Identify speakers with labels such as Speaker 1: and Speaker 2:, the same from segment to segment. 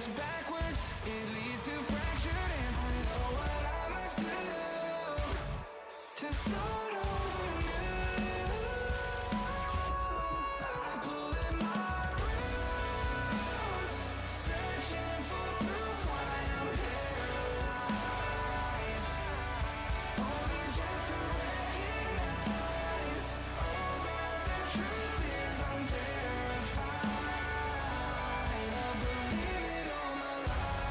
Speaker 1: us backwards, it leads to fractured answers. Oh, what I must do to start over new. I'm pulling my roots, searching for proof why I'm paralyzed. Only just to recognize, oh, that the truth is I'm terrified of believing all my lies.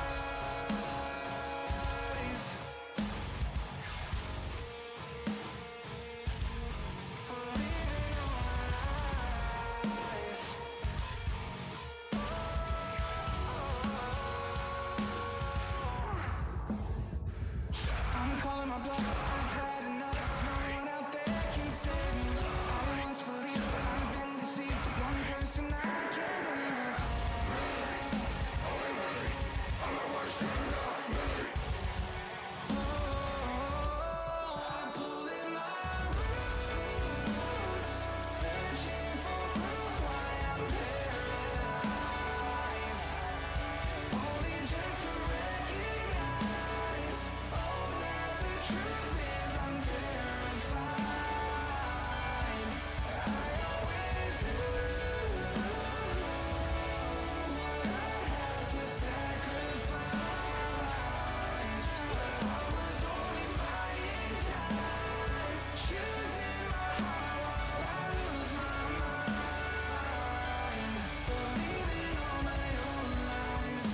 Speaker 1: Believing all my lies. I'm calling my bluff, I've had enough. There's no one out there can save me. I once believed, but I've been deceived. One person I can't believe is me. Only me, I'm the worst enemy. I'm pulling my roots, searching for proof why I'm paralyzed. Only just to recognize, oh, that the truth is I'm terrified. I always knew what I'd have to sacrifice. I was only buying time, choosing my heart while I lose my mind, believing all my own lies.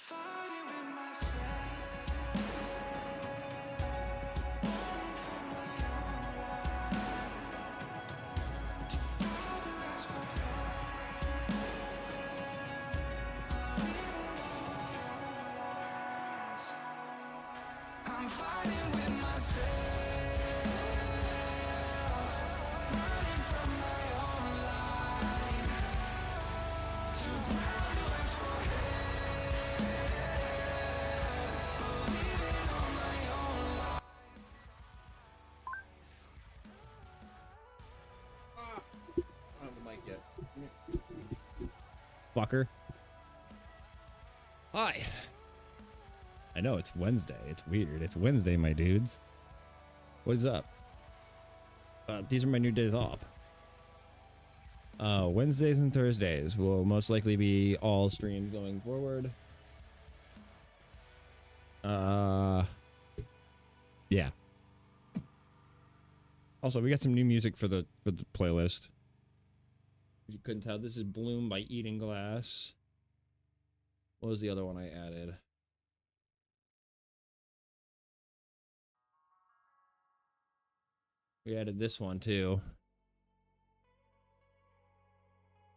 Speaker 1: Fighting with myself, running from my own life. Too proud to ask for help, believing all my own lies. I'm fighting with myself, running from my own light. Too proud to ask for help, believing all my own lies.
Speaker 2: I don't have the mic yet. Fucker. Hi. I know it's Wednesday. It's weird. It's Wednesday, my dudes. What is up? These are my new days off. Wednesdays and Thursdays will most likely be all streams going forward. Yeah. Also, we got some new music for the playlist. If you couldn't tell, this is Bloom by Eating Glass. What was the other one I added? We added this one too.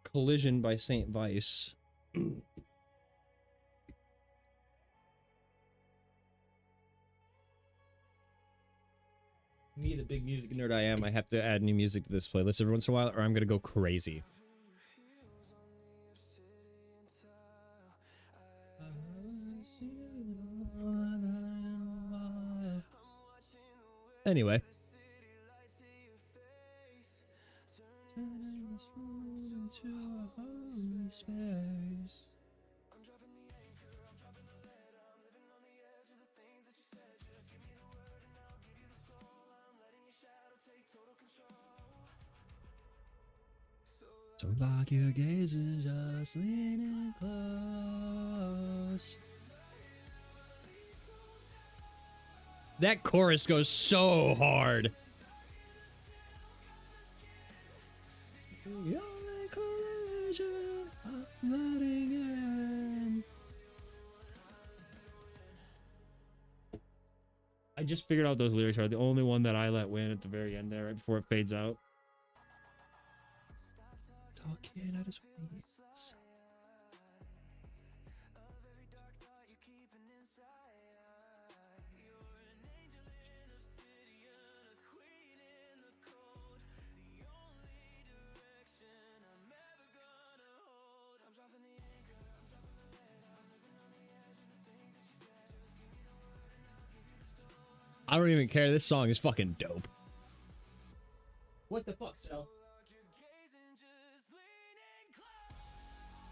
Speaker 2: Collision by Saint Vice. Me, the big music nerd I am, I have to add new music to this playlist every once in a while, or I'm gonna go crazy. Anyway. So lock your gaze and just lean in close. That chorus goes so hard. The only collision I'm letting in. I just figured out those lyrics are the only one that I let win at the very end there, right before it fades out. Talking at his feet. I don't even care. This song is fucking dope. What the fuck, Sel?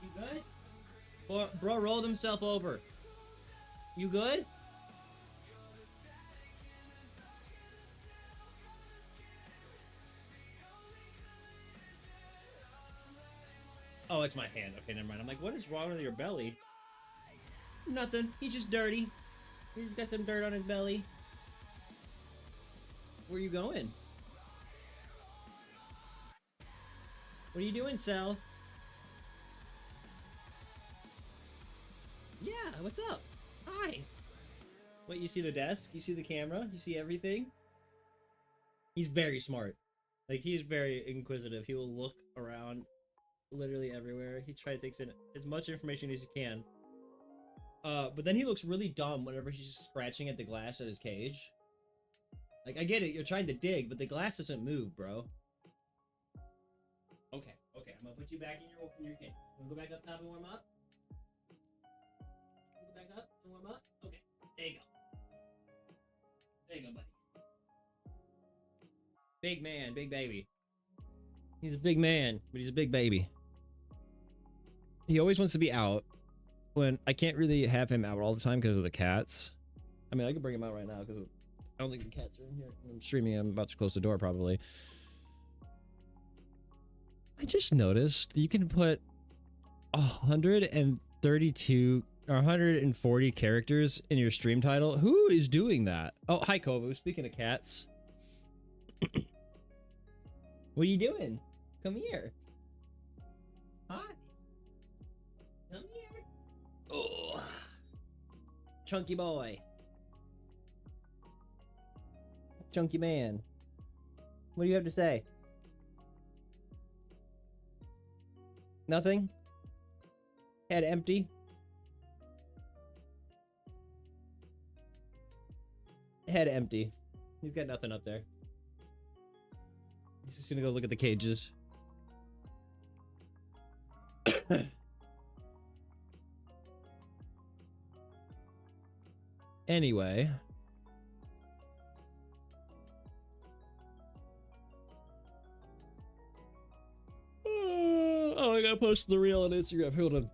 Speaker 2: You good? Bro rolled himself over. You good? Oh, it's my hand. Okay, never mind. I'm like, what is wrong with your belly? Nothing. He's just dirty. He's got some dirt on his belly. Where are you going? What are you doing, Sal? Yeah, what's up? Hi. Wait, you see the desk? You see the camera? You see everything? He's very smart. Like, he is very inquisitive. He will look around literally everywhere. He tries to take in as much information as he can. But then he looks really dumb whenever he's just scratching at the glass at his cage. Like, I get it, you're trying to dig, but the glass doesn't move, bro. Okay, I'm gonna put you back in your cage. Wanna go back up top and warm up? Go back up and warm up? Okay, there you go. There you go, buddy. Big man, big baby. He's a big man, but he's a big baby. He always wants to be out when I can't really have him out all the time because of the cats. I mean, I could bring him out right now because I don't think the cats are in here. I'm streaming. I'm about to close the door probably. I just noticed you can put 132 or 140 characters in your stream title. Who is doing that? Oh, hi, Kovu. Speaking of cats. What are you doing? Come here. Hi. Come here. Oh. Chunky boy. Chunky man. What do you have to say? Nothing? Head empty? Head empty. He's got nothing up there. He's just gonna go look at the cages. Anyway. Oh, I gotta post the reel on Instagram. Hold on.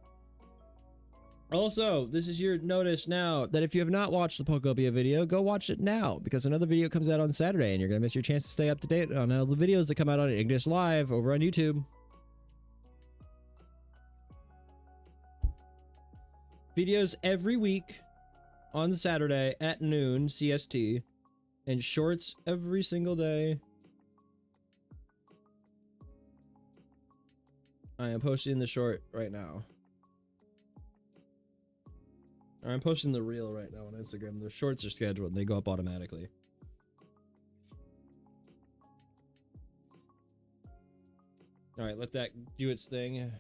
Speaker 2: Also, this is your notice now that if you have not watched the Pokopia video, go watch it now because another video comes out on Saturday and you're gonna miss your chance to stay up to date on all the videos that come out on Ignis Live over on YouTube. Videos every week on Saturday at noon CST and shorts every single day. I am posting the short right now. Or I'm posting the reel right now on Instagram. The shorts are scheduled and they go up automatically. Alright, let that do its thing.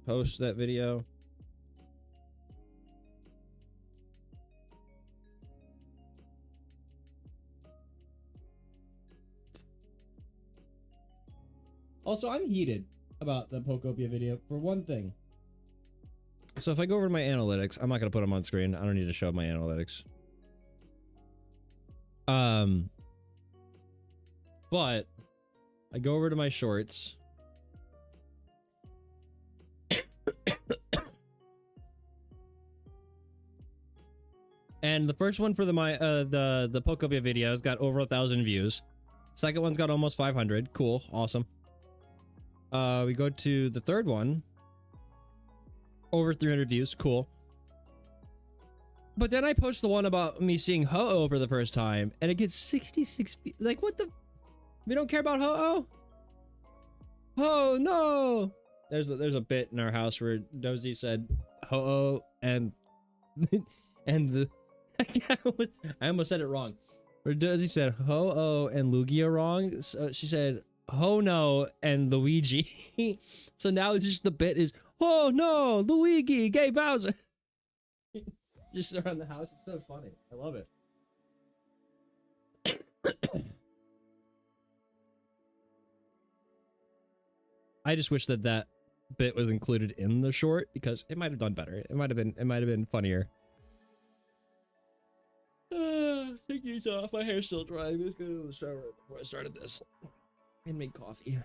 Speaker 2: Post that video. Also, I'm heated about the Pokopia video for one thing. So if I go over to my analytics, I'm not going to put them on screen. I don't need to show my analytics. But I go over to my shorts. And the first one for the Pokopia videos got over 1,000 views. Second one's got almost 500. Cool, awesome. We go to the third one. Over 300 views. Cool. But then I post the one about me seeing Ho-Oh for the first time, and it gets 66 views. Like, what the? We don't care about Ho-Oh? Oh, no! There's a bit in our house where Dozy said Ho-Oh and... and the... I almost said it wrong. Where Dozy said Ho-Oh and Lugia wrong. So she said... Oh no, and Luigi. So now just the bit is, oh no, Luigi, gay Bowser. Just around the house. It's so funny. I love it. I just wish that that bit was included in the short because it might have done better. It might have been funnier. Thank you. heat's off. My hair's still dry. I'm just going to the shower before I started this. And made coffee.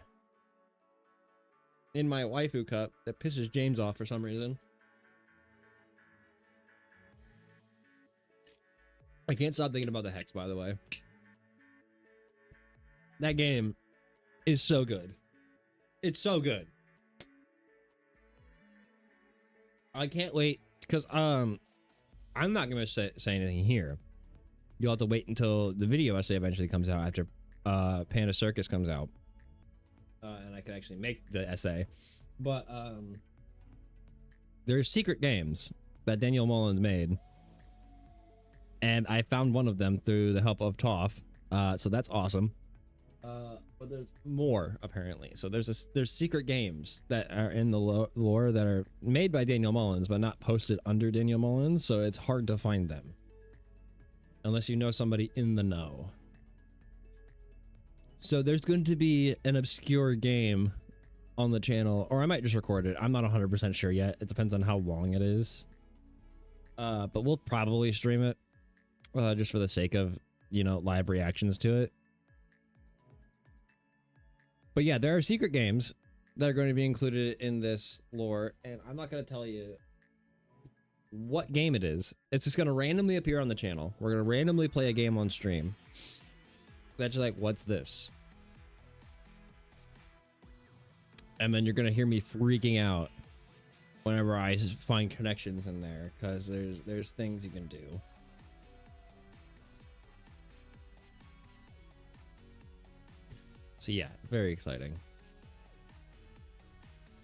Speaker 2: In my waifu cup that pisses James off for some reason. I can't stop thinking about the Hex, by the way. That game is so good. It's so good. I can't wait because I'm not gonna say anything here. You'll have to wait until the video essay eventually comes out after Panda Circus comes out, and I can actually make the essay. But there's secret games that Daniel Mullins made, and I found one of them through the help of Toph. So that's awesome. But there's more apparently. So there's secret games that are in the lore that are made by Daniel Mullins but not posted under Daniel Mullins, so it's hard to find them unless you know somebody in the know. So there's going to be an obscure game on the channel, or I might just record it. I'm not 100% sure yet. It depends on how long it is. But we'll probably stream it just for the sake of, you know, live reactions to it. But yeah, there are secret games that are going to be included in this lore, and I'm not going to tell you what game it is. It's just going to randomly appear on the channel. We're going to randomly play a game on stream. That's like, what's this? And then you're going to hear me freaking out whenever I find connections in there, because there's things you can do. So yeah, very exciting.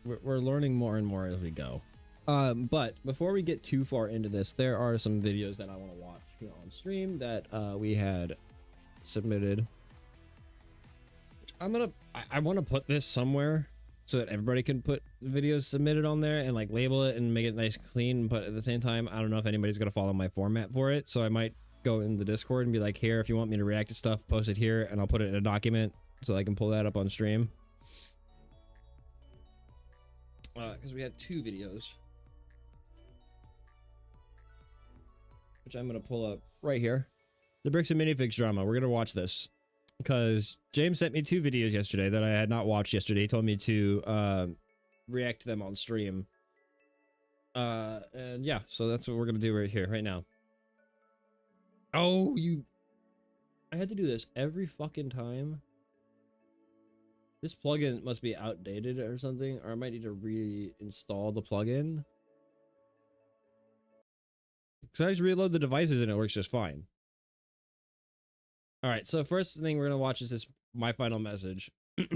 Speaker 2: We're learning more and more as we go. But before we get too far into this, there are some videos that I want to watch here on stream that we had submitted. I want to put this somewhere so that everybody can put videos submitted on there and like label it and make it nice and clean. But at the same time, I don't know if anybody's gonna follow my format for it, so I might go in the Discord and be like, here, if you want me to react to stuff, post it here, and I'll put it in a document so I can pull that up on stream. Because we had 2 videos, which I'm gonna pull up right here. The Bricks and Minifigs drama. We're gonna watch this because James sent me 2 videos yesterday that I had not watched yesterday. He told me to react to them on stream. And yeah, so that's what we're gonna do right here, right now. Oh, I had to do this every fucking time. This plugin must be outdated or something, or I might need to reinstall the plugin. Because I just reload the devices and it works just fine. Alright, so first thing we're going to watch is this My Final Message. I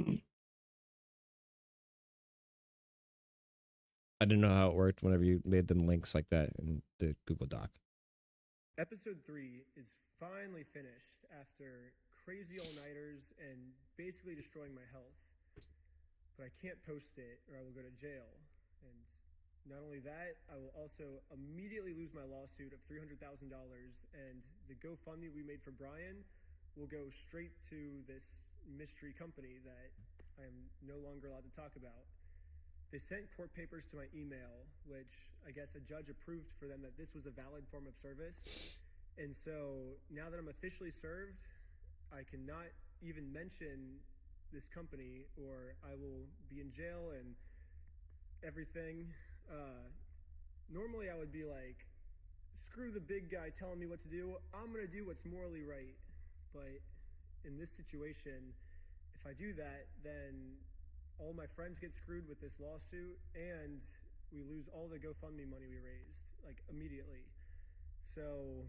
Speaker 2: didn't know how it worked whenever you made them links like that in the Google Doc.
Speaker 3: Episode 3 is finally finished after crazy all-nighters and basically destroying my health. But I can't post it or I will go to jail. And not only that, I will also immediately lose my lawsuit of $300,000, and the GoFundMe we made for Brian will go straight to this mystery company that I am no longer allowed to talk about. They sent court papers to my email, which I guess a judge approved for them that this was a valid form of service. And so now that I'm officially served, I cannot even mention this company or I will be in jail and everything. Normally I would be like, screw the big guy telling me what to do. I'm going to do what's morally right. But in this situation, if I do that, then all my friends get screwed with this lawsuit and we lose all the GoFundMe money we raised, like immediately. So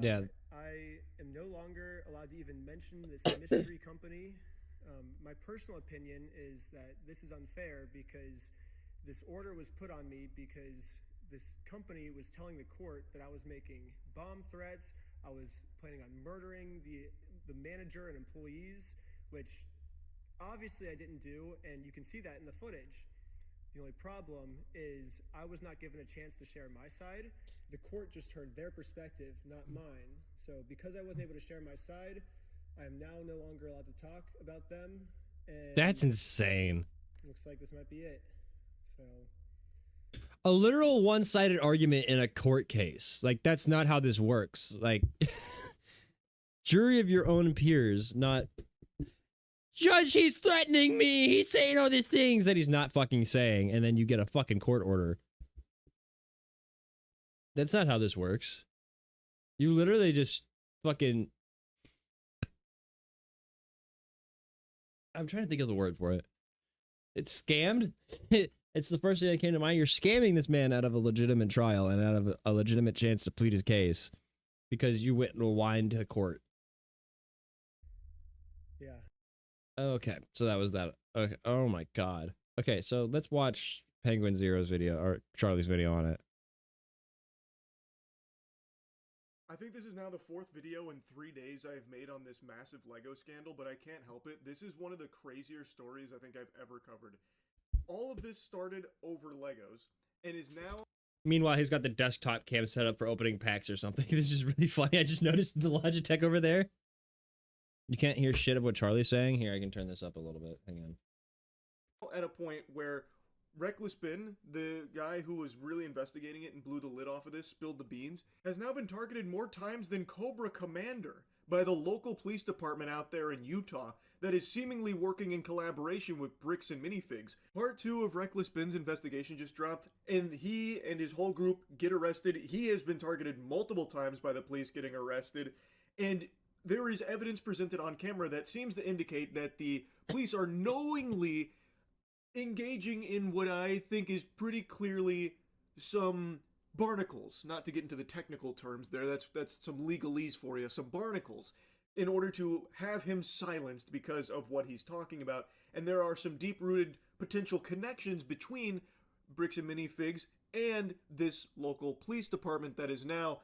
Speaker 2: Yeah.
Speaker 3: I am no longer allowed to even mention this mystery company. My personal opinion is that this is unfair because this order was put on me because this company was telling the court that I was making bomb threats. I was planning on murdering the manager and employees, which obviously I didn't do, and you can see that in the footage. The only problem is I was not given a chance to share my side. The court just heard their perspective, not mine. So because I wasn't able to share my side, I am now no longer allowed to talk about them. And
Speaker 2: That's insane.
Speaker 3: looks like this might be it. So
Speaker 2: A literal one-sided argument in a court case. Like, that's not how this works. Like, jury of your own peers, not Judge, he's threatening me. He's saying all these things that he's not fucking saying, and then you get a fucking court order. That's not how this works. You literally just fucking... I'm trying to think of the word for it. It's scammed? It's the first thing that came to mind. You're scamming this man out of a legitimate trial and out of a legitimate chance to plead his case because you went and whined to court.
Speaker 3: Yeah.
Speaker 2: Okay, so that was that. Okay. Oh my god. Okay, so let's watch Penguin Zero's video, or Charlie's video on it.
Speaker 4: I think this is now the 4th video in 3 days I have made on this massive Lego scandal, but I can't help it. This is one of the crazier stories I think I've ever covered. All of this started over Legos, and is now...
Speaker 2: Meanwhile, he's got the desktop cam set up for opening packs or something. This is really funny. I just noticed the Logitech over there. You can't hear shit of what Charlie's saying. Here, I can turn this up a little bit. Hang on.
Speaker 4: At a point where Reckless Bin, the guy who was really investigating it and blew the lid off of this, spilled the beans, has now been targeted more times than Cobra Commander by the local police department out there in Utah that is seemingly working in collaboration with Bricks and Minifigs. Part 2 of Reckless Bin's investigation just dropped, and he and his whole group get arrested. He has been targeted multiple times by the police getting arrested, and there is evidence presented on camera that seems to indicate that the police are knowingly engaging in what I think is pretty clearly some barnacles. Not to get into the technical terms there, that's some legalese for you, some barnacles, in order to have him silenced because of what he's talking about. And there are some deep-rooted potential connections between Bricks and Minifigs and this local police department that is now,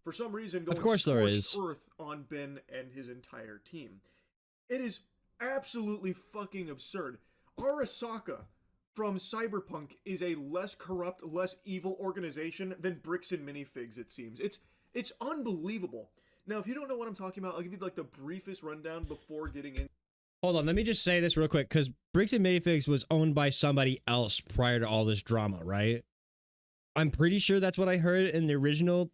Speaker 4: for some reason, going scorched earth on Ben and his entire team. It is absolutely fucking absurd. Arasaka from Cyberpunk is a less corrupt, less evil organization than Bricks and Minifigs, it seems. It's unbelievable. Now, if you don't know what I'm talking about, I'll give you like the briefest rundown before getting in.
Speaker 2: Hold on, let me just say this real quick, because Bricks and Minifigs was owned by somebody else prior to all this drama, right? I'm pretty sure that's what I heard in the original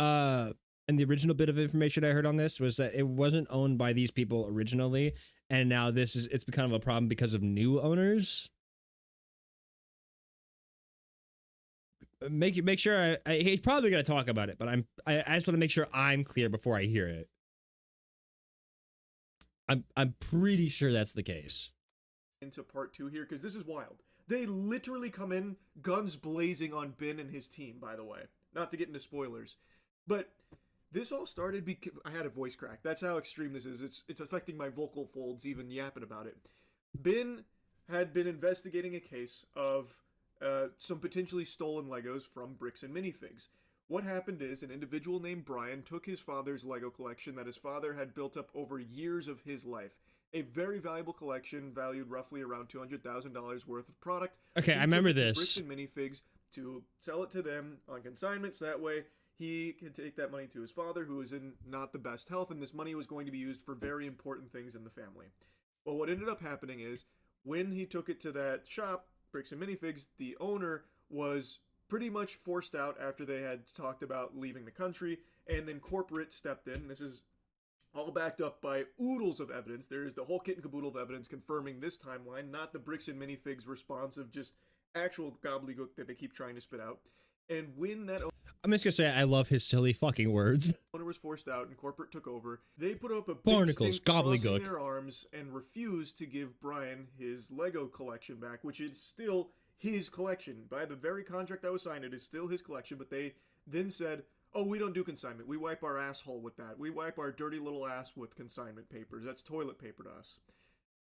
Speaker 2: bit of information I heard on this, was that it wasn't owned by these people originally, and now it's become a problem because of new owners. Make sure he's probably gonna talk about it, but I just want to make sure I'm clear before I hear it. I'm pretty sure that's the case.
Speaker 4: Into part 2 here, because this is wild. They literally come in guns blazing on Ben and his team, by the way. Not to get into spoilers. But this all started because I had a voice crack. That's how extreme this is. It's affecting my vocal folds even yapping about it. Ben had been investigating a case of some potentially stolen Legos from Bricks and Minifigs. What happened is an individual named Brian took his father's Lego collection that his father had built up over years of his life. A very valuable collection valued roughly around $200,000 worth of product.
Speaker 2: Okay, I remember this.
Speaker 4: Bricks and Minifigs to sell it to them on consignment, so that way he could take that money to his father, who is in not the best health, and this money was going to be used for very important things in the family. Well, what ended up happening is, when he took it to that shop, Bricks and Minifigs, the owner was pretty much forced out after they had talked about leaving the country, and then corporate stepped in. This is all backed up by oodles of evidence. There is the whole kit and caboodle of evidence confirming this timeline, not the Bricks and Minifigs response of just actual gobbledygook that they keep trying to spit out. And when that
Speaker 2: I'm just gonna say I love his silly fucking words.
Speaker 4: owner was forced out and corporate took over, they put up a big
Speaker 2: Barnacles,
Speaker 4: stink crossing
Speaker 2: gobbledygook.
Speaker 4: their arms and refused to give Brian his Lego collection back, which is still his collection. By the very contract that was signed, it is still his collection, but they then said, oh, we don't do consignment. We wipe our asshole with that. We wipe our dirty little ass with consignment papers. That's toilet paper to us.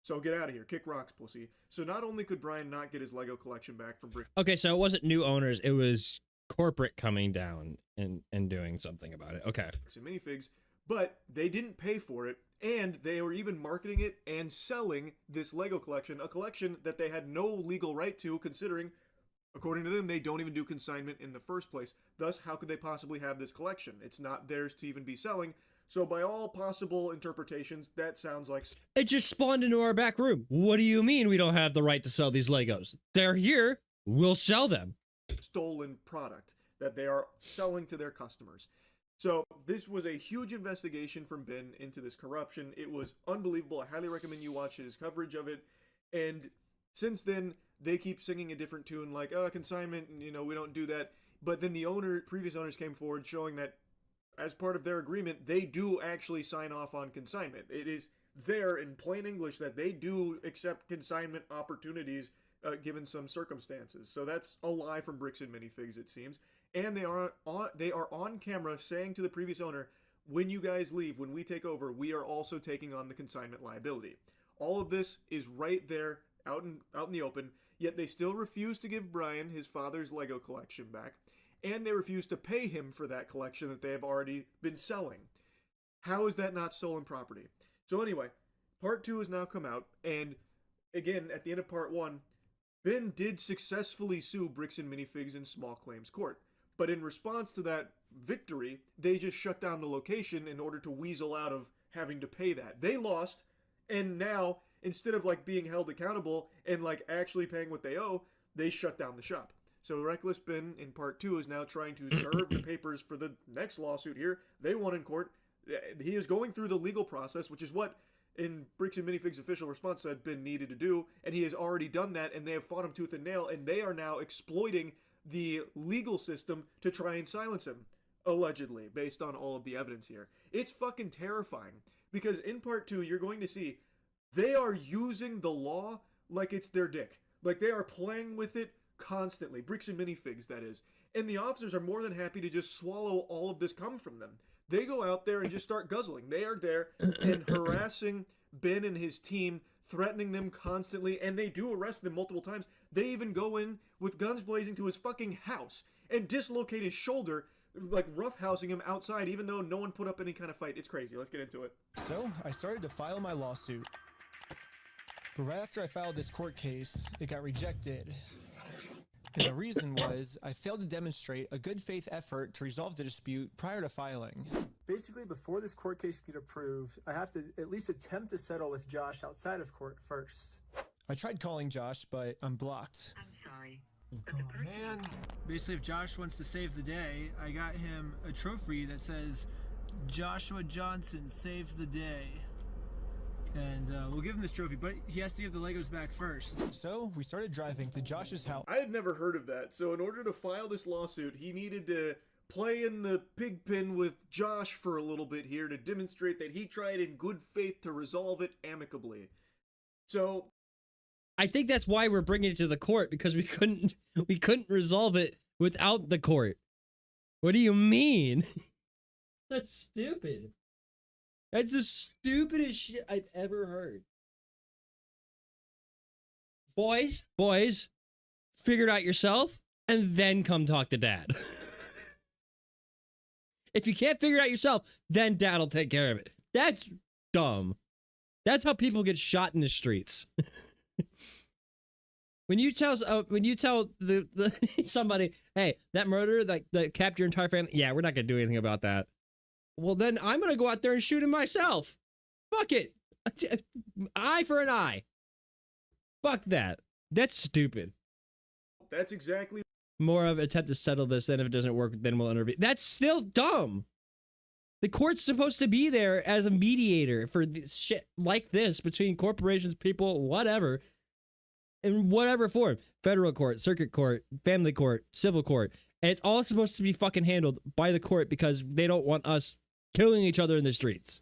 Speaker 4: So get out of here. Kick rocks, pussy. So not only could Brian not get his Lego collection back from Brick...
Speaker 2: Okay, so it wasn't new owners. It was corporate coming down and doing something about it. Okay.
Speaker 4: And Minifigs, but they didn't pay for it, and they were even marketing it and selling this Lego collection, a collection that they had no legal right to, considering, according to them, they don't even do consignment in the first place. Thus, how could they possibly have this collection? It's not theirs to even be selling. So by all possible interpretations, that sounds like...
Speaker 2: It just spawned into our back room. What do you mean we don't have the right to sell these Legos? They're here. We'll sell them.
Speaker 4: Stolen product that they are selling to their customers. So this was a huge investigation from Ben into this corruption. It was unbelievable. I highly recommend you watch his coverage of it. And since then, they keep singing a different tune, like, oh, consignment, we don't do that. But then the previous owners came forward showing that as part of their agreement, they do actually sign off on consignment. It is there in plain English that they do accept consignment opportunities given some circumstances. So that's a lie from Bricks and Minifigs, it seems. And they are on camera saying to the previous owner, when you guys leave, when we take over, we are also taking on the consignment liability. All of this is right there out in the open, yet they still refuse to give Brian his father's Lego collection back, and they refuse to pay him for that collection that they have already been selling. How is that not stolen property? So anyway, part 2 has now come out, and again, at the end of part 1, Ben did successfully sue Bricks and Minifigs in small claims court. But in response to that victory, they just shut down the location in order to weasel out of having to pay that. They lost, and now, instead of being held accountable and actually paying what they owe, they shut down the shop. So Reckless Ben in part 2 is now trying to serve the papers for the next lawsuit here. They won in court. He is going through the legal process, which is what in Bricks and Minifigs' official response said Ben needed to do, and he has already done that, and they have fought him tooth and nail, and they are now exploiting the legal system to try and silence him, allegedly, based on all of the evidence here. It's fucking terrifying, because in part 2, you're going to see they are using the law like it's their dick. Like, they are playing with it constantly. Bricks and Minifigs, that is. And the officers are more than happy to just swallow all of this come from them. They go out there and just start guzzling. They are there and harassing Ben and his team, threatening them constantly, and they do arrest them multiple times. They even go in with guns blazing to his fucking house and dislocate his shoulder, roughhousing him outside, even though no one put up any kind of fight. It's crazy. Let's get into it.
Speaker 5: So, I started to file my lawsuit. But right after I filed this court case, it got rejected. And the reason was, I failed to demonstrate a good faith effort to resolve the dispute prior to filing.
Speaker 3: Basically, before this court case can get approved, I have to at least attempt to settle with Josh outside of court first.
Speaker 5: I tried calling Josh, but I'm blocked.
Speaker 6: I'm sorry.
Speaker 7: Oh man. Basically, if Josh wants to save the day, I got him a trophy that says Joshua Johnson saved the day. And we'll give him this trophy, but he has to give the Legos back first.
Speaker 5: So, we started driving to Josh's house.
Speaker 4: I had never heard of that. So in order to file this lawsuit, he needed to play in the pig pen with Josh for a little bit here to demonstrate that he tried in good faith to resolve it amicably. So
Speaker 2: I think that's why we're bringing it to the court, because we couldn't resolve it without the court. What do you mean? That's stupid. That's the stupidest shit I've ever heard. Boys, figure it out yourself and then come talk to dad. If you can't figure it out yourself, then dad'll take care of it. That's dumb. That's how people get shot in the streets. When you tell the somebody, hey, that murderer that capped your entire family, yeah, we're not gonna do anything about that. Well, then I'm gonna go out there and shoot him myself. Fuck it. Eye for an eye. Fuck that. That's stupid.
Speaker 4: that's exactly
Speaker 2: More of an attempt to settle this, then if it doesn't work, then we'll intervene. That's still dumb. The court's supposed to be there as a mediator for shit like this between corporations, people, whatever, in whatever form. Federal court, circuit court, family court, civil court. And it's all supposed to be fucking handled by the court because they don't want us killing each other in the streets.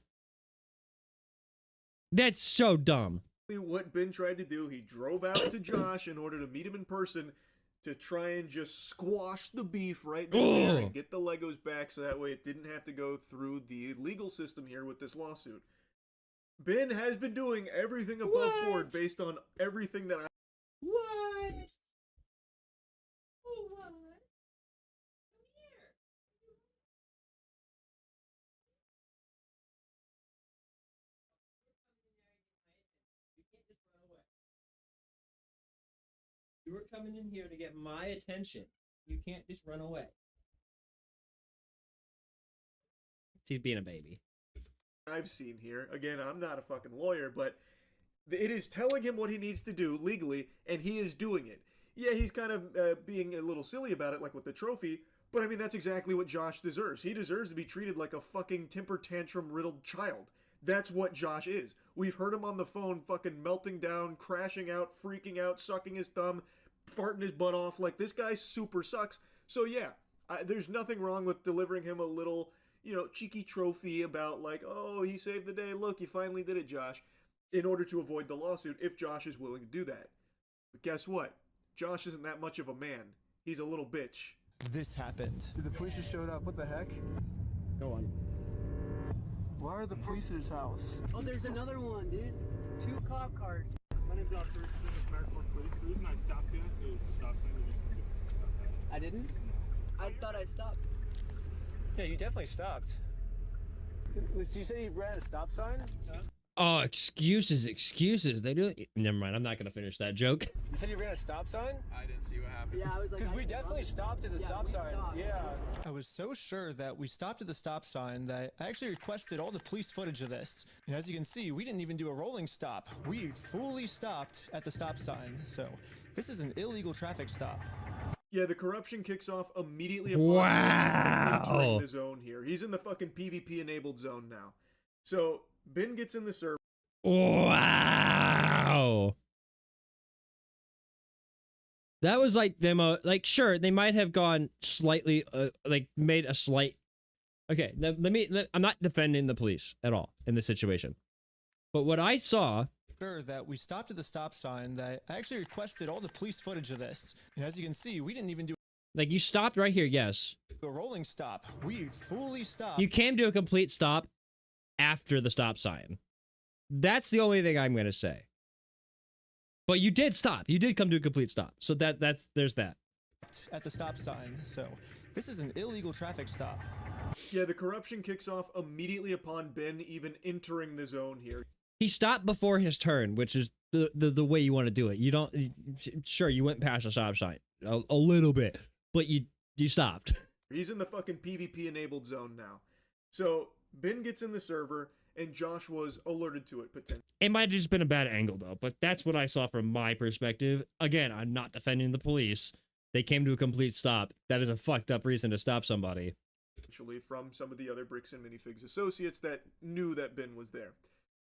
Speaker 2: That's so dumb.
Speaker 4: what Ben tried to do. He drove out to Josh in order to meet him in person to try and just squash the beef right there and get the Legos back so that way it didn't have to go through the legal system here with this lawsuit. Ben has been doing everything above board based on everything that I...
Speaker 2: What? Oh, what? Come here. You were coming in here to get my attention. You can't just run away. He's being a baby.
Speaker 4: I've seen here. Again, I'm not a fucking lawyer, but it is telling him what he needs to do legally, and he is doing it. Yeah, he's kind of being a little silly about it, like with the trophy, But I mean, that's exactly what Josh deserves. He deserves to be treated like a fucking temper tantrum riddled child. That's what Josh is. We've heard him on the phone fucking melting down, crashing out, freaking out, sucking his thumb, farting his butt off. Like, this guy super sucks. So yeah, there's nothing wrong with delivering him a little, you know, cheeky trophy about like, oh, he saved the day. Look, you finally did it, Josh. In order to avoid the lawsuit, if Josh is willing to do that. But guess what? Josh isn't that much of a man. He's a little bitch.
Speaker 5: This happened.
Speaker 7: Dude, the police just showed up. What the heck?
Speaker 2: Go on.
Speaker 7: Why are the police at his house?
Speaker 6: Oh, there's another one, dude. 2 cop cars.
Speaker 8: My name's Officer. This is Maricourt Police. The reason I stopped you is the stop sign. You just didn't stop that.
Speaker 6: I didn't? I thought I stopped.
Speaker 7: Yeah, you definitely stopped. You said he ran a stop sign?
Speaker 2: Oh, excuses. They do. Never mind. I'm not gonna finish that joke.
Speaker 7: You said you ran a stop sign?
Speaker 8: I didn't see what happened.
Speaker 6: Yeah, I was like,
Speaker 7: Because
Speaker 6: I
Speaker 7: we
Speaker 6: didn't
Speaker 7: definitely
Speaker 6: run.
Speaker 7: stopped at the
Speaker 6: Yeah,
Speaker 7: stop
Speaker 6: we
Speaker 7: sign.
Speaker 6: stopped.
Speaker 7: Yeah.
Speaker 5: I was so sure that we stopped at the stop sign that I actually requested all the police footage of this. And as you can see, we didn't even do a rolling stop. We fully stopped at the stop sign. So this is an illegal traffic stop.
Speaker 4: Yeah, the corruption kicks off immediately upon
Speaker 2: Wow.
Speaker 4: entering the zone here. He's in the fucking PvP enabled zone now. So Ben gets in the server.
Speaker 2: Wow. That was like them. Like, sure, they might have gone slightly, like made a slight. Okay, I'm not defending the police at all in this situation, but what I saw.
Speaker 5: Sure that we stopped at the stop sign that I actually requested all the police footage of this. And as you can see, we didn't even do
Speaker 2: Like, you stopped right here, yes.
Speaker 5: a rolling stop. We fully stopped.
Speaker 2: You came to a complete stop after the stop sign. That's the only thing I'm going to say. But you did stop. You did come to a complete stop. So there's that.
Speaker 5: At the stop sign. So this is an illegal traffic stop.
Speaker 4: Yeah, the corruption kicks off immediately upon Ben even entering the zone here.
Speaker 2: He stopped before his turn, which is the way you want to do it. You don't, sure, you went past the stop sign a little bit, but you stopped.
Speaker 4: He's in the fucking PvP enabled zone now. So Ben gets in the server and Josh was alerted to it potentially.
Speaker 2: It might have just been a bad angle though, but that's what I saw from my perspective. Again, I'm not defending the police. They came to a complete stop. That is a fucked up reason to stop somebody.
Speaker 4: From some of the other Bricks and Minifigs associates that knew that Ben was there.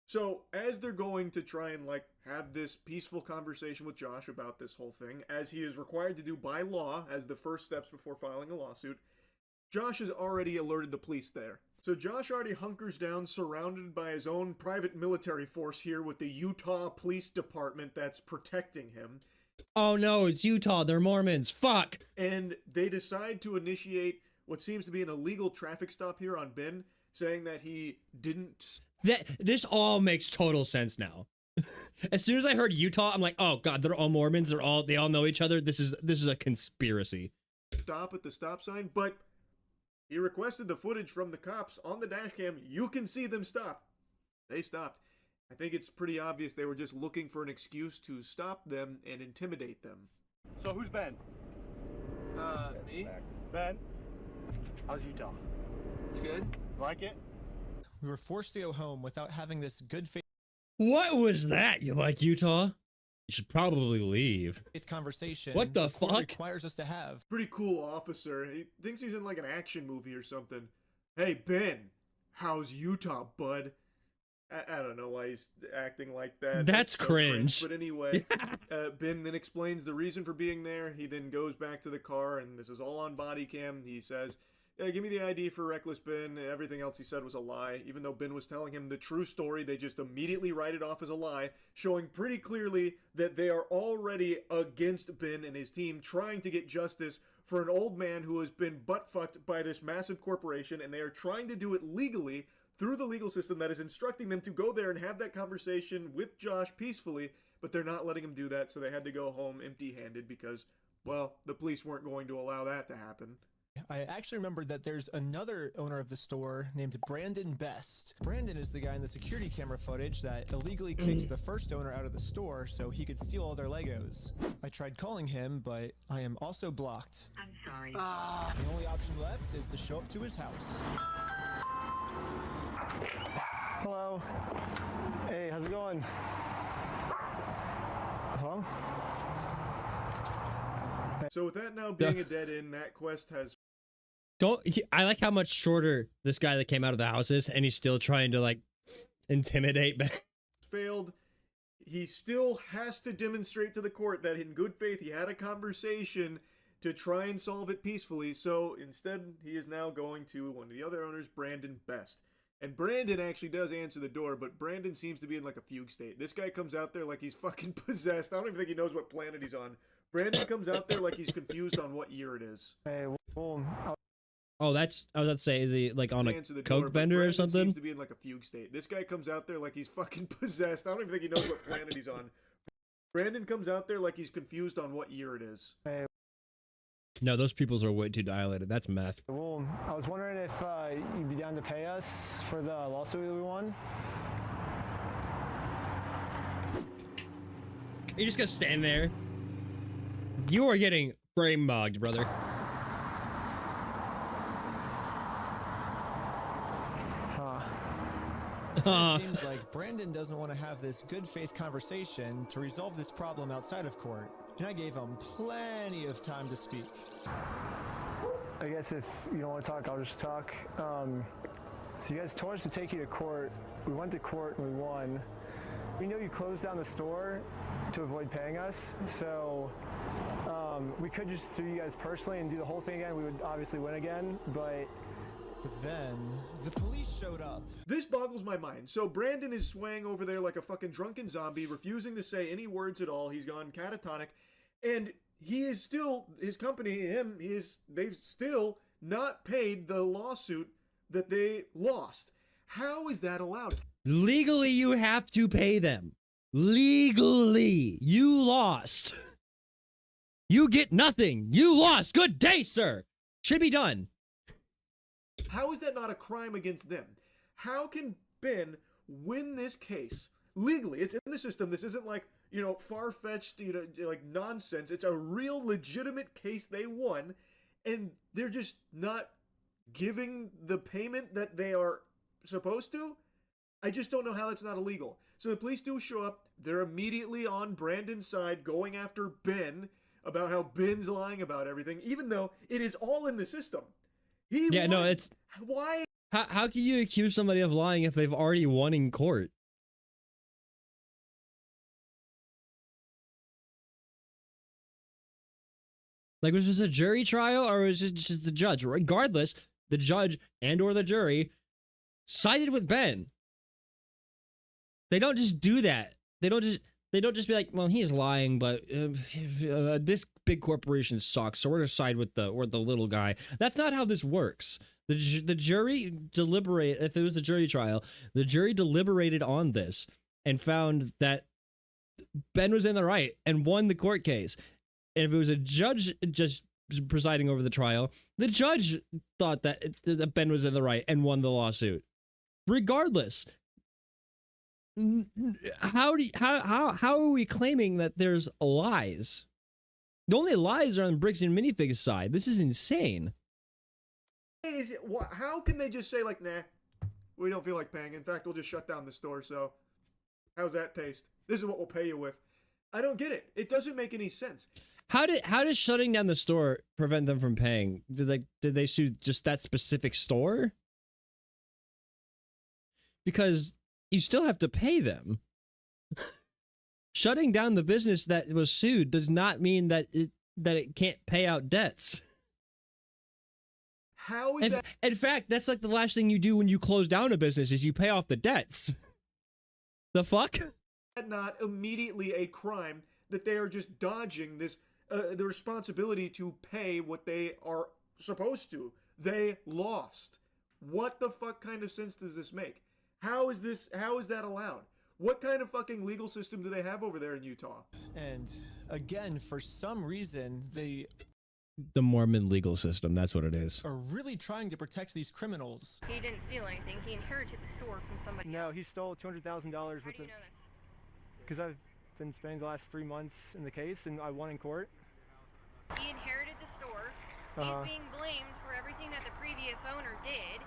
Speaker 4: So as they're going to try and like have this peaceful conversation with Josh about this whole thing, as he is required to do by law as the first steps before filing a lawsuit, Josh has already alerted the police there. So Josh already hunkers down, surrounded by his own private military force here with the Utah Police Department that's protecting him.
Speaker 2: Oh no, it's Utah. They're Mormons. Fuck.
Speaker 4: And they decide to initiate what seems to be an illegal traffic stop here on Ben, saying that he didn't...
Speaker 2: This all makes total sense now. As soon as I heard Utah, I'm like, oh god, they're all Mormons. They all know each other. This is a conspiracy.
Speaker 4: Stop at the stop sign, but he requested the footage from the cops on the dash cam. You can see them stop. They stopped. I think it's pretty obvious they were just looking for an excuse to stop them and intimidate them.
Speaker 8: So who's Ben?
Speaker 7: Me?
Speaker 8: Ben? How's Utah?
Speaker 7: It's good.
Speaker 8: Like it?
Speaker 5: We were forced to go home without having this good faith
Speaker 2: What was that? You like Utah? You should probably leave.
Speaker 5: conversation.
Speaker 2: What the
Speaker 5: court
Speaker 2: fuck?
Speaker 5: requires us to have.
Speaker 4: Pretty cool officer. He thinks he's in like an action movie or something. Hey, Ben, how's Utah, bud? I don't know why he's acting like that.
Speaker 2: That's
Speaker 4: so
Speaker 2: cringe.
Speaker 4: But anyway, Ben then explains the reason for being there. He then goes back to the car, and this is all on body cam. He says, give me the ID for Reckless Ben. Everything else he said was a lie. Even though Ben was telling him the true story, they just immediately write it off as a lie, showing pretty clearly that they are already against Ben and his team, trying to get justice for an old man who has been butt-fucked by this massive corporation, and they are trying to do it legally through the legal system that is instructing them to go there and have that conversation with Josh peacefully, but they're not letting him do that, so they had to go home empty-handed because, well, the police weren't going to allow that to happen.
Speaker 5: I actually remembered that there's another owner of the store named Brandon Best. Brandon is the guy in the security camera footage that illegally kicked the first owner out of the store so he could steal all their Legos. I tried calling him, but I am also blocked.
Speaker 9: I'm sorry.
Speaker 5: The only option left is to show up to his house.
Speaker 7: Hello. Hey, how's it going? Hello?
Speaker 4: So with that now being a dead end, that quest has
Speaker 2: I like how much shorter this guy that came out of the house is, and he's still trying to like intimidate Ben.
Speaker 4: Failed. He still has to demonstrate to the court that in good faith he had a conversation to try and solve it peacefully. So instead, he is now going to one of the other owners, Brandon Best. And Brandon actually does answer the door, but Brandon seems to be in like a fugue state. This guy comes out there like he's fucking possessed. I don't even think he knows what planet he's on. Brandon comes out there like he's confused on what year it is.
Speaker 3: Hey, well,
Speaker 2: Oh, that's I was about to say, is he like on a
Speaker 4: Answer the
Speaker 2: coke
Speaker 4: door, but
Speaker 2: bender or
Speaker 4: Brandon
Speaker 2: something?
Speaker 4: Seems to be in like a fugue state. This guy comes out there like he's fucking possessed. I don't even think he knows what planet he's on. Brandon comes out there like he's confused on what year it is.
Speaker 3: hey,
Speaker 2: No, those pupils are way too dilated. That's meth.
Speaker 3: well, I was wondering if you'd be down to pay us for the lawsuit that we won.
Speaker 2: You're just gonna stand there. You are getting frame mugged, brother.
Speaker 5: It seems like Brandon doesn't want to have this good faith conversation to resolve this problem outside of court, and I gave him plenty of time to speak.
Speaker 3: I guess if you don't want to talk, I'll just talk. So you guys told us to take you to court. We went to court and we won. We know you closed down the store to avoid paying us, so we could just sue you guys personally and do the whole thing again. We would obviously win again, but
Speaker 5: then the police showed up.
Speaker 4: This boggles my mind. So Brandon is swaying over there like a fucking drunken zombie, refusing to say any words at all. He's gone catatonic, and he is still, his company, they've still not paid the lawsuit that they lost. How is that allowed?
Speaker 2: Legally, you have to pay them. Legally, you lost. You get nothing. You lost. Good day, sir. Should be done.
Speaker 4: How is that not a crime against them? How can Ben win this case legally? It's in the system. This isn't like, far-fetched, like nonsense. It's a real legitimate case they won, and they're just not giving the payment that they are supposed to? I just don't know how that's not illegal. So the police do show up. They're immediately on Brandon's side, going after Ben about how Ben's lying about everything, even though it is all in the system.
Speaker 2: Yeah, no, it's...
Speaker 4: Why?
Speaker 2: How can you accuse somebody of lying if they've already won in court? Like, was this a jury trial or was it just the judge? Regardless, the judge and or the jury sided with Ben. They don't just do that. They don't just be like, well, he's lying, but this big corporation sucks, so we're gonna side with the little guy. That's not how this works. The jury deliberate. If it was a jury trial, the jury deliberated on this and found that Ben was in the right and won the court case. And if it was a judge just presiding over the trial, the judge thought that Ben was in the right and won the lawsuit. Regardless, how are we claiming that there's lies? The only lies are on Bricks and Minifig's side. This is insane.
Speaker 4: How can they just say, like, nah, we don't feel like paying. In fact, we'll just shut down the store, so how's that taste? This is what we'll pay you with. I don't get it. It doesn't make any sense.
Speaker 2: How does shutting down the store prevent them from paying? Did they sue just that specific store? Because you still have to pay them. Shutting down the business that was sued does not mean that it can't pay out debts.
Speaker 4: How is that?
Speaker 2: In fact, that's like the last thing you do when you close down a business is you pay off the debts. The fuck?
Speaker 4: Not immediately a crime that they are just dodging this the responsibility to pay what they are supposed to. They lost. What the fuck kind of sense does this make? How is that allowed? What kind of fucking legal system do they have over there in Utah?
Speaker 5: And again, for some reason, they
Speaker 2: The Mormon legal system, that's what it is.
Speaker 5: are really trying to protect these criminals.
Speaker 9: He didn't steal anything. He inherited the store from somebody
Speaker 3: no,
Speaker 9: else.
Speaker 3: he stole $200,000
Speaker 9: How
Speaker 3: with
Speaker 9: do you
Speaker 3: it.
Speaker 9: know this?
Speaker 3: Because I've been spending the last 3 months in the case, and I won in court.
Speaker 9: He inherited the store. He's being blamed for everything that the previous owner did,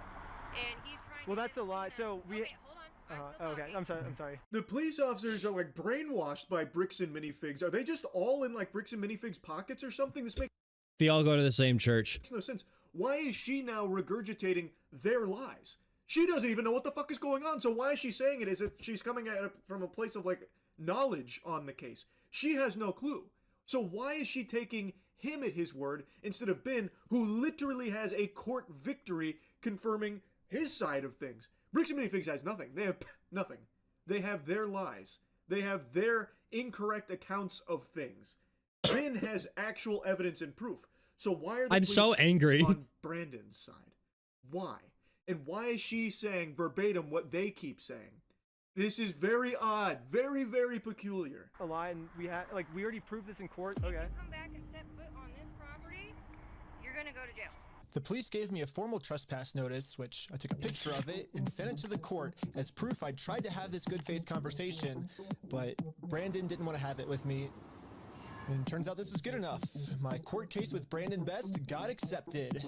Speaker 9: and he's trying
Speaker 3: Well,
Speaker 9: to
Speaker 3: that's a lie. So we.
Speaker 9: Okay, hold on. I'm still
Speaker 3: Okay,
Speaker 9: talking.
Speaker 3: I'm sorry.
Speaker 4: The police officers are like brainwashed by Bricks and Minifigs. Are they just all in like Bricks and Minifigs pockets or something? This makes
Speaker 2: They all go to the same church.
Speaker 4: no sense. why is she now regurgitating their lies? She doesn't even know what the fuck is going on, so why is she saying it as if she's coming at it from a place of, like, knowledge on the case? She has no clue. So why is she taking him at his word instead of Ben, who literally has a court victory confirming his side of things? Bricks and Minifigs has nothing. They have nothing. They have their lies. They have their incorrect accounts of things. Ben has actual evidence and proof. So why are the
Speaker 2: I'm
Speaker 4: police
Speaker 2: so angry
Speaker 4: on Brandon's side? Why? And why is she saying verbatim what they keep saying? This is very odd, very, very peculiar.
Speaker 3: A lie, and we already proved this in court.
Speaker 9: If
Speaker 3: Okay.
Speaker 9: you come back and step foot on this property, you're gonna go to jail.
Speaker 5: The police gave me a formal trespass notice, which I took a picture of it and sent it to the court as proof I tried to have this good faith conversation, but Brandon didn't want to have it with me. And turns out this was good enough. My court case with Brandon Best got accepted.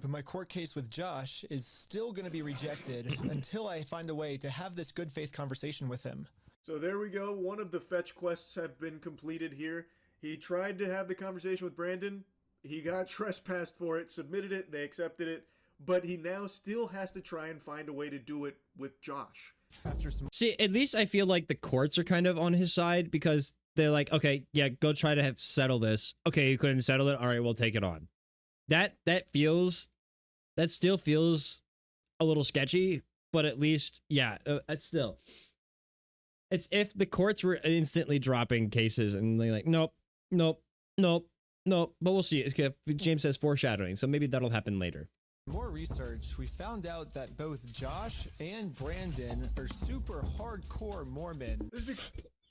Speaker 5: But my court case with Josh is still going to be rejected until I find a way to have this good faith conversation with him.
Speaker 4: So there we go. One of the fetch quests have been completed here. He tried to have the conversation with Brandon. He got trespassed for it, submitted it, they accepted it, but he now still has to try and find a way to do it with Josh.
Speaker 5: After some
Speaker 2: See, at least I feel like the courts are kind of on his side because they're like, okay, yeah, go try to settle this. Okay, you couldn't settle it. All right, we'll take it on. That still feels a little sketchy, but at least, yeah, it's if the courts were instantly dropping cases and they're like, nope, nope, nope, nope, but we'll see. James says foreshadowing, so maybe that'll happen later.
Speaker 5: more research, we found out that both Josh and Brandon are super hardcore Mormon.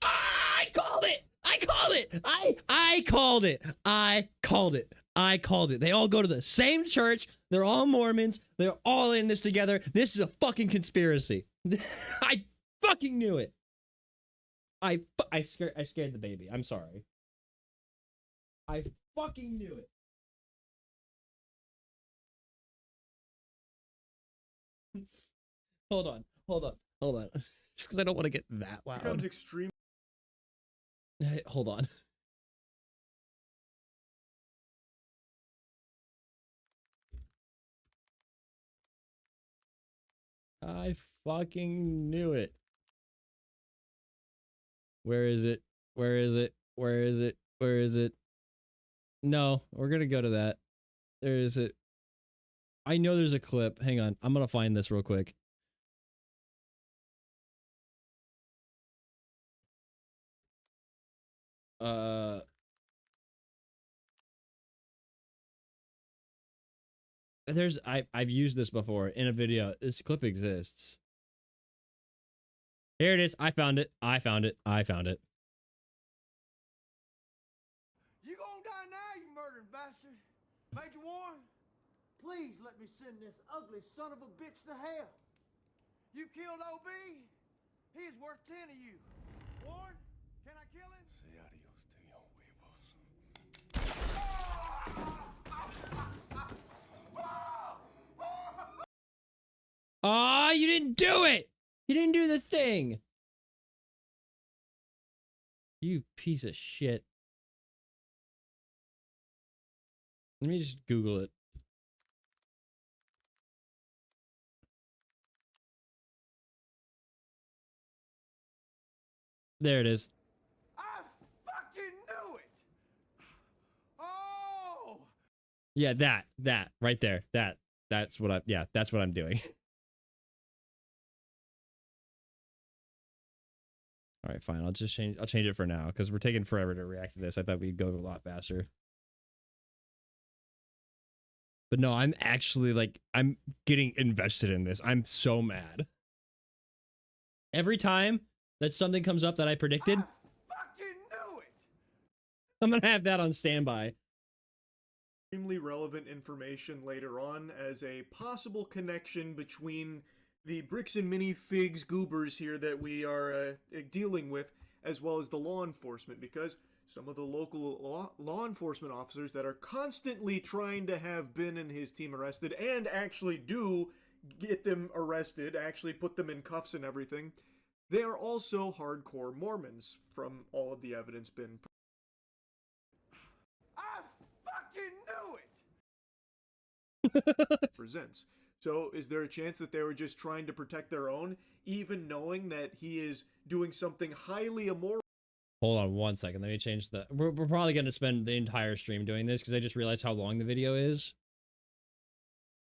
Speaker 2: I called it! I called it! I called it! I called it! I called it. They all go to the same church. They're all Mormons. They're all in this together. This is a fucking conspiracy. I fucking knew it. I scared the baby. I'm sorry. I fucking knew it. Hold on. Just because I don't want to get that loud.
Speaker 4: Becomes extreme.
Speaker 2: Hey, hold on. I fucking knew it. Where is it? Where is it? Where is it? Where is it? No, we're gonna go to that. There is it. I know there's a clip. Hang on. I'm gonna find this real quick. I've used this before in a video. This clip exists. Here it is. I found it. I found it. I found it.
Speaker 10: You gonna die now, you murdering bastard. Major Warren, please let me send this ugly son of a bitch to hell. You killed OB? He is worth 10 of you. Warren, can I kill him? Say adios to your weevils.
Speaker 2: Aw, you didn't do it! You didn't do the thing! You piece of shit. Let me just Google it. There it is.
Speaker 10: I fucking knew it! Oh!
Speaker 2: Yeah, that right there. That's what I'm doing. All right, fine. I'll change it for now because we're taking forever to react to this. I thought we'd go a lot faster. But no, I'm actually I'm getting invested in this. I'm so mad. Every time that something comes up that I predicted,
Speaker 10: I fucking knew it!
Speaker 2: I'm gonna have that on standby.
Speaker 4: Extremely relevant information later on as a possible connection between the bricks and minifigs goobers here that we are dealing with, as well as the law enforcement, because some of the local law enforcement officers that are constantly trying to have Ben and his team arrested, and actually do get them arrested, actually put them in cuffs and everything, they are also hardcore Mormons from all of the evidence Ben presents. So is there a chance that they were just trying to protect their own, even knowing that he is doing something highly immoral?
Speaker 2: Hold on one second. Let me change the... We're probably going to spend the entire stream doing this because I just realized how long the video is.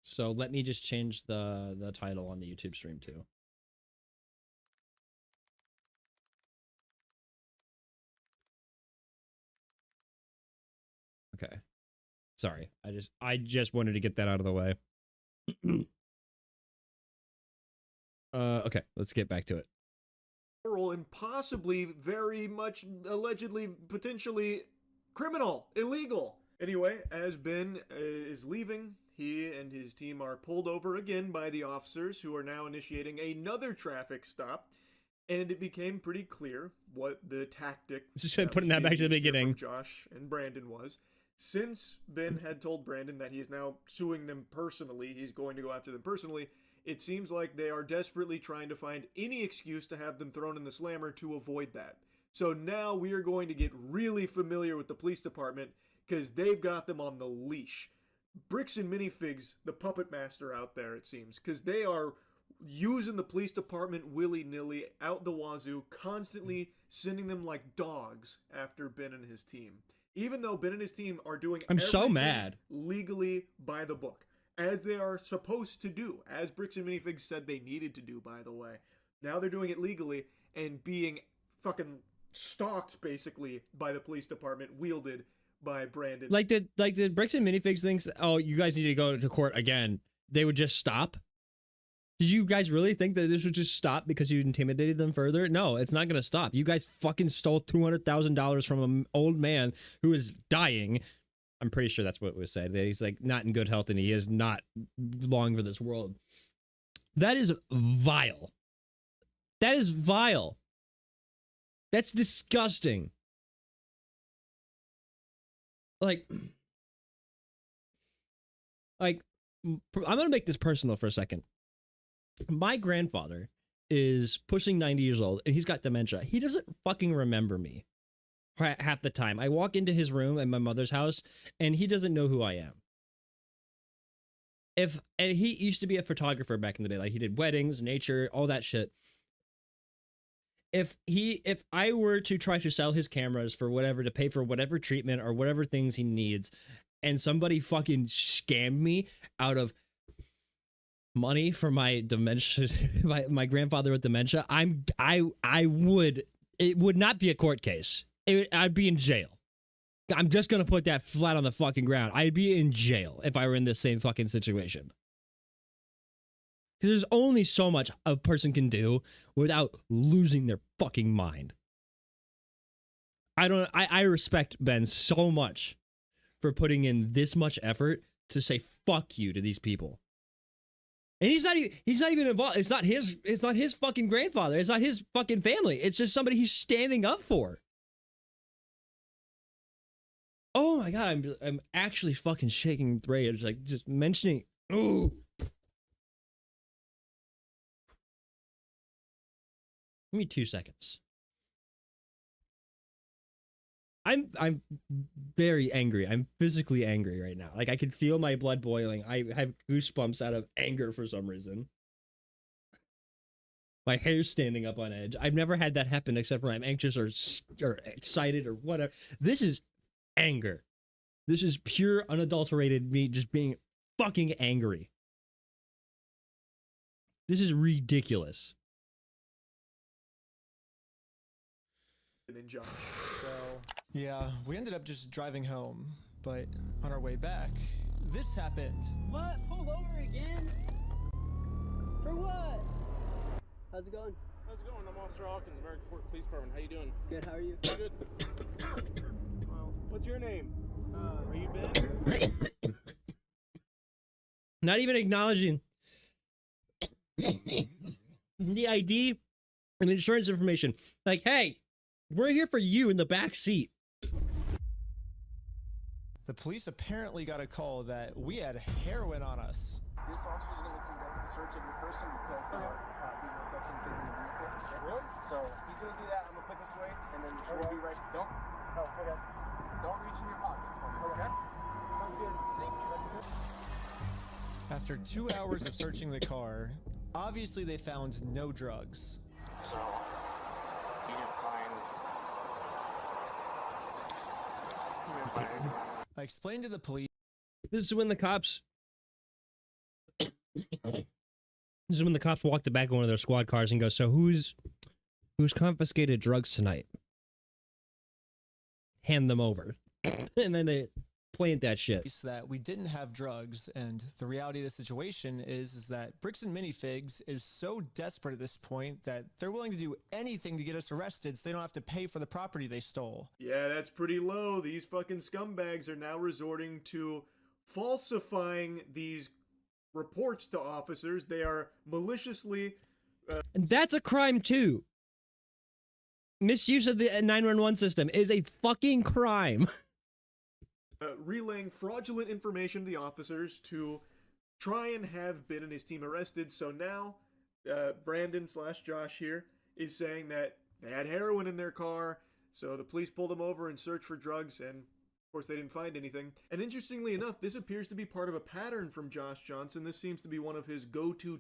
Speaker 2: So let me just change the title on the YouTube stream too. Okay. Sorry. I just wanted to get that out of the way. Okay, let's get back to it.
Speaker 4: And possibly very much allegedly, potentially criminal, illegal. Anyway, as Ben is leaving, he and his team are pulled over again by the officers who are now initiating another traffic stop. And it became pretty clear what the tactic
Speaker 2: Just putting that back to the beginning.
Speaker 4: Josh and Brandon was. Since Ben had told Brandon that he is now suing them personally, he's going to go after them personally, it seems like they are desperately trying to find any excuse to have them thrown in the slammer to avoid that. So now we are going to get really familiar with the police department because they've got them on the leash. Bricks and Minifigs, the puppet master out there, it seems, because they are using the police department willy-nilly out the wazoo, constantly sending them like dogs after Ben and his team. Even though Ben and his team are doing
Speaker 2: I'm so mad.
Speaker 4: legally by the book, as they are supposed to do, as Bricks and Minifigs said they needed to do, by the way. Now they're doing it legally and being fucking stalked, basically, by the police department, wielded by Brandon.
Speaker 2: Like the Bricks and Minifigs thinks, oh, you guys need to go to court again. They would just stop. Did you guys really think that this would just stop because you intimidated them further? No, it's not going to stop. You guys fucking stole $200,000 from an old man who is dying. I'm pretty sure that's what was said. That he's like not in good health and he is not long for this world. That is vile. That is vile. That's disgusting. Like, I'm going to make this personal for a second. My grandfather is pushing 90 years old and he's got dementia. He doesn't fucking remember me half the time. I walk into his room at my mother's house and he doesn't know who I am. And he used to be a photographer back in the day. Like he did weddings, nature, all that shit. If I were to try to sell his cameras for whatever, to pay for whatever treatment or whatever things he needs, and somebody fucking scammed me out of money for my dementia, my grandfather with dementia, it would not be a court case. I'd be in jail. I'm just gonna put that flat on the fucking ground. I'd be in jail if I were in this same fucking situation. Because there's only so much a person can do without losing their fucking mind. I respect Ben so much for putting in this much effort to say fuck you to these people. And he's not even involved. It's not his fucking grandfather. It's not his fucking family. It's just somebody he's standing up for. Oh my god, I'm actually fucking shaking with rage, like just mentioning. Ooh. Give me 2 seconds. I'm very angry. I'm physically angry right now. Like I can feel my blood boiling. I have goosebumps out of anger for some reason. My hair's standing up on edge. I've never had that happen except when I'm anxious or excited or whatever. This is anger. This is pure unadulterated me just being fucking angry. This is ridiculous.
Speaker 4: And Josh.
Speaker 5: So, yeah, we ended up just driving home, but on our way back, this happened.
Speaker 6: What? Pulled over again? For what? How's it going?
Speaker 8: How's it going? I'm Officer Hawkins, American Fork Police Department. How you doing?
Speaker 6: Good, how are you?
Speaker 8: Good. Well, what's your name? Are you Ben?
Speaker 2: Not even acknowledging the ID and insurance information. Like, hey, we're here for you in the back seat.
Speaker 5: The police apparently got a call that we had heroin on us.
Speaker 11: This officer is going to conduct a search of your person because there are illegal substances in the vehicle. Really? So he's going to do that. I'm going to put this away, and then we'll be right. Don't reach in your pockets for me, okay? Sounds good. Thank you.
Speaker 5: After 2 hours of searching the car, obviously they found no drugs.
Speaker 11: So, he didn't find anything.
Speaker 5: I explained to the police.
Speaker 2: This is when the cops. This is when the cops walk to back of one of their squad cars and go, "So who's confiscated drugs tonight? Hand them over," and then they plant that shit.
Speaker 5: That we didn't have drugs, and the reality of the situation is that Bricks and Minifigs is so desperate at this point that they're willing to do anything to get us arrested so they don't have to pay for the property they stole.
Speaker 4: Yeah, that's pretty low. These fucking scumbags are now resorting to falsifying these reports to officers. They are maliciously...
Speaker 2: And that's a crime too. Misuse of the 911 system is a fucking crime.
Speaker 4: Relaying fraudulent information to the officers to try and have Ben and his team arrested. So now, Brandon/Josh here is saying that they had heroin in their car, so the police pulled them over and searched for drugs, and of course they didn't find anything. And interestingly enough, this appears to be part of a pattern from Josh Johnson. This seems to be one of his go-to...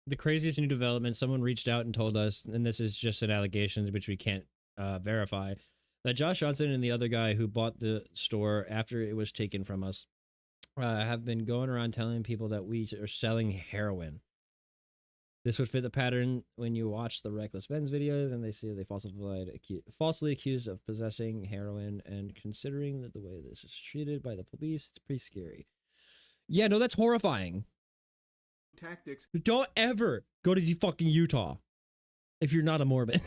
Speaker 2: The craziest new development, someone reached out and told us, and this is just an allegation which we can't verify, that Josh Johnson and the other guy who bought the store after it was taken from us have been going around telling people that we are selling heroin. This would fit the pattern when you watch the Reckless Benz videos and they say they falsely accused of possessing heroin, and considering that the way this is treated by the police, it's pretty scary. Yeah, no, that's horrifying.
Speaker 4: Tactics.
Speaker 2: Don't ever go to fucking Utah if you're not a Mormon.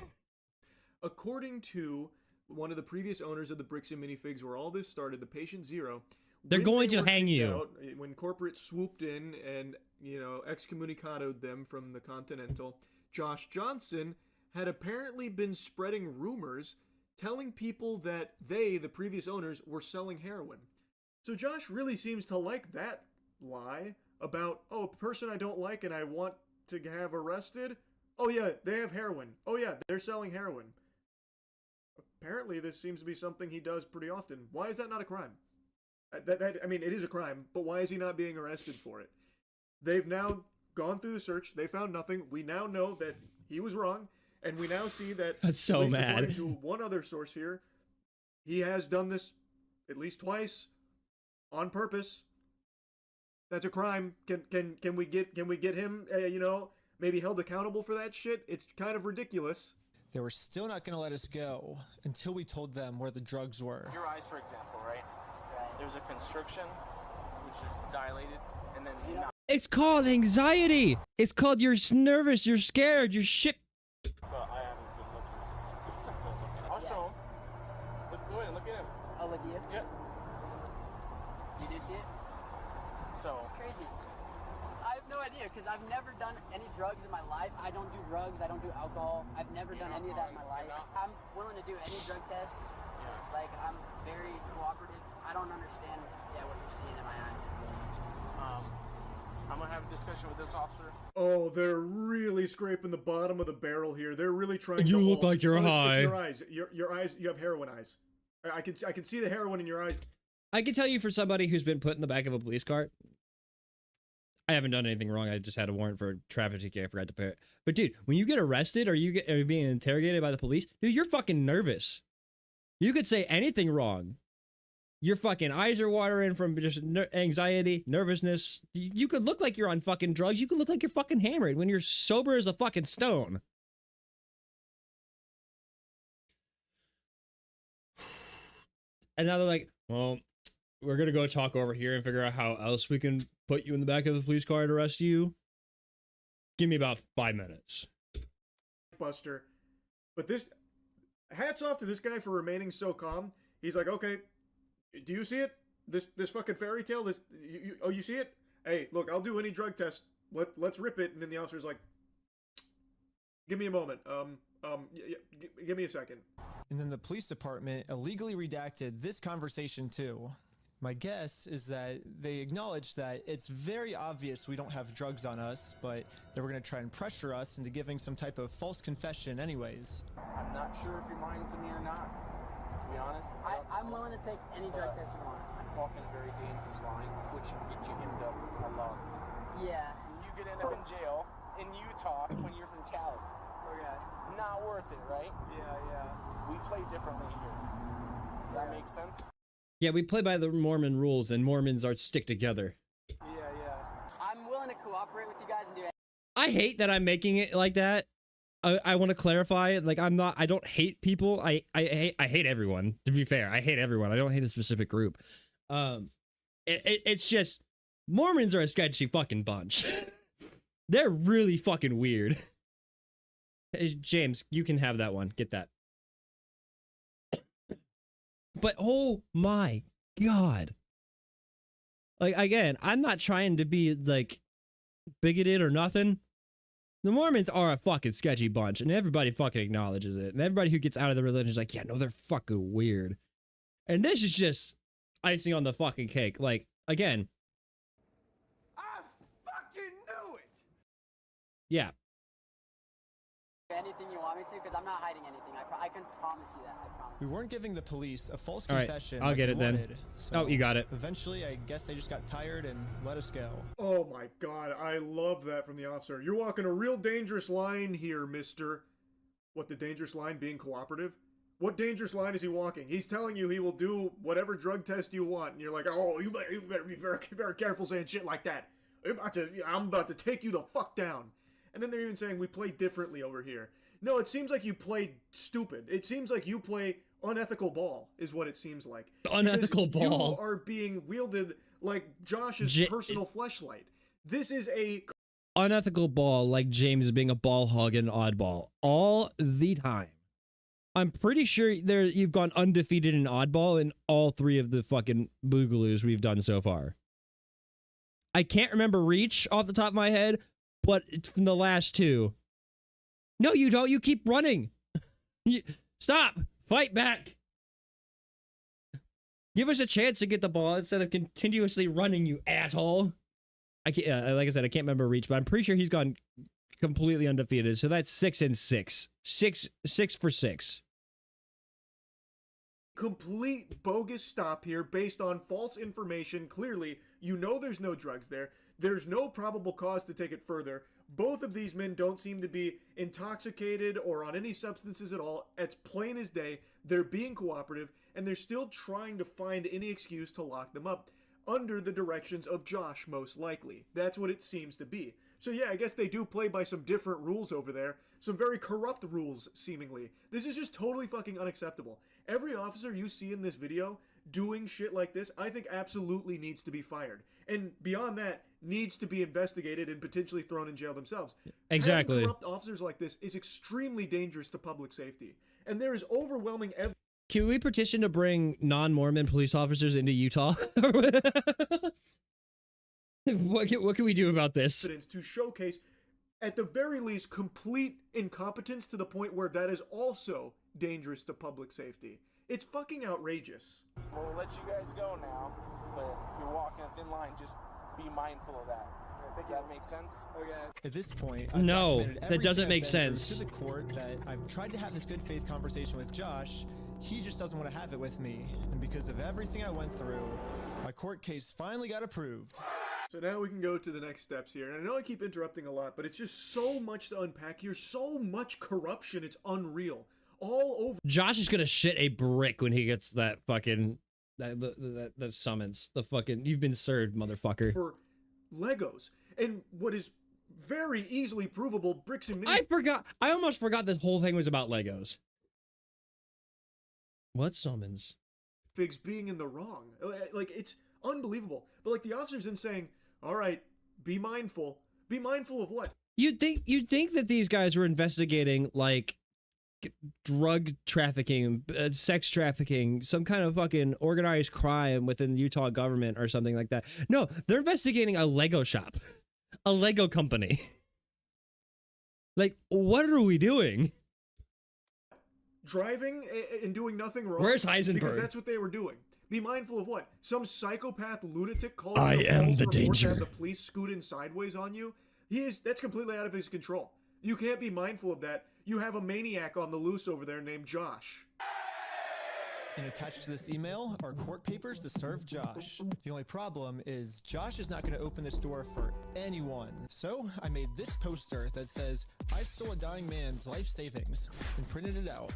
Speaker 4: According to one of the previous owners of the Bricks and Minifigs, where all this started, the Patient Zero,
Speaker 2: they're going to hang you.
Speaker 4: Out, when corporate swooped in and, you know, excommunicated them from the Continental, Josh Johnson had apparently been spreading rumors telling people that they, the previous owners, were selling heroin. So Josh really seems to like that lie about, oh, a person I don't like and I want to have arrested? Oh yeah, they have heroin. Oh yeah, they're selling heroin. Apparently this seems to be something he does pretty often. Why is that not a crime? I mean, it is a crime, but why is he not being arrested for it? They've now gone through the search. They found nothing. We now know that he was wrong, and we now see that,
Speaker 2: I'm so mad.
Speaker 4: According to one other source here, he has done this at least twice on purpose. That's a crime. Can we get him, you know, maybe held accountable for that shit? It's kind of ridiculous.
Speaker 5: They were still not going to let us go until we told them where the drugs were.
Speaker 11: Your eyes, for example, right? There's a constriction, which is dilated, and then...
Speaker 2: It's called anxiety. It's called you're nervous, you're scared, you're shit.
Speaker 11: So I haven't been looking at this. I'll show him. Look, go ahead, look at him.
Speaker 12: Oh, look at you?
Speaker 11: Yep.
Speaker 12: You do see it?
Speaker 11: So...
Speaker 12: It's crazy. I have no idea, because I've never done any drugs in my life. I don't do drugs, I don't do alcohol. I've never done any of that in my life. I'm willing to do any drug tests.
Speaker 11: Yeah.
Speaker 12: Like, I'm very cooperative. I don't understand, what you're seeing in my eyes.
Speaker 11: I'm gonna have a discussion with this officer.
Speaker 4: Oh, they're really scraping the bottom of the barrel here. They're really trying to...
Speaker 2: You look like you're high.
Speaker 4: It's your eyes. Your eyes, you have heroin eyes. I can see the heroin in your eyes.
Speaker 2: I can tell you, for somebody who's been put in the back of a police car, I haven't done anything wrong. I just had a warrant for a traffic ticket. I forgot to pay it. But dude, when you get arrested or are being interrogated by the police, dude, you're fucking nervous. You could say anything wrong. Your fucking eyes are watering from just anxiety, nervousness. You could look like you're on fucking drugs. You could look like you're fucking hammered when you're sober as a fucking stone. And now they're like, well, we're going to go talk over here and figure out how else we can put you in the back of the police car and arrest you. Give me about 5 minutes.
Speaker 4: Buster. But this, hats off to this guy for remaining so calm. He's like, okay, do you see it? This fucking fairy tale? Oh, you see it? Hey, look, I'll do any drug test. Let's rip it. And then the officer's like, give me a moment. Give me a second.
Speaker 5: And then the police department illegally redacted this conversation too. My guess is that they acknowledged that it's very obvious we don't have drugs on us, but they were going to try and pressure us into giving some type of false confession anyways.
Speaker 11: I'm not sure if you're lying to me or not. So we honest.
Speaker 12: I'm willing to take any drug test you want.
Speaker 11: Walking a very dangerous line, which can get you hemmed up a lot.
Speaker 12: Yeah.
Speaker 11: And you could end up in jail in Utah when you're from Cali.
Speaker 12: Okay.
Speaker 11: Not worth it, right?
Speaker 12: Yeah.
Speaker 11: We play differently here. Does that make sense?
Speaker 2: Yeah, we play by the Mormon rules, and Mormons are stick together.
Speaker 12: Yeah. I'm willing to cooperate with you guys and do it.
Speaker 2: I hate that I'm making it like that. I want to clarify it. Like, I don't hate people. I hate everyone, to be fair. I hate everyone. I don't hate a specific group. It's just, Mormons are a sketchy fucking bunch. They're really fucking weird. Hey, James, you can have that one. Get that. But oh my God. Like, again, I'm not trying to be like bigoted or nothing. The Mormons are a fucking sketchy bunch, and everybody fucking acknowledges it. And everybody who gets out of the religion is like, yeah, no, they're fucking weird. And this is just icing on the fucking cake. Like, again.
Speaker 10: I fucking knew it!
Speaker 2: Yeah.
Speaker 12: Anything you want me to, because I'm not hiding anything. I can promise you that. I promise.
Speaker 5: We weren't giving the police a false
Speaker 2: All right,
Speaker 5: confession.
Speaker 2: I'll
Speaker 5: like
Speaker 2: get
Speaker 5: they
Speaker 2: it then.
Speaker 5: wanted, so
Speaker 2: Oh, you got it.
Speaker 5: Eventually, I guess they just got tired and let us go.
Speaker 4: Oh my God, I love that from the officer. You're walking a real dangerous line here, mister. What, the dangerous line being cooperative? What dangerous line is he walking? He's telling you he will do whatever drug test you want, and you're like, oh, you better be very, very careful saying shit like that. I'm about to take you the fuck down. And then they're even saying we play differently over here. No, it seems like you play stupid. It seems like you play unethical ball, is what it seems like.
Speaker 2: Unethical
Speaker 4: because
Speaker 2: ball.
Speaker 4: You are being wielded like Josh's personal fleshlight. This is a
Speaker 2: unethical ball, like James being a ball hog and oddball all the time. I'm pretty sure you've gone undefeated in oddball in all three of the fucking boogaloos we've done so far. I can't remember reach off the top of my head, but it's from the last two. No, you don't. You keep running. Stop. Fight back. Give us a chance to get the ball instead of continuously running, you asshole. I can't, like I said, I can't remember reach, but I'm pretty sure he's gone completely undefeated. So that's 6 and 6. 6 for 6.
Speaker 4: Complete bogus stop here based on false information. Clearly, you know there's no drugs there. There's no probable cause to take it further. Both of these men don't seem to be intoxicated or on any substances at all. It's plain as day. They're being cooperative, and they're still trying to find any excuse to lock them up. Under the directions of Josh, most likely. That's what it seems to be. So yeah, I guess they do play by some different rules over there. Some very corrupt rules, seemingly. This is just totally fucking unacceptable. Every officer you see in this video doing shit like this, I think absolutely needs to be fired. And beyond that, needs to be investigated and potentially thrown in jail themselves.
Speaker 2: Exactly.
Speaker 4: Having corrupt officers like this is extremely dangerous to public safety. And there is overwhelming evidence.
Speaker 2: Can we petition to bring non-Mormon police officers into Utah? What can we do about this?
Speaker 4: To showcase, at the very least, complete incompetence to the point where that is also dangerous to public safety. It's fucking outrageous.
Speaker 11: We'll let you guys go now, but you're walking a thin line. Just be mindful of that. Does that make sense?
Speaker 12: Okay.
Speaker 5: At this point, I've
Speaker 2: No,
Speaker 5: documented
Speaker 2: that
Speaker 5: everything
Speaker 2: doesn't
Speaker 5: I've
Speaker 2: make
Speaker 5: been through
Speaker 2: sense.
Speaker 5: To the court that I've tried to have this good faith conversation with Josh. He just doesn't want to have it with me. And because of everything I went through, my court case finally got approved.
Speaker 4: So now we can go to the next steps here. And I know I keep interrupting a lot, but it's just so much to unpack here. So much corruption. It's unreal. All over.
Speaker 2: Josh is gonna shit a brick when he gets that fucking that summons. The fucking you've been served, motherfucker.
Speaker 4: For Legos. And what is very easily provable, bricks and
Speaker 2: I almost forgot this whole thing was about Legos. What summons?
Speaker 4: Figs being in the wrong. Like, it's unbelievable. But like the officers then saying, all right, be mindful. Be mindful of what?
Speaker 2: You'd think that these guys were investigating like drug trafficking, sex trafficking, some kind of fucking organized crime within the Utah government or something like that. No, they're investigating a Lego shop, a Lego company. Like, what are we doing?
Speaker 4: Driving and doing nothing wrong.
Speaker 2: Where's Heisenberg?
Speaker 4: Because that's what they were doing. Be mindful of what? Some psychopath lunatic called
Speaker 2: I am the danger.
Speaker 4: The police scoot in sideways on you. That's completely out of his control. You can't be mindful of that. You have a maniac on the loose over there named Josh.
Speaker 5: And attached to this email are court papers to serve Josh. The only problem is Josh is not going to open this door for anyone. So I made this poster that says, "I stole a dying man's life savings," and printed it out.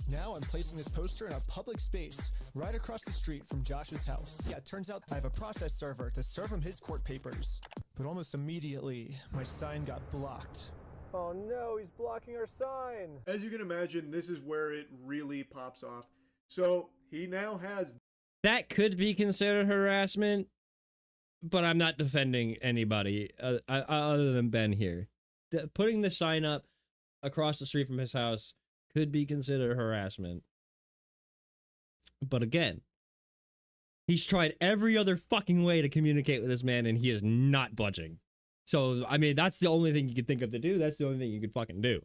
Speaker 5: Now I'm placing this poster in a public space right across the street from Josh's house. Yeah, it turns out I have a process server to serve him his court papers. But almost immediately, my sign got blocked.
Speaker 7: Oh no, he's blocking our sign.
Speaker 4: As you can imagine, this is where it really pops off. So he now has...
Speaker 2: That could be considered harassment, but I'm not defending anybody other than Ben here. Putting the sign up across the street from his house could be considered harassment. But again, he's tried every other fucking way to communicate with this man, and he is not budging. So, I mean, that's the only thing you could think of to do. That's the only thing you could fucking do.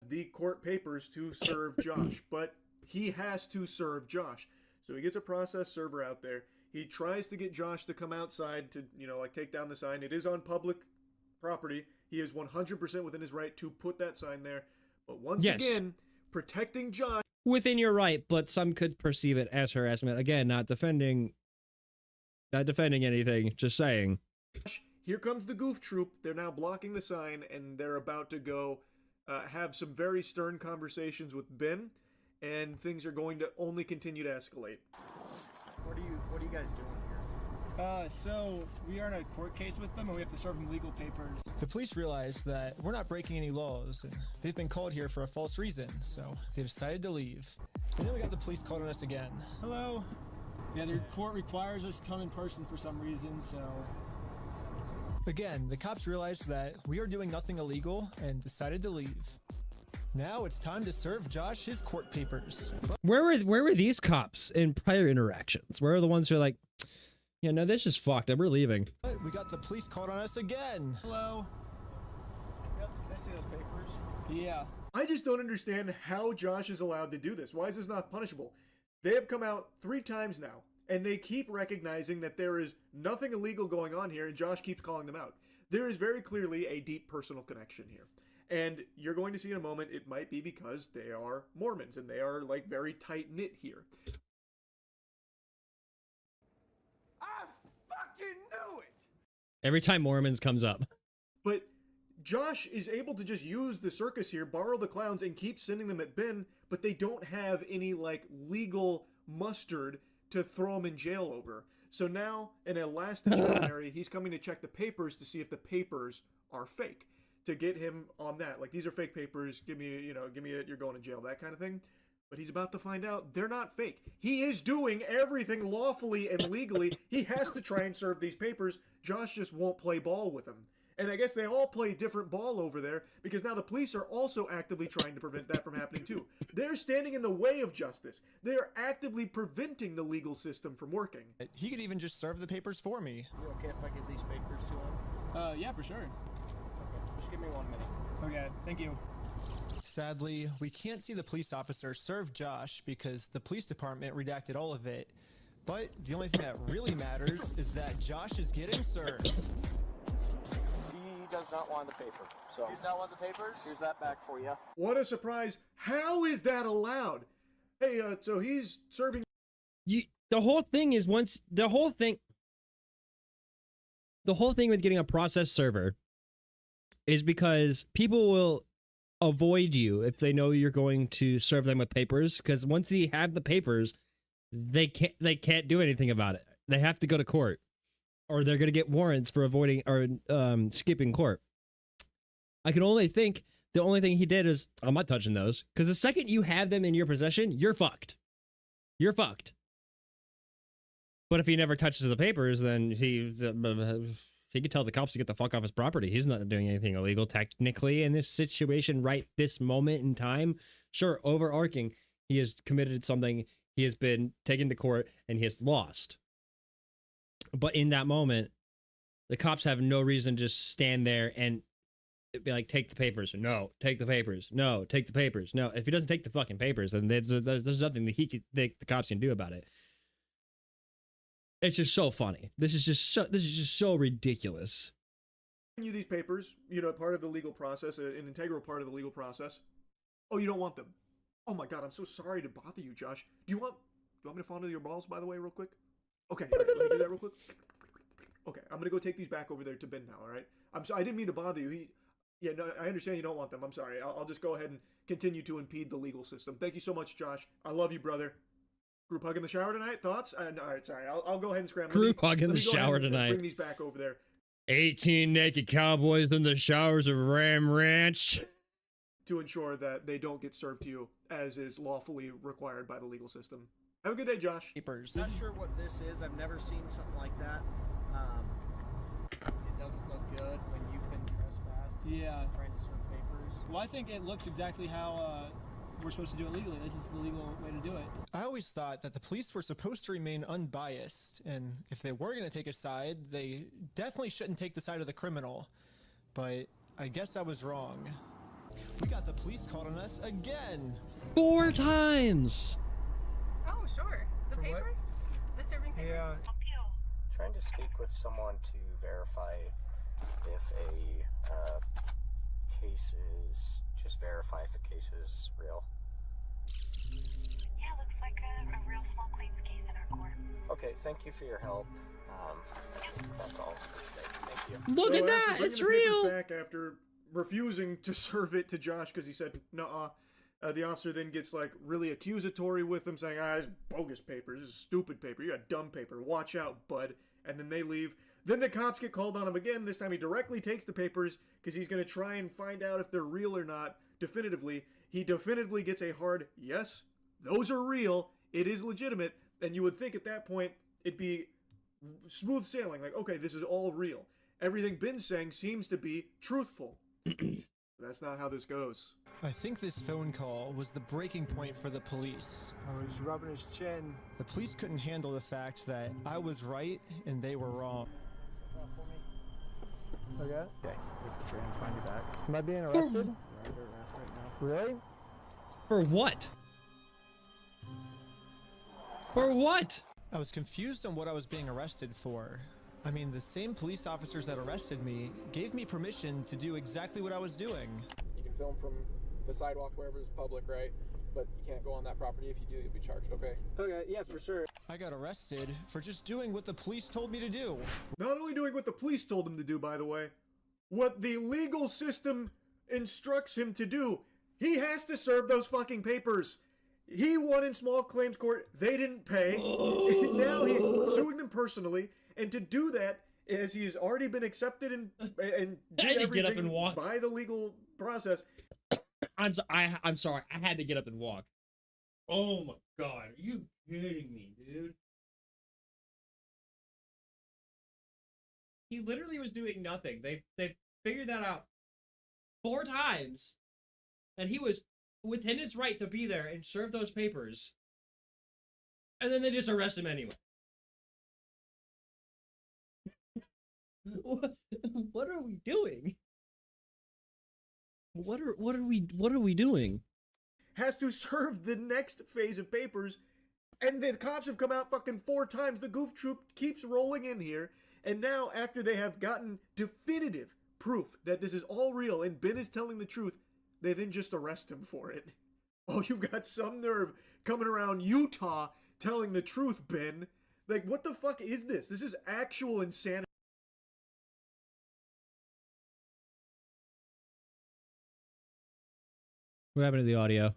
Speaker 4: The court papers to serve Josh, but he has to serve Josh. So he gets a process server out there. He tries to get Josh to come outside to, you know, like take down the sign. It is on public property. He is 100% within his right to put that sign there. But once again, protecting Josh.
Speaker 2: Within your right, but some could perceive it as harassment. Again, not defending anything, just saying.
Speaker 4: Here comes the goof troop. They're now blocking the sign, and they're about to go have some very stern conversations with Ben, and things are going to only continue to escalate.
Speaker 11: What are you guys doing here?
Speaker 7: So we are in a court case with them, and we have to serve them legal papers.
Speaker 5: The police realize that we're not breaking any laws, and they've been called here for a false reason, so they decided to leave. And then we got the police called on us again.
Speaker 7: Hello. Yeah, the court requires us to come in person for some reason, so...
Speaker 5: Again, the cops realized that we are doing nothing illegal and decided to leave. Now it's time to serve Josh his court papers.
Speaker 2: Where were these cops in prior interactions? Where are the ones who are like, yeah, no, this is fucked up, we're leaving.
Speaker 5: But we got the police called on us again.
Speaker 7: Hello.
Speaker 11: Yep, can I see those papers?
Speaker 7: Yeah.
Speaker 4: I just don't understand how Josh is allowed to do this. Why is this not punishable? They have come out 3 times now, and they keep recognizing that there is nothing illegal going on here, and Josh keeps calling them out. There is very clearly a deep personal connection here. And you're going to see in a moment, it might be because they are Mormons, and they are, like, very tight-knit here.
Speaker 10: I fucking knew it!
Speaker 2: Every time Mormons comes up.
Speaker 4: But Josh is able to just use the circus here, borrow the clowns, and keep sending them at Ben, but they don't have any, like, legal mustard to throw him in jail over. So now, in a last-ditch Mary, he's coming to check the papers to see if the papers are fake, to get him on that. Like, these are fake papers, give me it, you're going to jail, that kind of thing. But he's about to find out they're not fake. He is doing everything lawfully and legally. He has to try and serve these papers. Josh just won't play ball with him. And I guess they all play different ball over there, because now the police are also actively trying to prevent that from happening too. They're standing in the way of justice. They are actively preventing the legal system from working.
Speaker 5: He could even just serve the papers for me.
Speaker 11: You okay if I give these papers to him?
Speaker 7: Yeah, for sure.
Speaker 11: Okay, just give me 1 minute.
Speaker 7: Okay, thank you.
Speaker 5: Sadly, we can't see the police officer serve Josh because the police department redacted all of it. But the only thing that really matters is that Josh is getting served.
Speaker 11: He does not want the paper. So
Speaker 12: Does not want the papers?
Speaker 11: here's that back for you.
Speaker 4: What a surprise. How is that allowed? Hey, so he's serving...
Speaker 2: The whole thing is the whole thing with getting a process server is because people will avoid you if they know you're going to serve them with papers, because once you have the papers, they can't do anything about it. They have to go to court, or they're going to get warrants for avoiding or skipping court. I can only think the only thing he did is, I'm not touching those, because the second you have them in your possession, you're fucked. You're fucked. But if he never touches the papers, then he could tell the cops to get the fuck off his property. He's not doing anything illegal technically in this situation right this moment in time. Sure, overarching, he has committed something. He has been taken to court and he has lost. But in that moment, the cops have no reason to just stand there and be like, take the papers. No, take the papers. No, take the papers. No, if he doesn't take the fucking papers, then there's nothing that the cops can do about it. It's just so funny. This is just so ridiculous.
Speaker 4: You these papers, part of the legal process, an integral part of the legal process. Oh, you don't want them. Oh my God, I'm so sorry to bother you, Josh. Do you want you want me to fondle your balls, by the way, real quick? Okay, all right, let me do that real quick. Okay, I'm gonna go take these back over there to Ben now, all right? I'm sorry, I didn't mean to bother you. Yeah, no, I understand you don't want them. I'm sorry. I'll just go ahead and continue to impede the legal system. Thank you so much, Josh. I love you, brother. Group hug in the shower tonight? Thoughts? All right, sorry. I'll go ahead and scram.
Speaker 2: Group hug in the shower tonight.
Speaker 4: Bring these back over there.
Speaker 2: 18 naked cowboys in the showers of Ram Ranch.
Speaker 4: To ensure that they don't get served to you as is lawfully required by the legal system. Have a good day, Josh.
Speaker 5: Papers.
Speaker 13: Not sure what this is. I've never seen something like that. It doesn't look good when you've been trespassed.
Speaker 7: Yeah.
Speaker 13: Trying to serve papers.
Speaker 7: Well, I think it looks exactly how we're supposed to do it legally. This is the legal way to do it.
Speaker 5: I always thought that the police were supposed to remain unbiased, and if they were going to take a side, they definitely shouldn't take the side of the criminal. But I guess I was wrong. We got the police called on us again.
Speaker 2: 4 times.
Speaker 9: Oh, sure. The paper? The serving paper?
Speaker 13: Yeah.
Speaker 11: Trying to speak with someone to verify if a case is, just verify if a case is real.
Speaker 14: Yeah, looks like a real small claims case in our court.
Speaker 11: Okay, thank you for your help. That's all. Thank you.
Speaker 2: Look at that,
Speaker 4: After
Speaker 2: it's
Speaker 4: bringing the
Speaker 2: real.
Speaker 4: papers back after refusing to serve it to Josh because he said, nuh-uh. The officer then gets like really accusatory with him, saying, it's bogus paper. This is stupid paper. You got dumb paper. Watch out, bud. And then they leave. Then the cops get called on him again. This time he directly takes the papers because he's going to try and find out if they're real or not definitively. He definitively gets a hard, yes, those are real. It is legitimate. And you would think at that point it'd be smooth sailing. Like, okay, this is all real. Everything Ben's saying seems to be truthful. That's not how this goes.
Speaker 5: I think this phone call was the breaking point for the police.
Speaker 3: Oh, he's rubbing his chin.
Speaker 5: The police couldn't handle the fact that I was right and they were wrong.
Speaker 3: Okay.
Speaker 13: Okay. Find you back.
Speaker 3: Am I being arrested?
Speaker 13: You're under arrest right now.
Speaker 3: Really?
Speaker 2: For what? For what?
Speaker 5: I was confused on what I was being arrested for. I mean, the same police officers that arrested me gave me permission to do exactly what I was doing.
Speaker 15: You can film from the sidewalk wherever is public, right? But you can't go on that property. If you do, you'll be charged, okay?
Speaker 13: Okay, yeah, for sure.
Speaker 5: I got arrested for just doing what the police told me to do.
Speaker 4: Not only doing what the police told him to do, by the way, what the legal system instructs him to do. He has to serve those fucking papers. He won in small claims court. They didn't pay. Now he's suing them personally. And to do that, as he's already been accepted and
Speaker 2: I had to get up and walk
Speaker 4: by the legal process.
Speaker 2: I'm sorry. I had to get up and walk. Oh my god, are you kidding me, dude? He literally was doing nothing. They figured that out 4 times, and he was within his right to be there and serve those papers, and then they just arrest him anyway. What are we doing? What are we doing?
Speaker 4: Has to serve the next phase of papers, and the cops have come out fucking 4 times. The goof troop keeps rolling in here, and now after they have gotten definitive proof that this is all real and Ben is telling the truth, they then just arrest him for it. Oh, you've got some nerve coming around Utah telling the truth, Ben. Like, what the fuck is this? This is actual insanity.
Speaker 2: What happened to the audio?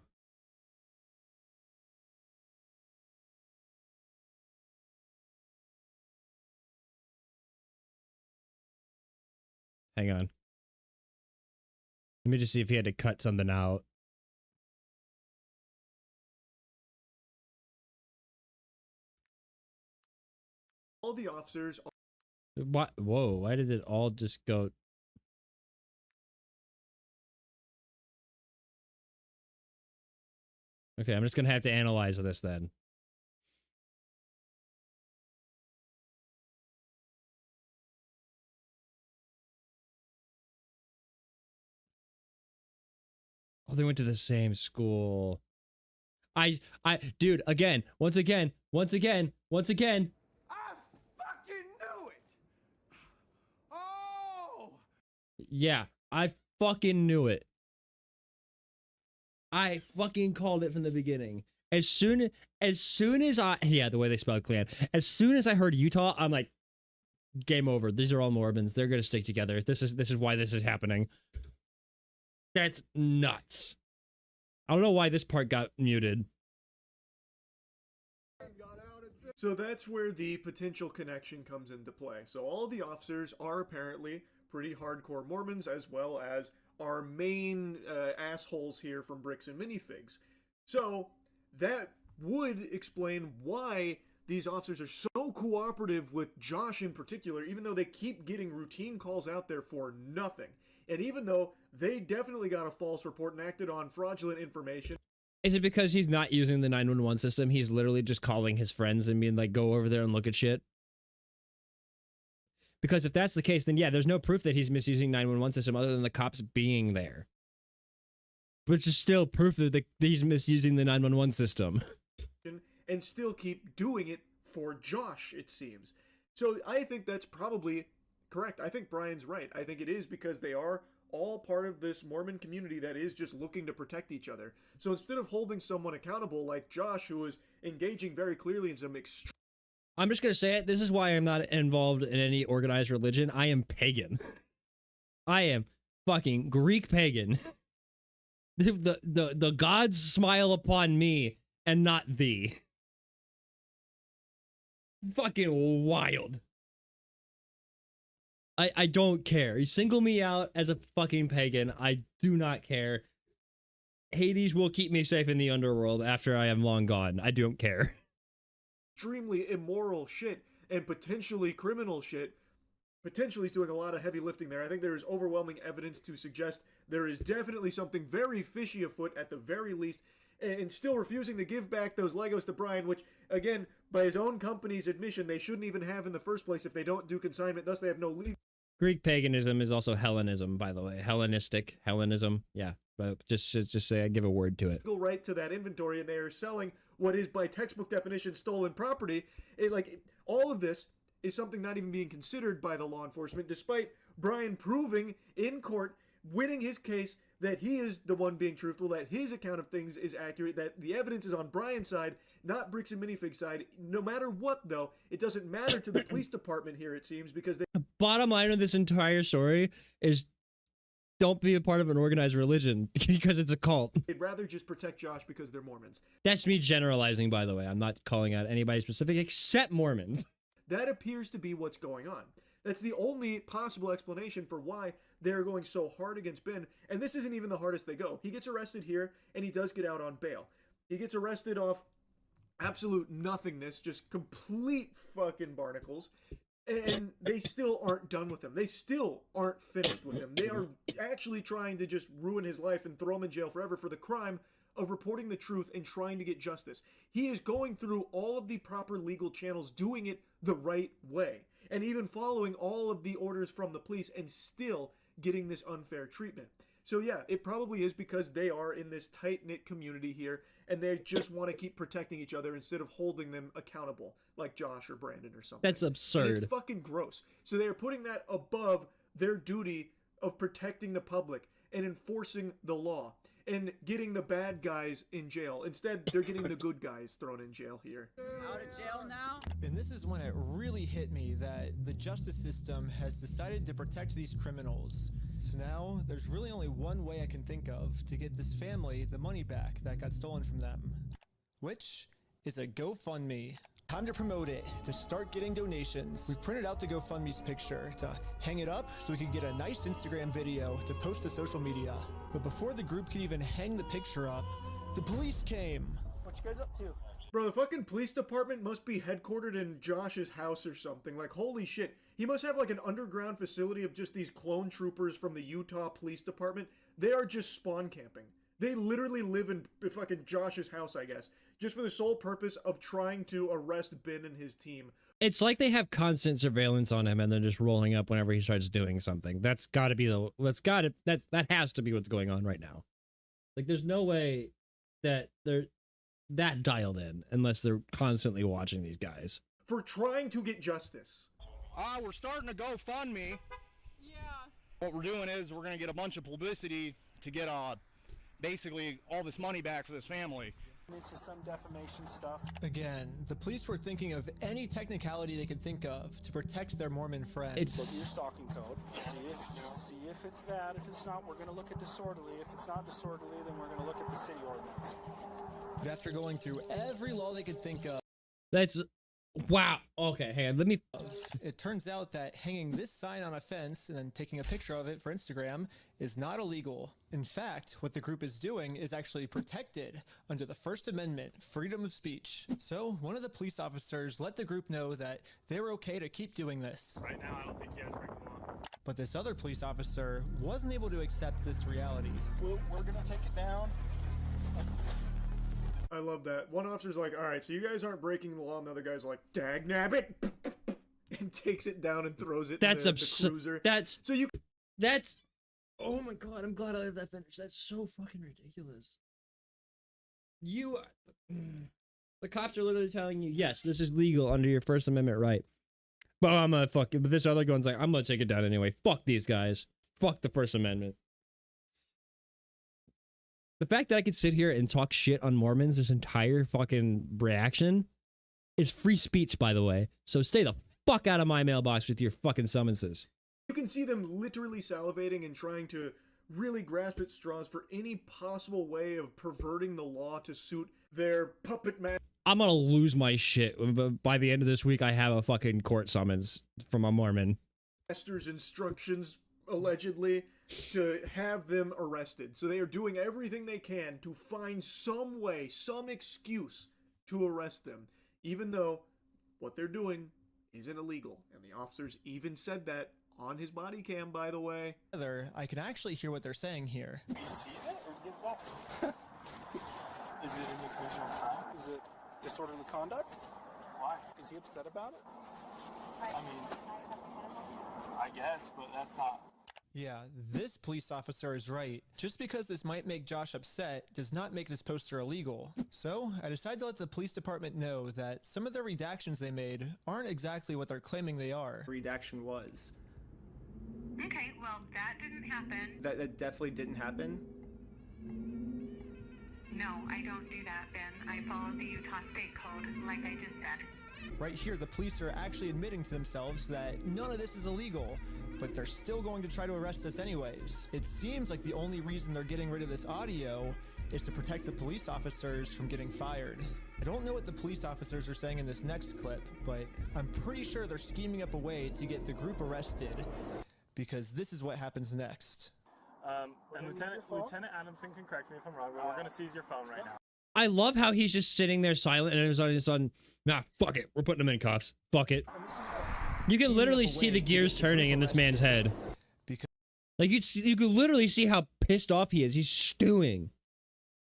Speaker 2: Hang on. Let me just see if he had to cut something out.
Speaker 4: All the officers...
Speaker 2: What? Whoa, why did it all just go... Okay, I'm just gonna have to analyze this then. Oh, they went to the same school. Dude, once again.
Speaker 10: I fucking knew it! Oh!
Speaker 2: Yeah, I fucking knew it. I fucking called it from the beginning. As soon as I, yeah, the way they spell clan. As soon as I heard Utah, I'm like, game over. These are all Mormons. They're gonna stick together. This is why this is happening. That's nuts. I don't know why this part got muted.
Speaker 4: So that's where the potential connection comes into play. So all the officers are apparently pretty hardcore Mormons, as well as our main assholes here from Bricks and Minifigs. So that would explain why these officers are so cooperative with Josh in particular, even though they keep getting routine calls out there for nothing. And even though they definitely got a false report and acted on fraudulent information.
Speaker 2: Is it because he's not using the 911 system? He's literally just calling his friends and being like, go over there and look at shit? Because if that's the case, then yeah, there's no proof that he's misusing 911 system other than the cops being there. Which is still proof that he's misusing the 911 system.
Speaker 4: And still keep doing it for Josh, it seems. So I think that's probably correct. I think Brian's right. I think it is because they are all part of this Mormon community that is just looking to protect each other. So instead of holding someone accountable like Josh, who is engaging very clearly in some extreme...
Speaker 2: I'm just going to say it. This is why I'm not involved in any organized religion. I am pagan. I am fucking Greek pagan. The gods smile upon me and not thee. Fucking wild. I don't care. You single me out as a fucking pagan. I do not care. Hades will keep me safe in the underworld after I am long gone. I don't care.
Speaker 4: Extremely immoral shit and potentially criminal shit. Potentially he's doing a lot of heavy lifting there. I think there is overwhelming evidence to suggest there is definitely something very fishy afoot at the very least, and still refusing to give back those Legos to Brian, which, again, by his own company's admission, they shouldn't even have in the first place if they don't do consignment, thus they have no legal...
Speaker 2: Greek paganism is also Hellenism, by the way. Hellenism, yeah. But just say I give a word to it.
Speaker 4: Right to that inventory, and they are selling what is by textbook definition stolen property. All of this is something not even being considered by the law enforcement, despite Brian proving in court, winning his case, that he is the one being truthful, that his account of things is accurate, that the evidence is on Brian's side, not Bricks and Minifig's side. No matter what, though, it doesn't matter to the police department here, it seems, because they...
Speaker 2: Bottom line of this entire story is don't be a part of an organized religion because it's a cult.
Speaker 4: They'd rather just protect Josh because they're Mormons.
Speaker 2: That's me generalizing, by the way. I'm not calling out anybody specific except Mormons.
Speaker 4: That appears to be what's going on. That's the only possible explanation for why they're going so hard against Ben. And this isn't even the hardest they go. He gets arrested here, and he does get out on bail. He gets arrested off absolute nothingness, just complete fucking barnacles. And they still aren't done with him. They still aren't finished with him. They are actually trying to just ruin his life and throw him in jail forever for the crime of reporting the truth and trying to get justice. He is going through all of the proper legal channels, doing it the right way, and even following all of the orders from the police and still getting this unfair treatment. So yeah, it probably is because they are in this tight-knit community here, and they just want to keep protecting each other instead of holding them accountable, like Josh or Brandon or something.
Speaker 2: That's absurd.
Speaker 4: And it's fucking gross. So they are putting that above their duty of protecting the public and enforcing the law and getting the bad guys in jail. Instead, they're getting the good guys thrown in jail here.
Speaker 12: Out of jail now?
Speaker 5: And this is when it really hit me that the justice system has decided to protect these criminals. So now there's really only one way I can think of to get this family the money back that got stolen from them, which is a GoFundMe. Time to promote it, to start getting donations. We printed out the GoFundMe's picture to hang it up so we could get a nice Instagram video to post to social media. But before the group could even hang the picture up, the police came.
Speaker 10: What you guys up to?
Speaker 4: Bro, the fucking police department must be headquartered in Josh's house or something. Like, holy shit. He must have like an underground facility of just these clone troopers from the Utah Police Department. They are just spawn camping. They literally live in fucking Josh's house, I guess, just for the sole purpose of trying to arrest Ben and his team.
Speaker 2: It's like they have constant surveillance on him and they're just rolling up whenever he starts doing something. That's got to be that has to be what's going on right now. Like, there's no way that they're that dialed in unless they're constantly watching these guys.
Speaker 4: For trying to get justice.
Speaker 16: We're starting to GoFundMe.
Speaker 9: Yeah.
Speaker 16: What we're doing is we're going to get a bunch of publicity to get basically all this money back for this family.
Speaker 17: Into some defamation stuff.
Speaker 5: Again, the police were thinking of any technicality they could think of to protect their Mormon friends.
Speaker 17: Look at your stalking code. See if it's that. If it's not, we're going to look at disorderly. If it's not disorderly, then we're going to look at the city ordinance.
Speaker 5: But after going through every law they could think of,
Speaker 2: That's wow. Okay, hang on. Let me.
Speaker 5: it turns out that hanging this sign on a fence and then taking a picture of it for Instagram is not illegal. In fact, what the group is doing is actually protected under the First Amendment, freedom of speech. So one of the police officers let the group know that they were okay to keep doing this.
Speaker 8: Right now, I don't think you guys are breaking the law.
Speaker 5: But this other police officer wasn't able to accept this reality.
Speaker 17: We're going to take it down.
Speaker 4: I love that. One officer's like, all right, so you guys aren't breaking the law, and the other guy's like, dag nabbit, and takes it down and throws it
Speaker 2: That's
Speaker 4: in the
Speaker 2: absurd.
Speaker 4: cruiser.
Speaker 2: That's
Speaker 4: so you.
Speaker 2: That's. Oh my god! I'm glad I let that finish. That's so fucking ridiculous. You. The cops are literally telling you, yes, this is legal under your First Amendment right. But I'm gonna fuck it. But this other one's like, I'm gonna take it down anyway. Fuck these guys. Fuck the First Amendment. The fact that I could sit here and talk shit on Mormons this entire fucking reaction is free speech, by the way. So stay the fuck out of my mailbox with your fucking summonses.
Speaker 4: You can see them literally salivating and trying to really grasp at straws for any possible way of perverting the law to suit their puppet master.
Speaker 2: I'm gonna lose my shit. By the end of this week, I have a fucking court summons from a Mormon.
Speaker 4: Master's instructions, allegedly, to have them arrested. So they are doing everything they can to find some way, some excuse to arrest them, even though what they're doing isn't illegal. And the officers even said that on his body cam, by the way.
Speaker 5: I can actually hear what they're saying here.
Speaker 17: He sees it or give that? Is it an occasional crime? Is it disorderly conduct? Why? Is he upset about it? I mean, I guess, but that's not.
Speaker 5: Yeah, this police officer is right. Just because this might make Josh upset does not make this poster illegal. So I decided to let the police department know that some of the redactions they made aren't exactly what they're claiming they are.
Speaker 13: Redaction was.
Speaker 14: Okay, well, that didn't happen.
Speaker 13: That definitely didn't happen.
Speaker 14: No, I don't do that, Ben. I follow the Utah State Code, like I just said.
Speaker 5: Right here, the police are actually admitting to themselves that none of this is illegal, but they're still going to try to arrest us anyways. It seems like the only reason they're getting rid of this audio is to protect the police officers from getting fired. I don't know what the police officers are saying in this next clip, but I'm pretty sure they're scheming up a way to get the group arrested, because this is what happens next.
Speaker 8: And Lieutenant Adamson can correct me if I'm wrong, but we're going to seize your phone right now.
Speaker 2: I love how he's just sitting there silent and it's on, nah, fuck it. We're putting him in cuffs. Fuck it. You can literally see the gears turning in this man's head. Like you could literally see how pissed off he is. He's stewing.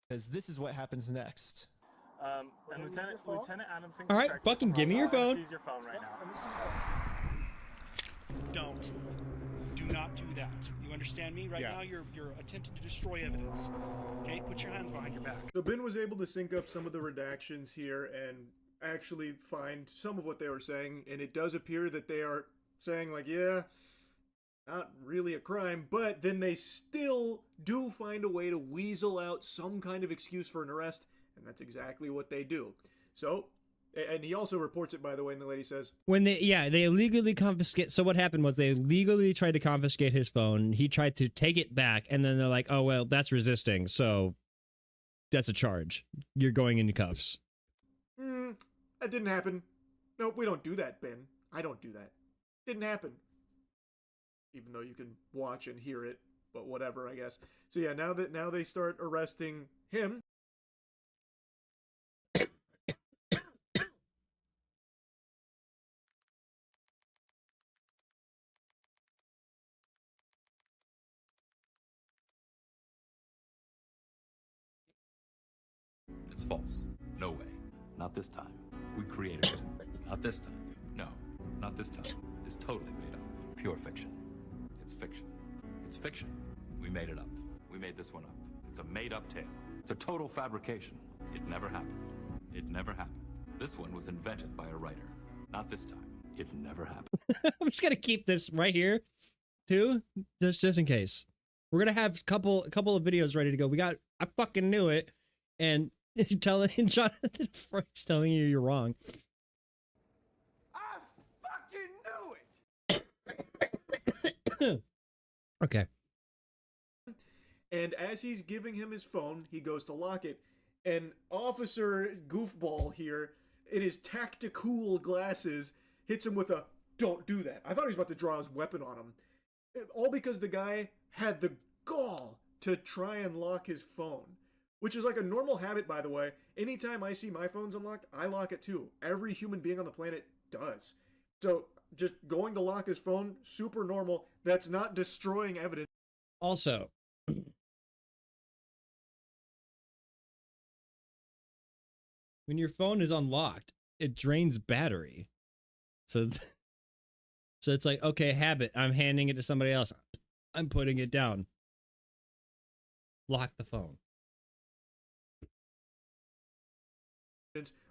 Speaker 5: Because this is what happens next.
Speaker 8: And Lieutenant Adamson can
Speaker 2: All right,
Speaker 8: correct me if
Speaker 2: fucking
Speaker 8: I'm
Speaker 2: give me
Speaker 8: wrong,
Speaker 2: your
Speaker 8: but we're gonna
Speaker 2: phone.
Speaker 8: Seize your phone right now.
Speaker 18: Don't. Do not do that. You understand me? Right now you're attempting to destroy evidence. Okay? Put your hands behind your back.
Speaker 4: So Ben was able to sync up some of the redactions here and actually find some of what they were saying, and it does appear that they are saying, like, yeah, not really a crime, but then they still do find a way to weasel out some kind of excuse for an arrest, and that's exactly what they do. So, and he also reports it, by the way, and the lady says,
Speaker 2: When they illegally confiscate. So what happened was they legally tried to confiscate his phone. He tried to take it back, and then they're like, oh, well, that's resisting. So that's a charge. You're going into cuffs.
Speaker 4: that didn't happen. Nope, we don't do that, Ben. I don't do that. Didn't happen. Even though you can watch and hear it, but whatever, I guess. So yeah, now they start arresting him.
Speaker 19: It's false. No way. Not this time. We created it. Not this time. No, not this time. It's totally made up. Pure fiction. It's fiction. It's fiction. We made it up. We made this one up. It's a made-up tale. It's a total fabrication. It never happened. It never happened. This one was invented by a writer. Not this time. It never happened.
Speaker 2: I'm just gonna keep this right here, too, just in case. We're gonna have a couple of videos ready to go. I fucking knew it, and telling Jonathan Frakes telling you you're wrong.
Speaker 10: I fucking knew it!
Speaker 2: Okay.
Speaker 4: And as he's giving him his phone, he goes to lock it. And Officer Goofball here, in his tactical glasses, hits him with a, "Don't do that." I thought he was about to draw his weapon on him. All because the guy had the gall to try and lock his phone. Which is like a normal habit, by the way. Anytime I see my phone's unlocked, I lock it too. Every human being on the planet does. So, just going to lock his phone, super normal. That's not destroying evidence.
Speaker 2: Also, when your phone is unlocked, it drains battery. So it's like, okay, habit. I'm handing it to somebody else. I'm putting it down. Lock the phone.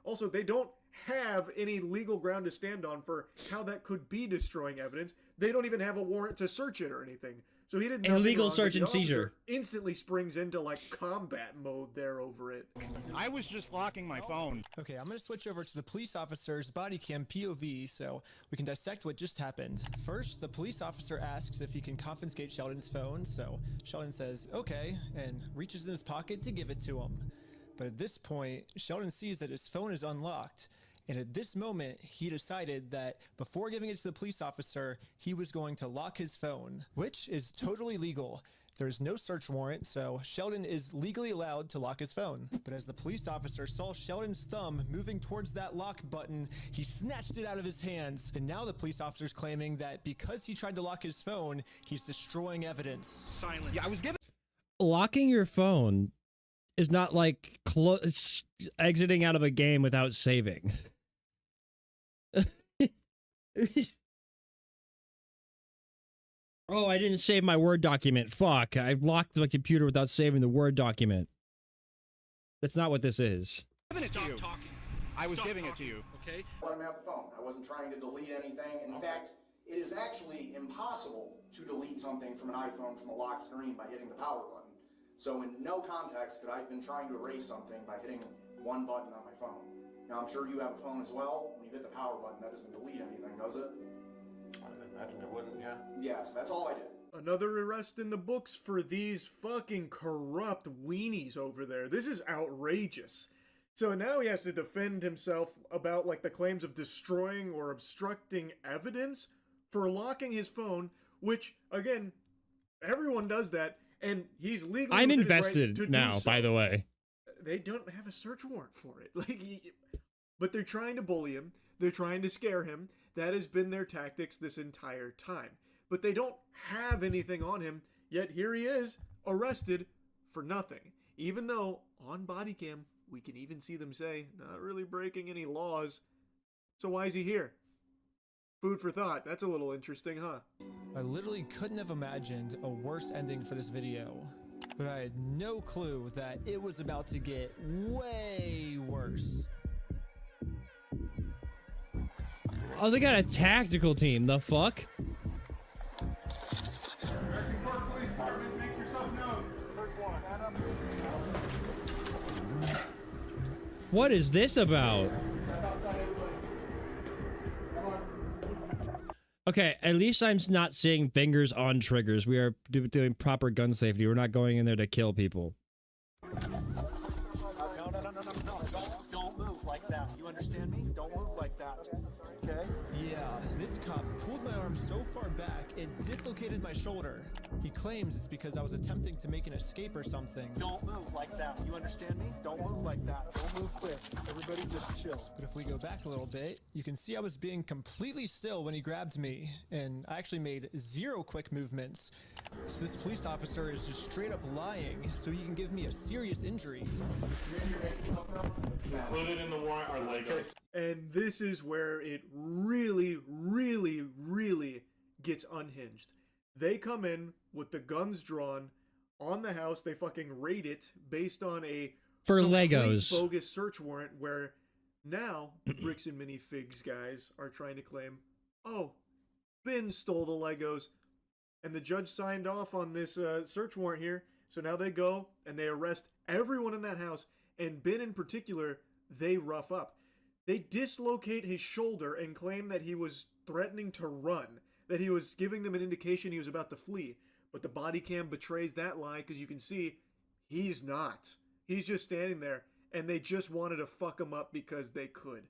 Speaker 4: Also, they don't have any legal ground to stand on for how that could be destroying evidence. They don't even have a warrant to search it or anything. So he didn't.
Speaker 2: Illegal search and seizure.
Speaker 4: Instantly springs into like combat mode there over it.
Speaker 16: I was just locking my phone.
Speaker 5: Okay, I'm gonna switch over to the police officer's body cam POV so we can dissect what just happened. First, the police officer asks if he can confiscate Sheldon's phone, so Sheldon says, okay, and reaches in his pocket to give it to him. But at this point, Sheldon sees that his phone is unlocked. And at this moment, he decided that before giving it to the police officer, he was going to lock his phone, which is totally legal. There's no search warrant, so Sheldon is legally allowed to lock his phone. But as the police officer saw Sheldon's thumb moving towards that lock button, he snatched it out of his hands. And now the police officer's claiming that because he tried to lock his phone, he's destroying evidence.
Speaker 18: Silence.
Speaker 16: Yeah, I was given.
Speaker 2: Locking your phone is not like exiting out of a game without saving. Oh, I didn't save my Word document. Fuck, I locked my computer without saving the Word document. That's not what this is.
Speaker 16: Stop talking. I was giving it to you.
Speaker 18: Okay.
Speaker 11: Let him have the phone. I wasn't trying to delete anything. In fact, it is actually impossible to delete something from an iPhone from a lock screen by hitting the power button. So in no context could I have been trying to erase something by hitting one button on my phone. Now I'm sure you have a phone as well. When you hit the power button, that doesn't delete anything, does it?
Speaker 20: I would imagine it wouldn't, yeah.
Speaker 11: Yeah, so that's all I did.
Speaker 4: Another arrest in the books for these fucking corrupt weenies over there. This is outrageous. So now he has to defend himself about like the claims of destroying or obstructing evidence for locking his phone, which again, everyone does that, and he's legally
Speaker 2: I'm
Speaker 4: within his right
Speaker 2: invested
Speaker 4: to do
Speaker 2: now,
Speaker 4: so.
Speaker 2: by the way.
Speaker 4: They don't have a search warrant for it. But they're trying to bully him. They're trying to scare him. That has been their tactics this entire time. But they don't have anything on him, yet here he is, arrested for nothing. Even though, on body cam, we can even see them say, not really breaking any laws. So why is he here? Food for thought. That's a little interesting, huh?
Speaker 5: I literally couldn't have imagined a worse ending for this video. But I had no clue that it was about to get way worse.
Speaker 2: Oh, they got a tactical team. The fuck? What is this about? Okay, at least I'm not seeing fingers on triggers. We are doing proper gun safety. We're not going in there to kill people.
Speaker 5: No. Don't move like that. You understand me? Don't move like that. Okay? Yeah, this cop pulled my arm so far back, it dislocated my shoulder. He claims it's because I was attempting to make an escape or something. Don't move like that. You understand me? Don't move like that. Don't move quick. Everybody just chill. But if we go back a little bit, you can see I was being completely still when he grabbed me, and I actually made 0 quick movements. So this police officer is just straight up lying so he can give me a serious injury.
Speaker 8: Included in the warrant are Legos.
Speaker 4: And this is where it really, really, really gets unhinged. They come in with the guns drawn on the house. They fucking raid it based on a
Speaker 2: For
Speaker 4: complete
Speaker 2: Legos.
Speaker 4: bogus search warrant where now the Bricks and Minifigs guys are trying to claim, oh, Ben stole the Legos. And the judge signed off on this search warrant here. So now they go and they arrest everyone in that house and Ben in particular, they rough up. They dislocate his shoulder and claim that he was threatening to run, that he was giving them an indication he was about to flee. But the body cam betrays that lie because you can see he's not. He's just standing there, and they just wanted to fuck him up because they could.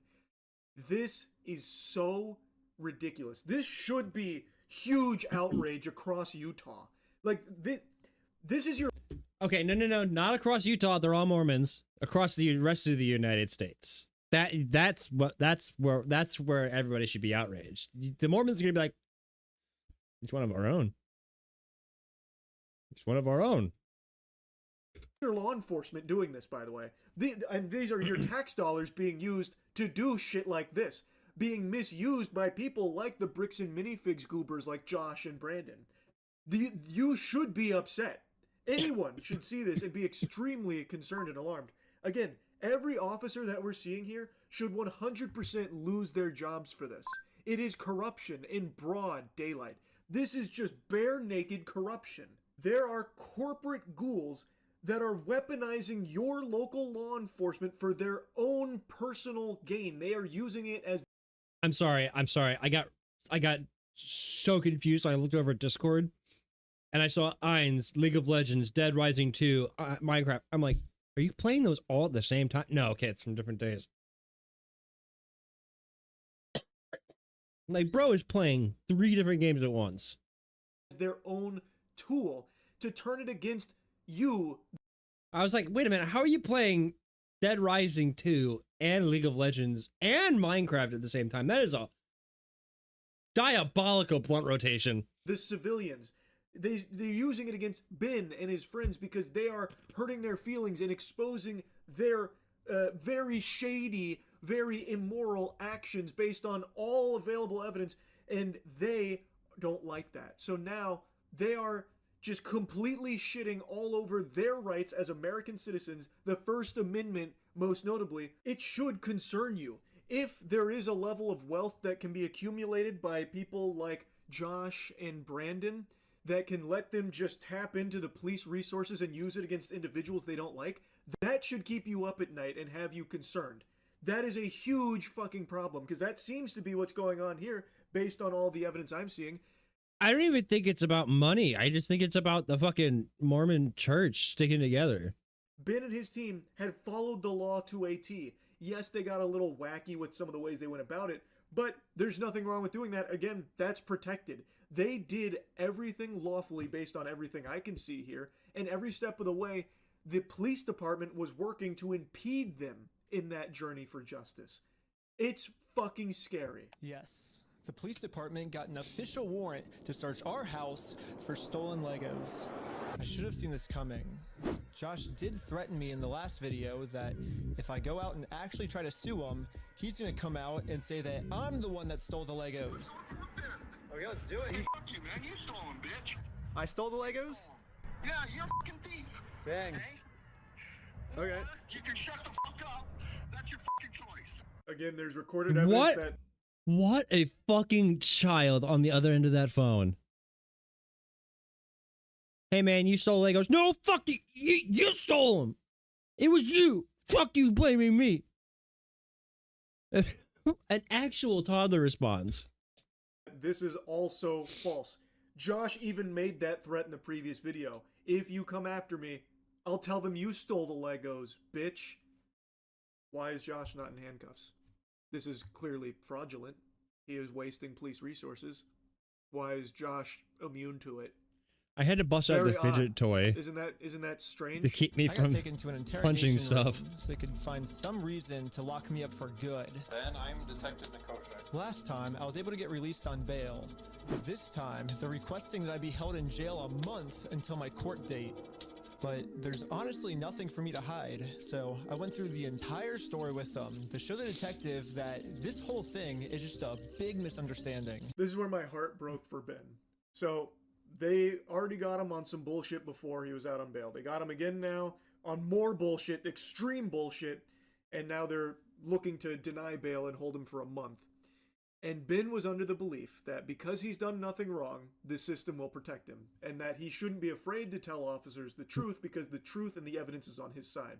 Speaker 4: This is so ridiculous. This should be huge outrage across Utah. Like, this is your...
Speaker 2: Okay, no, not across Utah. They're all Mormons. Across the rest of the United States. That's where everybody should be outraged. The Mormons are gonna be like, it's one of our own. It's one of our own.
Speaker 4: Your law enforcement doing this, by the way. And these are your tax dollars being used to do shit like this. Being misused by people like the bricks and minifigs goobers like Josh and Brandon. You should be upset. Anyone should see this and be extremely concerned and alarmed. Again, every officer that we're seeing here should 100% lose their jobs for this. It is corruption in broad daylight. This is just bare naked corruption. There are corporate ghouls that are weaponizing your local law enforcement for their own personal gain. They are using it as...
Speaker 2: I'm sorry. I got so confused. I looked over at Discord and I saw Ainz, League of Legends, Dead Rising 2, Minecraft. I'm like, are you playing those all at the same time? No, okay, it's from different days. Like, bro is playing 3 different games at once.
Speaker 4: Their own tool to turn it against you.
Speaker 2: I was like, wait a minute, how are you playing Dead Rising 2 and League of Legends and Minecraft at the same time? That is a diabolical blunt rotation.
Speaker 4: The civilians, they're using it against Ben and his friends because they are hurting their feelings and exposing their very shady, very immoral actions based on all available evidence, and they don't like that. So now they are just completely shitting all over their rights as American citizens, the First Amendment most notably. It should concern you. If there is a level of wealth that can be accumulated by people like Josh and Brandon that can let them just tap into the police resources and use it against individuals they don't like, that should keep you up at night and have you concerned. That is a huge fucking problem, because that seems to be what's going on here based on all the evidence I'm seeing.
Speaker 2: I don't even think it's about money. I just think it's about the fucking Mormon church sticking together.
Speaker 4: Ben and his team had followed the law to a T. Yes, they got a little wacky with some of the ways they went about it, but there's nothing wrong with doing that. Again, that's protected. They did everything lawfully based on everything I can see here, and every step of the way, the police department was working to impede them in that journey for justice. It's fucking scary.
Speaker 5: Yes. The police department got an official warrant to search our house for stolen Legos. I should have seen this coming. Josh did threaten me in the last video that if I go out and actually try to sue him, he's gonna come out and say that I'm the one that stole the Legos.
Speaker 10: Okay, let's do it.
Speaker 20: Fuck you, man. You stole them, bitch.
Speaker 13: I stole the Legos?
Speaker 20: Yeah, you're a fucking thief.
Speaker 13: Dang.
Speaker 20: Or
Speaker 13: Okay.
Speaker 20: you can shut the fuck up. That's your fucking choice.
Speaker 4: Again, there's recorded evidence that...
Speaker 2: What a fucking child on the other end of that phone. Hey man, you stole Legos. No, fuck you. You stole them. It was you. Fuck you blaming me. An actual toddler response.
Speaker 4: This is also false. Josh even made that threat in the previous video. If you come after me, I'll tell them you stole the Legos, bitch. Why is Josh not in handcuffs? This is clearly fraudulent. He is wasting police resources. Why is Josh immune to it?
Speaker 2: I had to bust out the fidget toy.
Speaker 4: Isn't that strange?
Speaker 2: To keep me
Speaker 5: I got
Speaker 2: from
Speaker 5: taken to an
Speaker 2: punching
Speaker 5: interrogation
Speaker 2: stuff.
Speaker 5: room so they could find some reason to lock me up for good.
Speaker 20: Ben, I'm Detective Nikosha.
Speaker 5: Last time, I was able to get released on bail. But this time, they're requesting that I be held in jail a month until my court date. But there's honestly nothing for me to hide, so I went through the entire story with them to show the detective that this whole thing is just a big misunderstanding.
Speaker 4: This is where my heart broke for Ben. So, they already got him on some bullshit before he was out on bail. They got him again now on more bullshit, extreme bullshit, and now they're looking to deny bail and hold him for a month. And Ben was under the belief that because he's done nothing wrong, the system will protect him, and that he shouldn't be afraid to tell officers the truth because the truth and the evidence is on his side.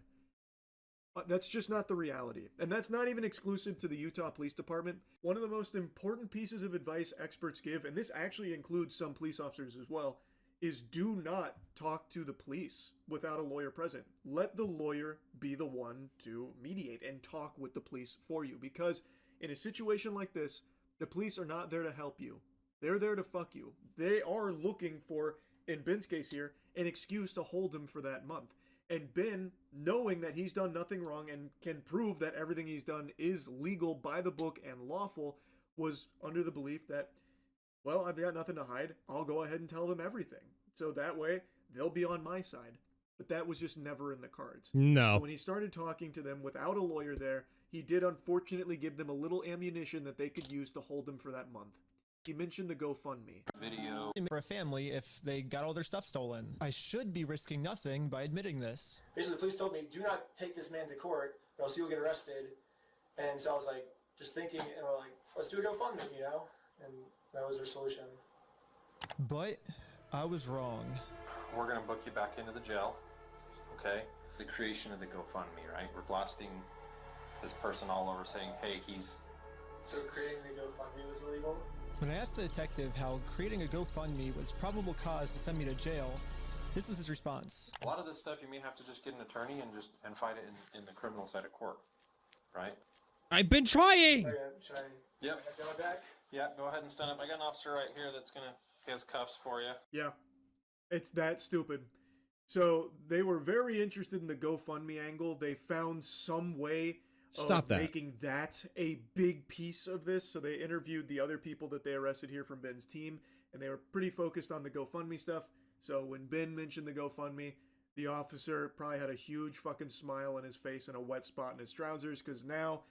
Speaker 4: That's just not the reality. And that's not even exclusive to the Utah Police Department. One of the most important pieces of advice experts give, and this actually includes some police officers as well, is do not talk to the police without a lawyer present. Let the lawyer be the one to mediate and talk with the police for you. Because in a situation like this, the police are not there to help you. They're there to fuck you. They are looking for, in Ben's case here, an excuse to hold him for that month. And Ben, knowing that he's done nothing wrong and can prove that everything he's done is legal by the book and lawful, was under the belief that, well, I've got nothing to hide. I'll go ahead and tell them everything. So that way, they'll be on my side. But that was just never in the cards.
Speaker 2: No.
Speaker 4: So when he started talking to them without a lawyer there, he did unfortunately give them a little ammunition that they could use to hold them for that month. He mentioned the GoFundMe.
Speaker 5: Video for a family if they got all their stuff stolen. I should be risking nothing by admitting this.
Speaker 7: Basically, the police told me, do not take this man to court, or else you'll get arrested. And so I was like, just thinking, and we're like, let's do a GoFundMe, you know? And that was their solution.
Speaker 5: But I was wrong.
Speaker 21: We're going to book you back into the jail, okay? The creation of the GoFundMe, right? We're blasting this person all over saying, hey, he's...
Speaker 7: So creating the GoFundMe was illegal?
Speaker 5: When I asked the detective how creating a GoFundMe was probable cause to send me to jail, this was his response.
Speaker 21: A lot of this stuff you may have to just get an attorney and fight it in the criminal side of court, right?
Speaker 2: I've been trying!
Speaker 7: Okay, should I...
Speaker 21: Yep.
Speaker 7: Go back?
Speaker 21: Yeah, go ahead and stand up. I got an officer right here that's gonna... He has cuffs for you.
Speaker 4: Yeah, it's that stupid. So they were very interested in the GoFundMe angle. They found some way of making that a big piece of this. So they interviewed the other people that they arrested here from Ben's team, and they were pretty focused on the GoFundMe stuff. So when Ben mentioned the GoFundMe, the officer probably had a huge fucking smile on his face and a wet spot in his trousers, because now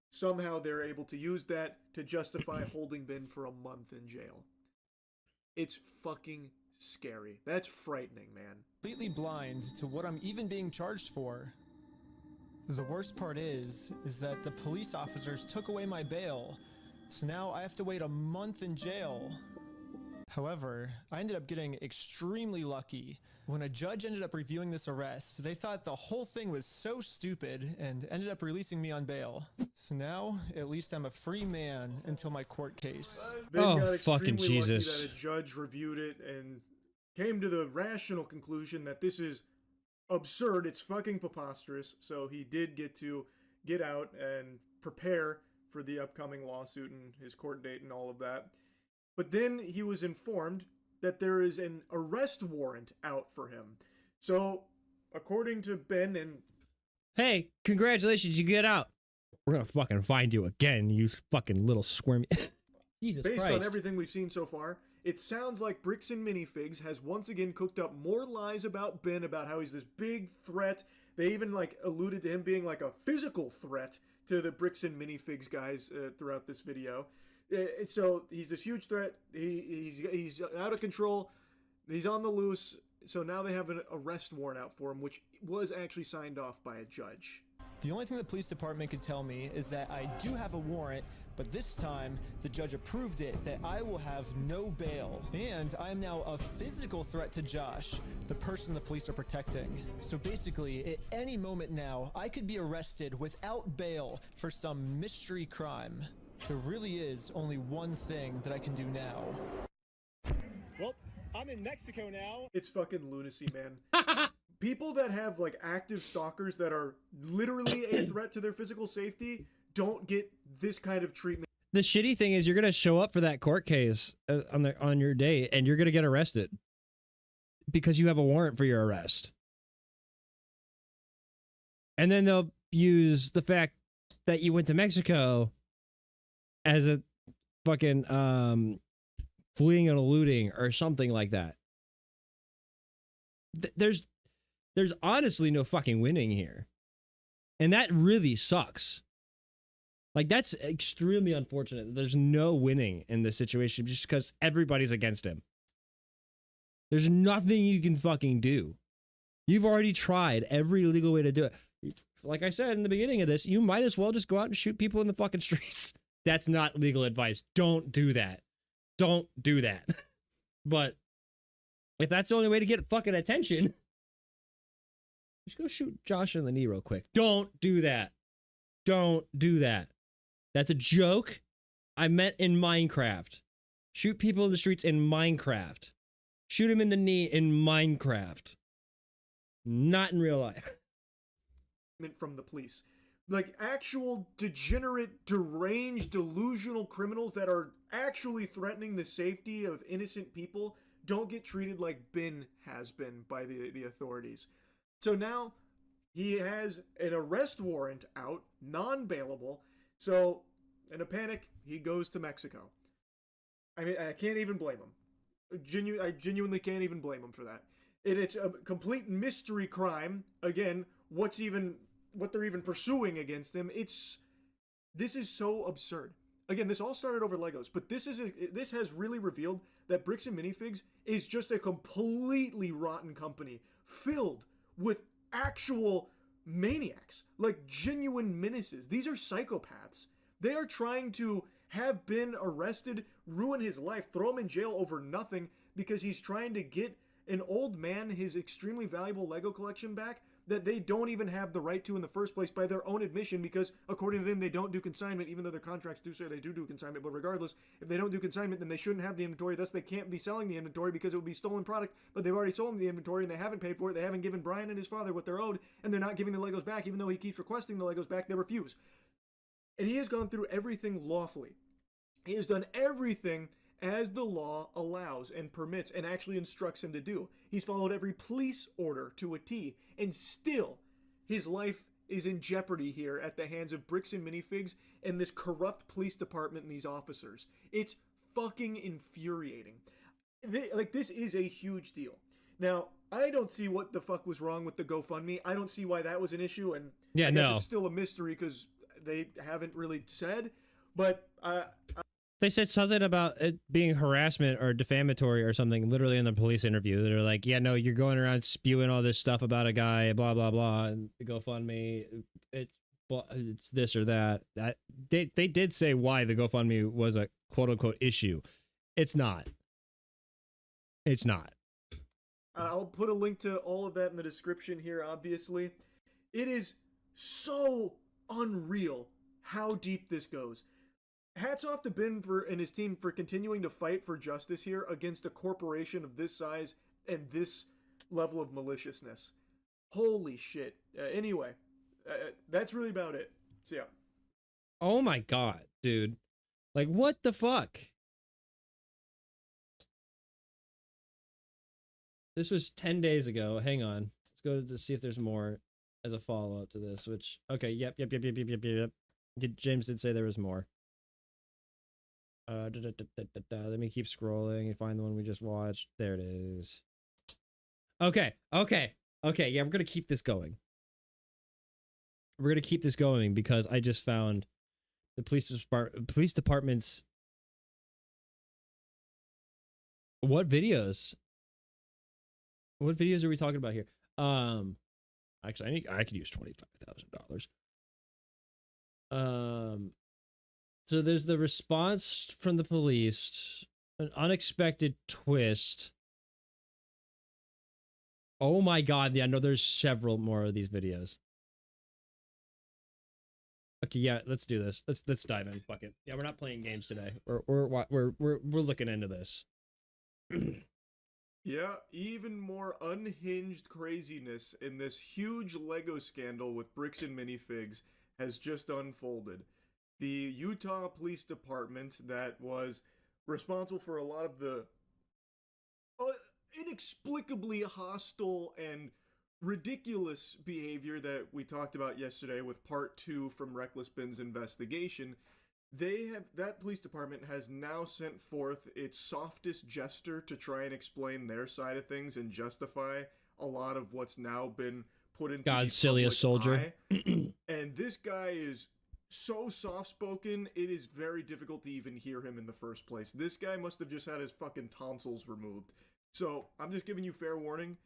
Speaker 4: somehow they're able to use that to justify holding Ben for a month in jail. It's fucking scary. That's frightening, man.
Speaker 5: Completely blind to what I'm even being charged for. The worst part is that the police officers took away my bail, so now I have to wait a month in jail. However, I ended up getting extremely lucky. When a judge ended up reviewing this arrest, they thought the whole thing was so stupid and ended up releasing me on bail. So now, at least I'm a free man until my court case.
Speaker 4: Ben got fucking Jesus! Lucky that a judge reviewed it and came to the rational conclusion that this is absurd. It's fucking preposterous. So he did get to get out and prepare for the upcoming lawsuit and his court date and all of that. But then he was informed that there is an arrest warrant out for him. So, according to Ben and...
Speaker 2: Hey, congratulations, you get out. We're gonna fucking find you again, you fucking little squirmy... Jesus
Speaker 4: Based
Speaker 2: Christ.
Speaker 4: on everything we've seen so far, it sounds like Bricks and Minifigs has once again cooked up more lies about Ben, about how he's this big threat. They even alluded to him being like a physical threat to the Bricks and Minifigs guys throughout this video. So he's this huge threat. He's out of control. He's on the loose. So now they have an arrest warrant out for him, which was actually signed off by a judge.
Speaker 5: The only thing the police department could tell me is that I do have a warrant, but this time the judge approved it that I will have no bail. And I am now a physical threat to Josh, the person the police are protecting. So basically, at any moment now, I could be arrested without bail for some mystery crime. There really is only one thing that I can do now.
Speaker 7: Well, I'm in Mexico now.
Speaker 4: It's fucking lunacy, man. People that have active stalkers that are literally a threat to their physical safety don't get this kind of treatment.
Speaker 2: The shitty thing is you're gonna show up for that court case on your day, and you're gonna get arrested because you have a warrant for your arrest. And then they'll use the fact that you went to Mexico as a fucking fleeing and eluding or something like that. There's honestly no fucking winning here. And that really sucks. That's extremely unfortunate. There's no winning in this situation just because everybody's against him. There's nothing you can fucking do. You've already tried every legal way to do it. Like I said in the beginning of this, you might as well just go out and shoot people in the fucking streets. That's not legal advice. Don't do that. Don't do that. But if that's the only way to get fucking attention, Just go shoot Josh in the knee real quick. Don't do that. Don't do that. That's a joke. I meant in Minecraft. Shoot people in the streets in Minecraft. Shoot him in the knee in Minecraft. Not in real life.
Speaker 4: From the police. Like actual degenerate, deranged, delusional criminals that are actually threatening the safety of innocent people don't get treated like Ben has been by the authorities. So now he has an arrest warrant out, non-bailable. So in a panic, he goes to Mexico. I mean, I can't even blame him. I genuinely can't even blame him for that. It's a complete mystery crime. Again, what they're even pursuing against him. This is so absurd. Again, this all started over Legos, but this has really revealed that Bricks and Minifigs is just a completely rotten company filled with actual maniacs, like genuine menaces. These are psychopaths. They are trying to have been arrested, ruin his life, throw him in jail over nothing because he's trying to get an old man his extremely valuable Lego collection back that they don't even have the right to in the first place by their own admission, because according to them, they don't do consignment, even though their contracts do say they do consignment. But regardless, if they don't do consignment, then they shouldn't have the inventory. Thus, they can't be selling the inventory because it would be stolen product, but they've already sold the inventory and they haven't paid for it. They haven't given Brian and his father what they're owed, and they're not giving the Legos back, even though he keeps requesting the Legos back. They refuse. And he has gone through everything lawfully. He has done everything as the law allows and permits and actually instructs him to do. He's followed every police order to a T, and still his life is in jeopardy here at the hands of Bricks and Minifigs and this corrupt police department and these officers. It's fucking infuriating. This is a huge deal. Now, I don't see what the fuck was wrong with the GoFundMe. I don't see why that was an issue, and I guess it's still a mystery because they haven't really said, but
Speaker 2: they said something about it being harassment or defamatory or something, literally in the police interview. They're like, yeah, no, you're going around spewing all this stuff about a guy, blah, blah, blah, and the GoFundMe, it's this or that. They did say why the GoFundMe was a quote-unquote issue. It's not. It's not.
Speaker 4: I'll put a link to all of that in the description here, obviously. It is so unreal how deep this goes. Hats off to Ben and his team for continuing to fight for justice here against a corporation of this size and this level of maliciousness. Holy shit. Anyway, that's really about it. So yeah.
Speaker 2: Oh my god, dude. Like, what the fuck? This was 10 days ago. Hang on. Let's go to see if there's more as a follow-up to this, which... Okay, yep. James did say there was more. Let me keep scrolling and find the one we just watched. There it is. Okay. Yeah, we're gonna keep this going. We're gonna keep this going because I just found the police department's... What videos? What videos are we talking about here? Actually, I could use $25,000. So there's the response from the police, an unexpected twist. Oh my god, yeah, no, there's several more of these videos. Okay, yeah, let's do this. Let's dive in. Fuck it. Yeah, we're not playing games today. We're looking into this.
Speaker 4: Yeah, even more unhinged craziness in this huge Lego scandal with Bricks and Minifigs has just unfolded. The Utah Police Department that was responsible for a lot of the inexplicably hostile and ridiculous behavior that we talked about yesterday with part 2 from Reckless Ben's investigation, that police department has now sent forth its softest gesture to try and explain their side of things and justify a lot of what's now been put into
Speaker 2: God's silliest soldier.
Speaker 4: And this guy is so soft-spoken, it is very difficult to even hear him in the first place. This guy must have just had his fucking tonsils removed. So, I'm just giving you fair warning.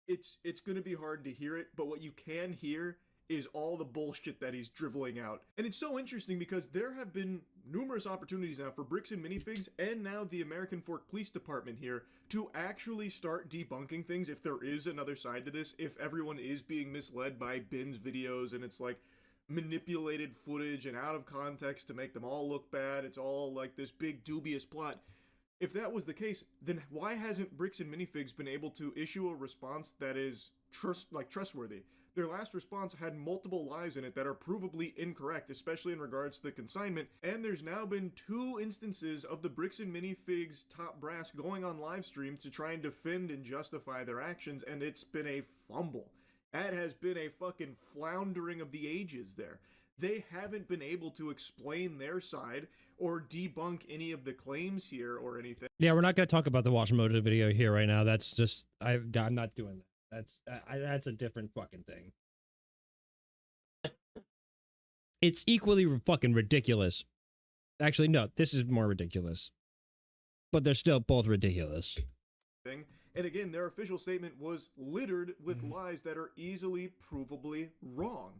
Speaker 4: It's going to be hard to hear it, but what you can hear is all the bullshit that he's driveling out. And it's so interesting because there have been numerous opportunities now for Bricks and Minifigs and now the American Fork Police Department here to actually start debunking things if there is another side to this, if everyone is being misled by Ben's videos and it's like manipulated footage and out of context to make them all look bad. It's all like this big dubious plot. If that was the case, then why hasn't Bricks and Minifigs been able to issue a response that is trustworthy? Their last response had multiple lies in it that are provably incorrect, especially in regards to the consignment, and there's now been 2 instances of the Bricks and Minifigs top brass going on live stream to try and defend and justify their actions, and it's been a fumble. That has been a fucking floundering of the ages there. They haven't been able to explain their side or debunk any of the claims here or anything.
Speaker 2: Yeah, we're not going to talk about the Washimoto video here right now. That's just, I'm not doing that. That's a different fucking thing. It's equally fucking ridiculous. Actually, no, this is more ridiculous. But they're still both ridiculous.
Speaker 4: And again, their official statement was littered with lies that are easily provably wrong.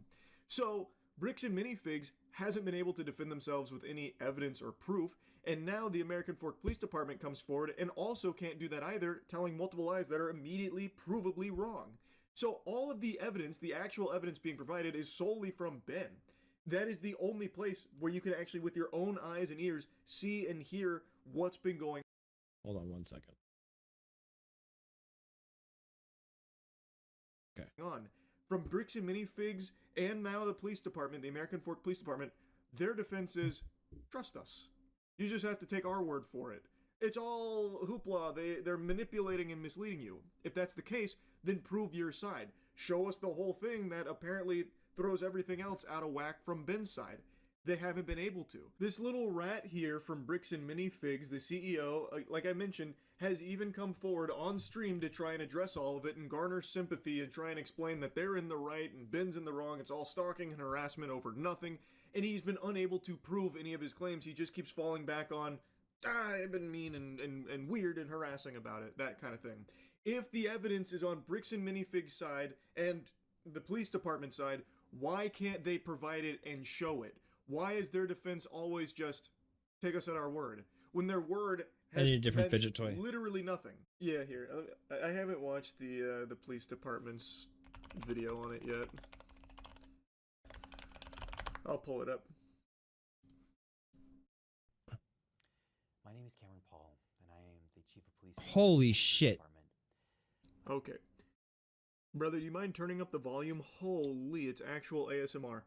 Speaker 4: So, Bricks and Minifigs hasn't been able to defend themselves with any evidence or proof, and now the American Fork Police Department comes forward and also can't do that either, telling multiple lies that are immediately provably wrong. So all of the evidence, the actual evidence being provided, is solely from Ben. That is the only place where you can actually, with your own eyes and ears, see and hear what's been going on.
Speaker 2: Hold on 1 second. Okay.
Speaker 4: From Bricks and Minifigs and now the police department, the American Fork Police Department, their defense is, trust us. You just have to take our word for it. It's all hoopla. They're manipulating and misleading you. If that's the case, then prove your side. Show us the whole thing that apparently throws everything else out of whack from Ben's side. They haven't been able to. This little rat here from Bricks and Minifigs, the CEO, like I mentioned, has even come forward on stream to try and address all of it and garner sympathy and try and explain that they're in the right and Ben's in the wrong. It's all stalking and harassment over nothing. And he's been unable to prove any of his claims. He just keeps falling back on, I've been mean and weird and harassing about it, that kind of thing. If the evidence is on Bricks and Minifigs' side and the police department side, why can't they provide it and show it? Why is their defense always just take us at our word when their word has
Speaker 2: a different fidget toy?
Speaker 4: Literally nothing. Yeah, here I haven't watched the police department's video on it yet. I'll pull it up.
Speaker 1: My name is Cameron Paul, and I am the chief of police.
Speaker 2: Holy shit!
Speaker 4: Okay, brother, you mind turning up the volume? Holy, it's actual ASMR.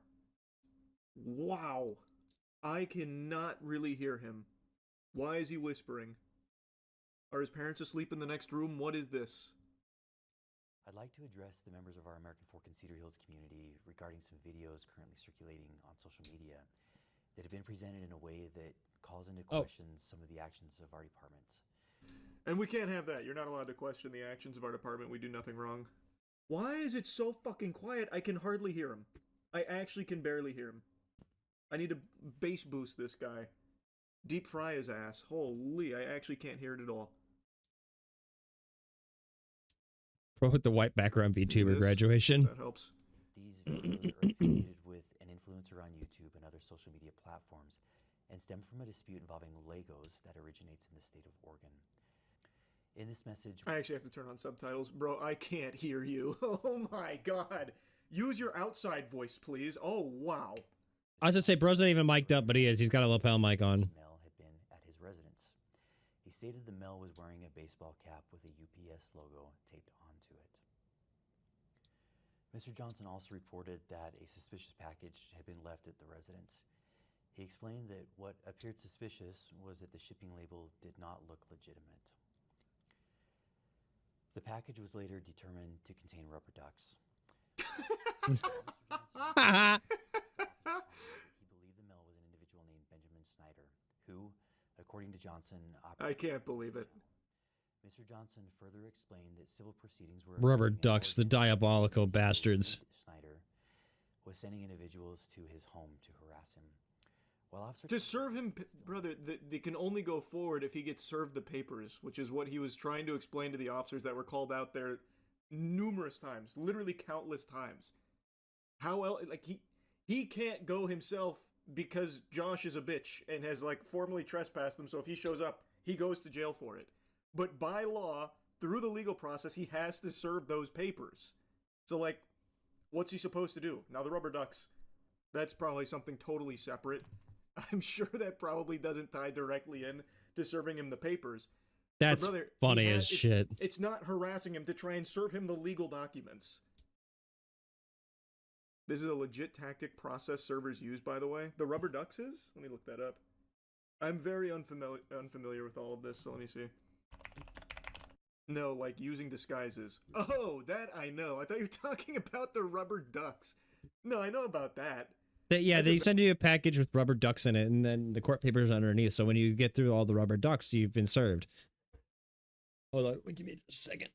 Speaker 4: Wow. I cannot really hear him. Why is he whispering? Are his parents asleep in the next room? What is this?
Speaker 1: I'd like to address the members of our American Fork and Cedar Hills community regarding some videos currently circulating on social media that have been presented in a way that calls into question some of the actions of our department.
Speaker 4: And we can't have that. You're not allowed to question the actions of our department. We do nothing wrong. Why is it so fucking quiet? I can hardly hear him. I actually can barely hear him. I need to bass boost this guy. Deep fry his ass. Holy, I actually can't hear it at all.
Speaker 2: Pro with the white background VTuber graduation.
Speaker 4: That helps.
Speaker 1: These videos are affiliated with an influencer on YouTube and other social media platforms and stem from a dispute involving Legos that originates in the state of Oregon. In this message...
Speaker 4: I actually have to turn on subtitles. Bro, I can't hear you. Oh my god. Use your outside voice, please. Oh, wow.
Speaker 2: I was gonna say, bro's not even mic'd up, but he is. He's got a lapel mic on.
Speaker 1: Mel had been at his residence. He stated the Mel was wearing a baseball cap with a UPS logo taped onto it. Mr. Johnson also reported that a suspicious package had been left at the residence. He explained that what appeared suspicious was that the shipping label did not look legitimate. The package was later determined to contain rubber ducks. He believed the Mel was an individual named Benjamin Snyder, who, according to Johnson...
Speaker 4: I can't believe it.
Speaker 1: Mr. Johnson further explained that civil proceedings were...
Speaker 2: Rubber ducks, the diabolical bastards.
Speaker 1: Snyder was sending individuals to his home to harass him. While
Speaker 4: to serve him, brother, they can only go forward if he gets served the papers, which is what he was trying to explain to the officers that were called out there numerous times, literally countless times. How else? Like he can't go himself because Josh is a bitch and has like formally trespassed him. So if he shows up, he goes to jail for it. But by law, through the legal process, he has to serve those papers. So like, what's he supposed to do? Now the rubber ducks, that's probably something totally separate. I'm sure that probably doesn't tie directly in to serving him the papers.
Speaker 2: That's
Speaker 4: brother,
Speaker 2: funny as shit.
Speaker 4: It's not harassing him to try and serve him the legal documents. This is a legit tactic process servers use, by the way. The rubber ducks is? Let me look that up. I'm very unfamiliar with all of this, so let me see. No, like using disguises. Oh, that I know. I thought you were talking about the rubber ducks. No, I know about that.
Speaker 2: They send you a package with rubber ducks in it, and then the court papers underneath. So when you get through all the rubber ducks, you've been served. Hold on, give me just a second.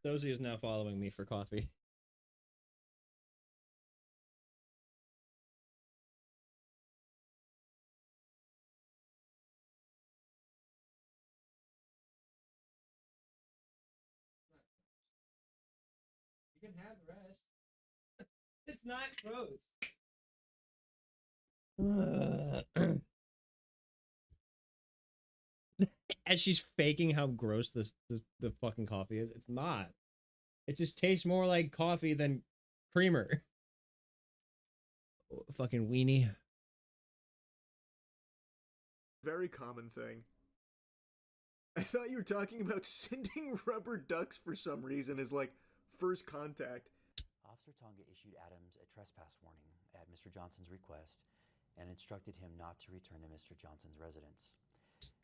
Speaker 2: Dozy is now following me for coffee. You can have the rest. It's not gross. As she's faking how gross the fucking coffee is, it's not. It just tastes more like coffee than creamer. Oh, fucking weenie.
Speaker 4: Very common thing. I thought you were talking about sending rubber ducks for some reason as like first contact.
Speaker 1: Officer Tonga issued Adams a trespass warning at Mr. Johnson's request and instructed him not to return to Mr. Johnson's residence.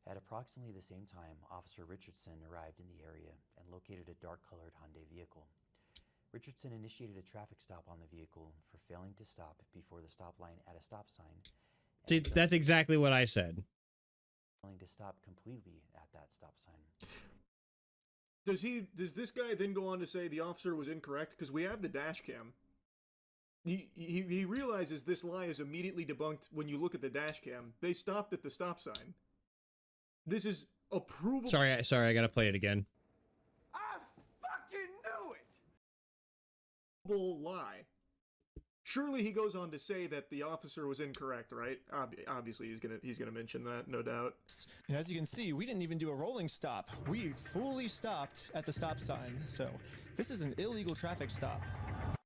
Speaker 1: At approximately the same time, Officer Richardson arrived in the area and located a dark-colored Hyundai vehicle. Richardson initiated a traffic stop on the vehicle for failing to stop before the stop line at a stop sign.
Speaker 2: See, that's exactly what I said.
Speaker 1: Failing to stop completely at that stop sign.
Speaker 4: Does this guy then go on to say the officer was incorrect? Because we have the dash cam. He realizes this lie is immediately debunked when you look at the dash cam. They stopped at the stop sign. This is approvable.
Speaker 2: Sorry, I gotta play it again.
Speaker 10: I fucking knew it!
Speaker 4: Lie. Surely he goes on to say that the officer was incorrect, right? Obviously, he's gonna mention that, no doubt.
Speaker 5: And as you can see, we didn't even do a rolling stop. We fully stopped at the stop sign. So this is an illegal traffic stop.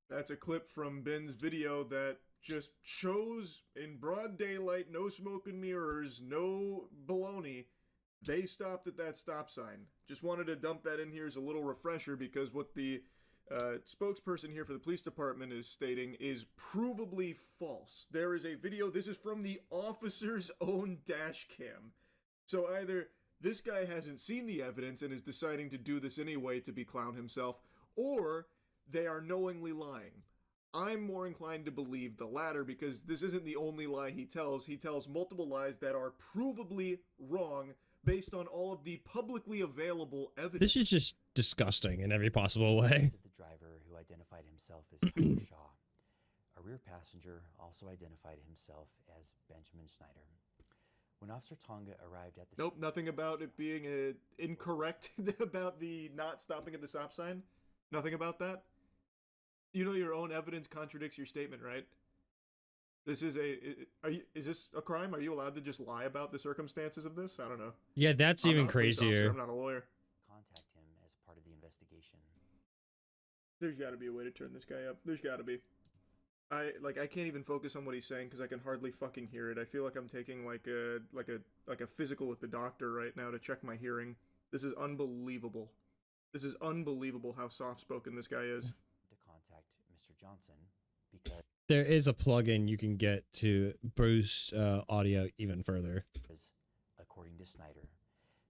Speaker 4: That's a clip from Ben's video that just shows in broad daylight, no smoke and mirrors, no baloney. They stopped at that stop sign. Just wanted to dump that in here as a little refresher because what the spokesperson here for the police department is stating is provably false. There is a video, this is from the officer's own dash cam. So either this guy hasn't seen the evidence and is deciding to do this anyway to be clown himself, or they are knowingly lying. I'm more inclined to believe the latter because this isn't the only lie he tells. He tells multiple lies that are provably wrong based on all of the publicly available evidence.
Speaker 2: This is just disgusting in every possible way.
Speaker 1: The driver, who identified himself as Tyler Shaw. A rear passenger also identified himself as Benjamin Schneider. When Officer Tonga arrived at the...
Speaker 4: Nope, nothing about it being incorrect about the not stopping at the stop sign. Nothing about that. You know your own evidence contradicts your statement, right? This is is this a crime? Are you allowed to just lie about the circumstances of this? I don't know.
Speaker 2: Yeah, that's even crazier.
Speaker 4: I'm not a lawyer.
Speaker 1: Contact him as part of the investigation.
Speaker 4: There's got to be a way to turn this guy up. There's got to be. I can't even focus on what he's saying because I can hardly fucking hear it. I feel like I'm taking like a physical with the doctor right now to check my hearing. This is unbelievable. This is unbelievable how soft-spoken this guy is.
Speaker 1: To contact Mr. Johnson because
Speaker 2: there is a plugin you can get to boost audio even further.
Speaker 1: According to Snyder,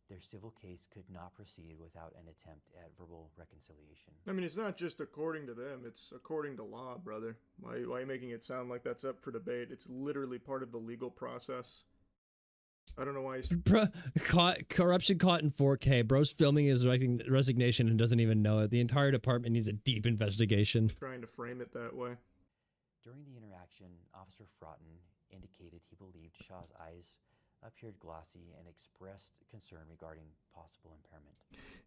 Speaker 1: their civil case could not proceed without an attempt at verbal reconciliation.
Speaker 4: I mean, it's not just according to them, it's according to law, brother. Why are you making it sound like that's up for debate? It's literally part of the legal process. I don't know why he's...
Speaker 2: Bro, corruption caught in 4K. Bro's filming his resignation and doesn't even know it. The entire department needs a deep investigation.
Speaker 4: Trying to frame it that way.
Speaker 1: During the interaction, Officer Fraughton indicated he believed Shaw's eyes appeared glossy and expressed concern regarding possible impairment.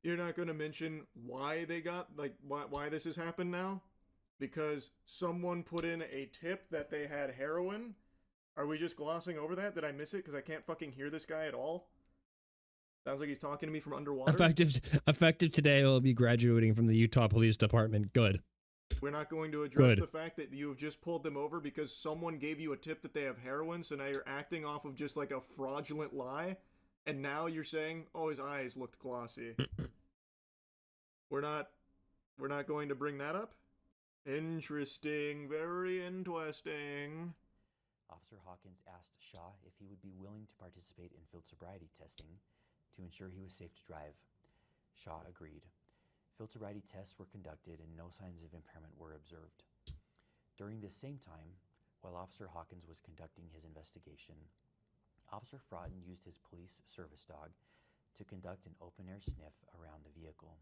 Speaker 4: You're not going to mention why they got, why this has happened now? Because someone put in a tip that they had heroin? Are we just glossing over that? Did I miss it? Because I can't fucking hear this guy at all. Sounds like he's talking to me from underwater.
Speaker 2: Effective today, will be graduating from the Utah Police Department. Good.
Speaker 4: We're not going to address the fact that you have just pulled them over because someone gave you a tip that they have heroin, so now you're acting off of just like a fraudulent lie, and now you're saying, oh, his eyes looked glossy. We're not going to bring that up? Interesting. Very interesting.
Speaker 1: Officer Hawkins asked Shaw if he would be willing to participate in field sobriety testing to ensure he was safe to drive. Shaw agreed. Field sobriety tests were conducted and no signs of impairment were observed. During this same time, while Officer Hawkins was conducting his investigation, Officer Fraughton used his police service dog to conduct an open-air sniff around the vehicle.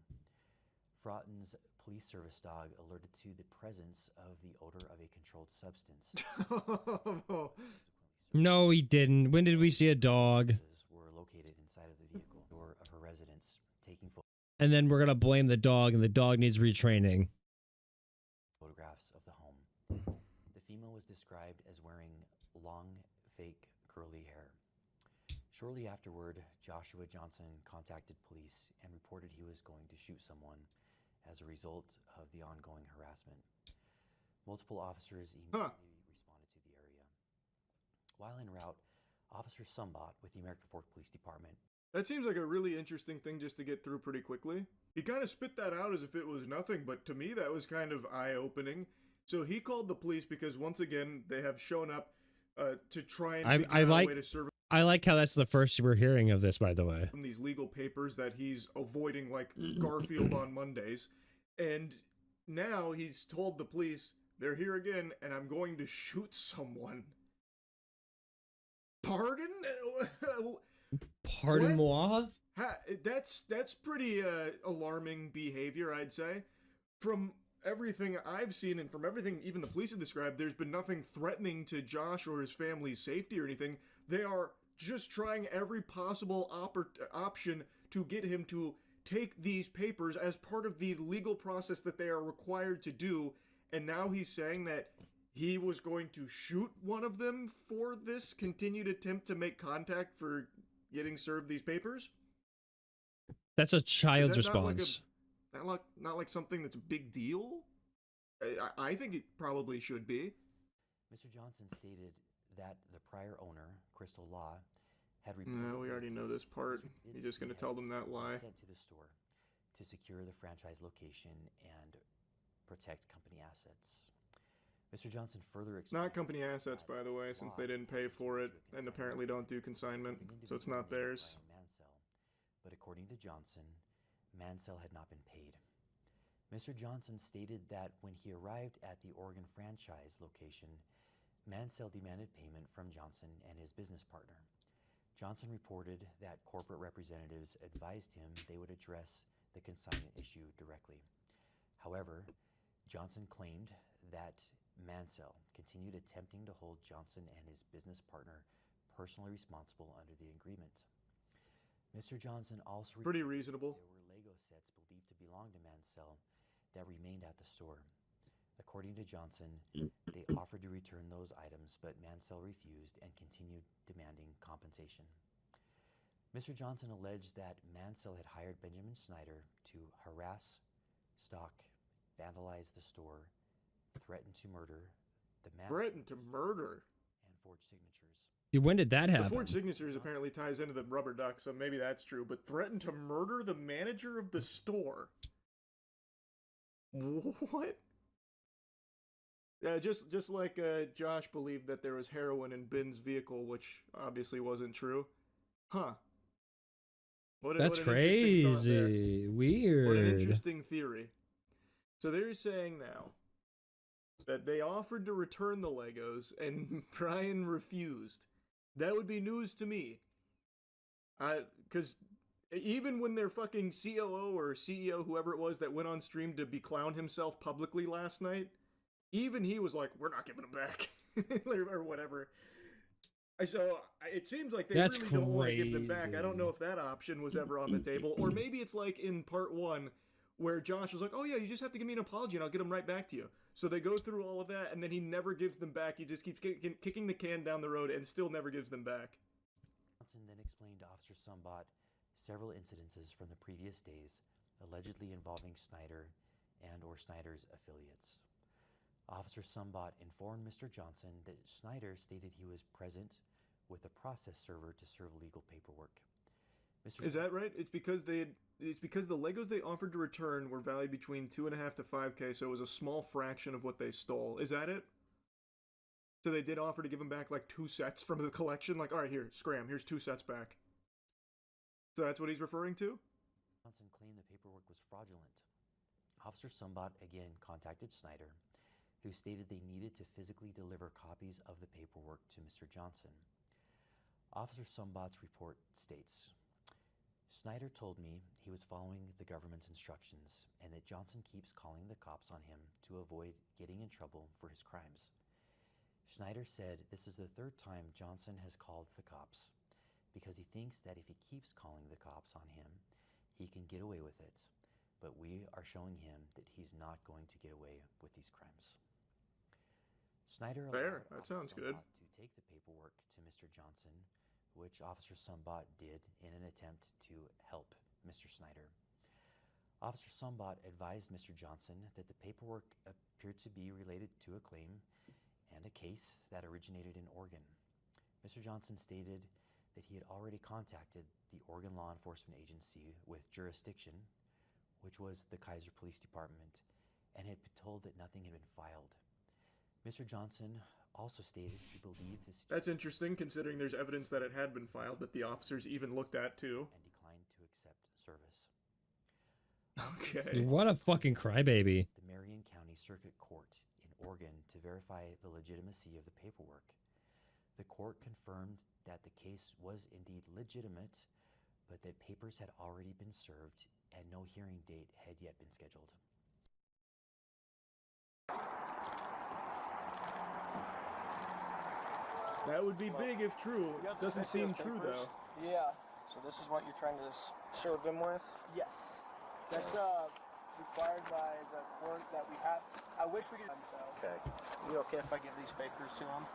Speaker 1: Fraughton's police service dog alerted to the presence of the odor of a controlled substance.
Speaker 2: No, he didn't. When did we see a dog?
Speaker 1: Were located inside of the vehicle door of her residence, taking photos.
Speaker 2: And then we're gonna blame the dog, and the dog needs retraining.
Speaker 1: Photographs of the home. The female was described as wearing long, fake, curly hair. Shortly afterward, Joshua Johnson contacted police and reported he was going to shoot someone as a result of the ongoing harassment. Multiple officers immediately responded to the area. While en route, Officer Sumbot with the American Fork Police Department.
Speaker 4: That seems like a really interesting thing just to get through pretty quickly. He kind of spit that out as if it was nothing, but to me that was kind of eye-opening. So he called the police because once again they have shown up to try and figure out a way to serve.
Speaker 2: I like how that's the first we're hearing of this, by the way.
Speaker 4: From these legal papers that he's avoiding like Garfield on Mondays. And now he's told the police, they're here again, and I'm going to shoot someone. Pardon?
Speaker 2: Pardon-moi?
Speaker 4: That's pretty alarming behavior, I'd say. From everything I've seen and from everything even the police have described, there's been nothing threatening to Josh or his family's safety or anything. They are just trying every possible option to get him to take these papers as part of the legal process that they are required to do. And now he's saying that he was going to shoot one of them for this continued attempt to make contact for getting served these papers?
Speaker 2: That's a child's response.
Speaker 4: Not like something that's a big deal? I think it probably should be.
Speaker 1: Mr. Johnson stated that the prior owner, Crystal Law, had
Speaker 4: No, we already know this part. You're just going to tell them that lie.
Speaker 1: Sent to the store to secure the franchise location and protect company assets. Mr. Johnson further explained...
Speaker 4: Not company assets, by the way, since they didn't pay for it and apparently don't do consignment, so it's not theirs.
Speaker 1: But according to Johnson, Mansell had not been paid. Mr. Johnson stated that when he arrived at the Oregon franchise location, Mansell demanded payment from Johnson and his business partner. Johnson reported that corporate representatives advised him they would address the consignment issue directly. However, Johnson claimed that Mansell continued attempting to hold Johnson and his business partner personally responsible under the agreement. Mr. Johnson also
Speaker 4: pretty reasonable.
Speaker 1: There were Lego sets believed to belong to Mansell that remained at the store. According to Johnson, they offered to return those items, but Mansell refused and continued demanding compensation. Mr. Johnson alleged that Mansell had hired Benjamin Snyder to harass, stalk, vandalize the store, threaten to murder the man.
Speaker 4: Threaten to murder?
Speaker 1: And forge signatures.
Speaker 2: Dude, when did that happen?
Speaker 4: The forged signatures apparently ties into the rubber duck, so maybe that's true. But threaten to murder the manager of the store? What? Yeah, just like Josh believed that there was heroin in Ben's vehicle, which obviously wasn't true. Huh.
Speaker 2: That's crazy. Weird.
Speaker 4: What an interesting theory. So they're saying now that they offered to return the Legos and Brian refused. That would be news to me. Because even when their fucking COO or CEO, whoever it was that went on stream to beclown himself publicly last night, even he was like, we're not giving them back. or whatever. So it seems like they really don't want to give them back. I don't know if that option was ever on the table. Or maybe it's like in part 1 where Josh was like, oh yeah, you just have to give me an apology and I'll get them right back to you. So they go through all of that and then he never gives them back. He just keeps kicking the can down the road and still never gives them back.
Speaker 1: Johnson then explained to Officer Sumbot several incidences from the previous days allegedly involving Snyder and or Snyder's affiliates. Officer Sumbot informed Mr. Johnson that Snyder stated he was present with a process server to serve legal paperwork.
Speaker 4: Is that right? It's because the Legos they offered to return were valued between $2.5 to $5K, so it was a small fraction of what they stole. Is that it? So they did offer to give him back like 2 sets from the collection? Like, alright, here, scram, here's 2 sets back. So that's what he's referring to?
Speaker 1: Johnson claimed the paperwork was fraudulent. Officer Sumbot again contacted Snyder, who stated they needed to physically deliver copies of the paperwork to Mr. Johnson. Officer Sumbot's report states, Snyder told me he was following the government's instructions and that Johnson keeps calling the cops on him to avoid getting in trouble for his crimes. Snyder said this is the 3rd time Johnson has called the cops because he thinks that if he keeps calling the cops on him, he can get away with it. But we are showing him that he's not going to get away with these crimes. Snyder allowed
Speaker 4: that sounds good.
Speaker 1: to take the paperwork to Mr. Johnson, which Officer Sumbot did in an attempt to help Mr. Snyder. Officer Sumbot advised Mr. Johnson that the paperwork appeared to be related to a claim and a case that originated in Oregon. Mr. Johnson stated that he had already contacted the Oregon Law Enforcement Agency with jurisdiction, which was the Kaiser Police Department, and had been told that nothing had been filed. Mr. Johnson also stated he believed this
Speaker 4: That's interesting, considering there's evidence that it had been filed that the officers even looked at, too.
Speaker 1: and declined to accept service.
Speaker 4: Okay.
Speaker 2: What a fucking crybaby.
Speaker 1: The Marion County Circuit Court in Oregon to verify the legitimacy of the paperwork. The court confirmed that the case was indeed legitimate, but that papers had already been served and no hearing date had yet been scheduled.
Speaker 4: That would be big if true. Doesn't seem true, though.
Speaker 6: Yeah. So this is what you're trying to serve them with?
Speaker 7: Yes. That's required by the court that we have. I wish we could. So.
Speaker 6: Okay. You okay if I give these papers to them?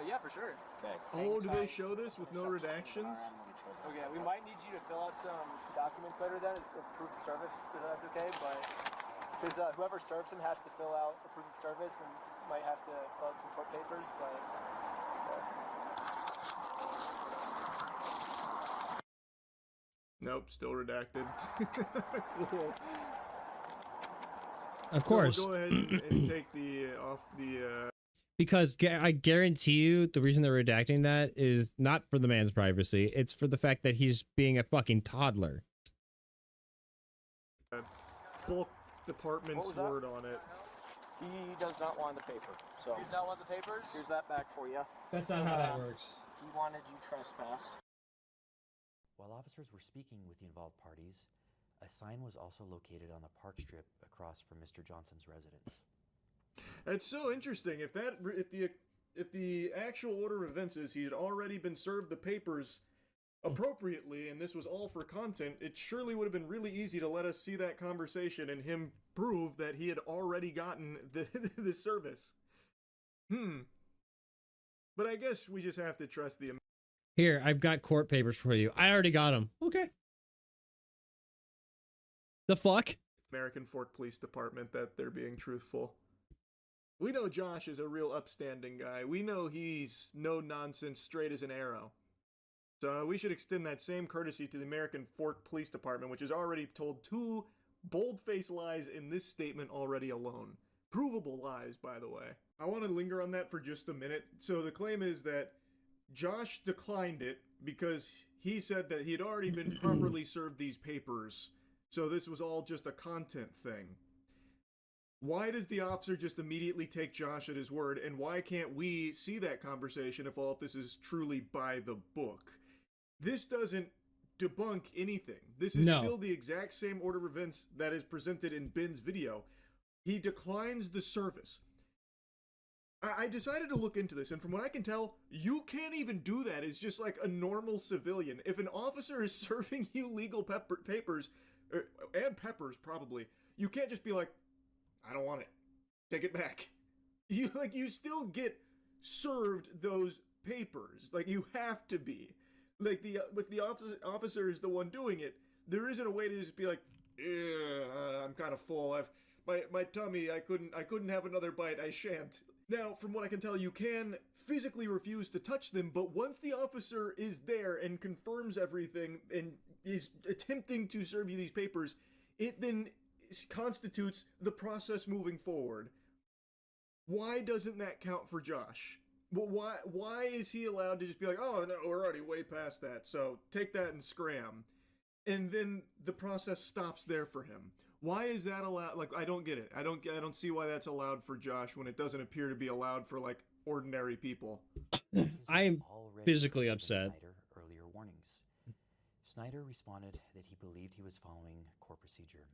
Speaker 7: Yeah, for sure.
Speaker 6: Okay.
Speaker 4: Oh, do they show this with no redactions?
Speaker 7: Okay, we might need you to fill out some documents later then, of proof of service, if that's okay, but because whoever serves them has to fill out a proof of service and might have to fill out some court papers, but.
Speaker 4: Nope, still redacted. Cool.
Speaker 2: Of course.
Speaker 4: So we'll go ahead and take the off the.
Speaker 2: Because I guarantee you the reason they're redacting that is not for the man's privacy. It's for the fact that he's being a fucking toddler.
Speaker 4: Full department's word on it.
Speaker 6: He does not want the paper. So
Speaker 7: He does not want the papers?
Speaker 6: Here's that back for you.
Speaker 2: That's not how that works.
Speaker 6: He wanted you trespassed.
Speaker 1: While officers were speaking with the involved parties, a sign was also located on the park strip across from Mr. Johnson's residence.
Speaker 4: It's so interesting. If the actual order of events is he had already been served the papers appropriately, and this was all for content, it surely would have been really easy to let us see that conversation and him prove that he had already gotten the service. But I guess we just have to trust the.
Speaker 2: Here, I've got court papers for you. I already got them. Okay. The fuck?
Speaker 4: American Fork Police Department that they're being truthful. We know Josh is a real upstanding guy. We know he's no nonsense, straight as an arrow. So we should extend that same courtesy to the American Fork Police Department, which has already told 2 bold-faced lies in this statement already alone. Provable lies, by the way. I want to linger on that for just a minute. So the claim is that Josh declined it because he said that he had already been properly served these papers. So this was all just a content thing. Why does the officer just immediately take Josh at his word, and why can't we see that conversation if all of this is truly by the book? This doesn't debunk anything. This is still the exact same order of events that is presented in Ben's video. He declines the service. I decided to look into this, and from what I can tell, you can't even do that as just like a normal civilian. If an officer is serving you legal papers, and peppers probably, you can't just be like, I don't want it. Take it back. You still get served those papers. Like, you have to be. Like, if the officer is the one doing it, there isn't a way to just be like, I'm kind of full. My tummy, I couldn't have another bite. I shan't. Now, from what I can tell, you can physically refuse to touch them, but once the officer is there and confirms everything and is attempting to serve you these papers, it then constitutes the process moving forward. Why doesn't that count for Josh? Why is he allowed to just be like, oh, no, we're already way past that, so take that and scram. And then the process stops there for him. Why is that allowed? Like, I don't get it. I don't see why that's allowed for Josh when it doesn't appear to be allowed for, like, ordinary people.
Speaker 2: I'm physically upset.
Speaker 1: Snyder earlier warnings. Snyder responded that he believed he was following court procedure.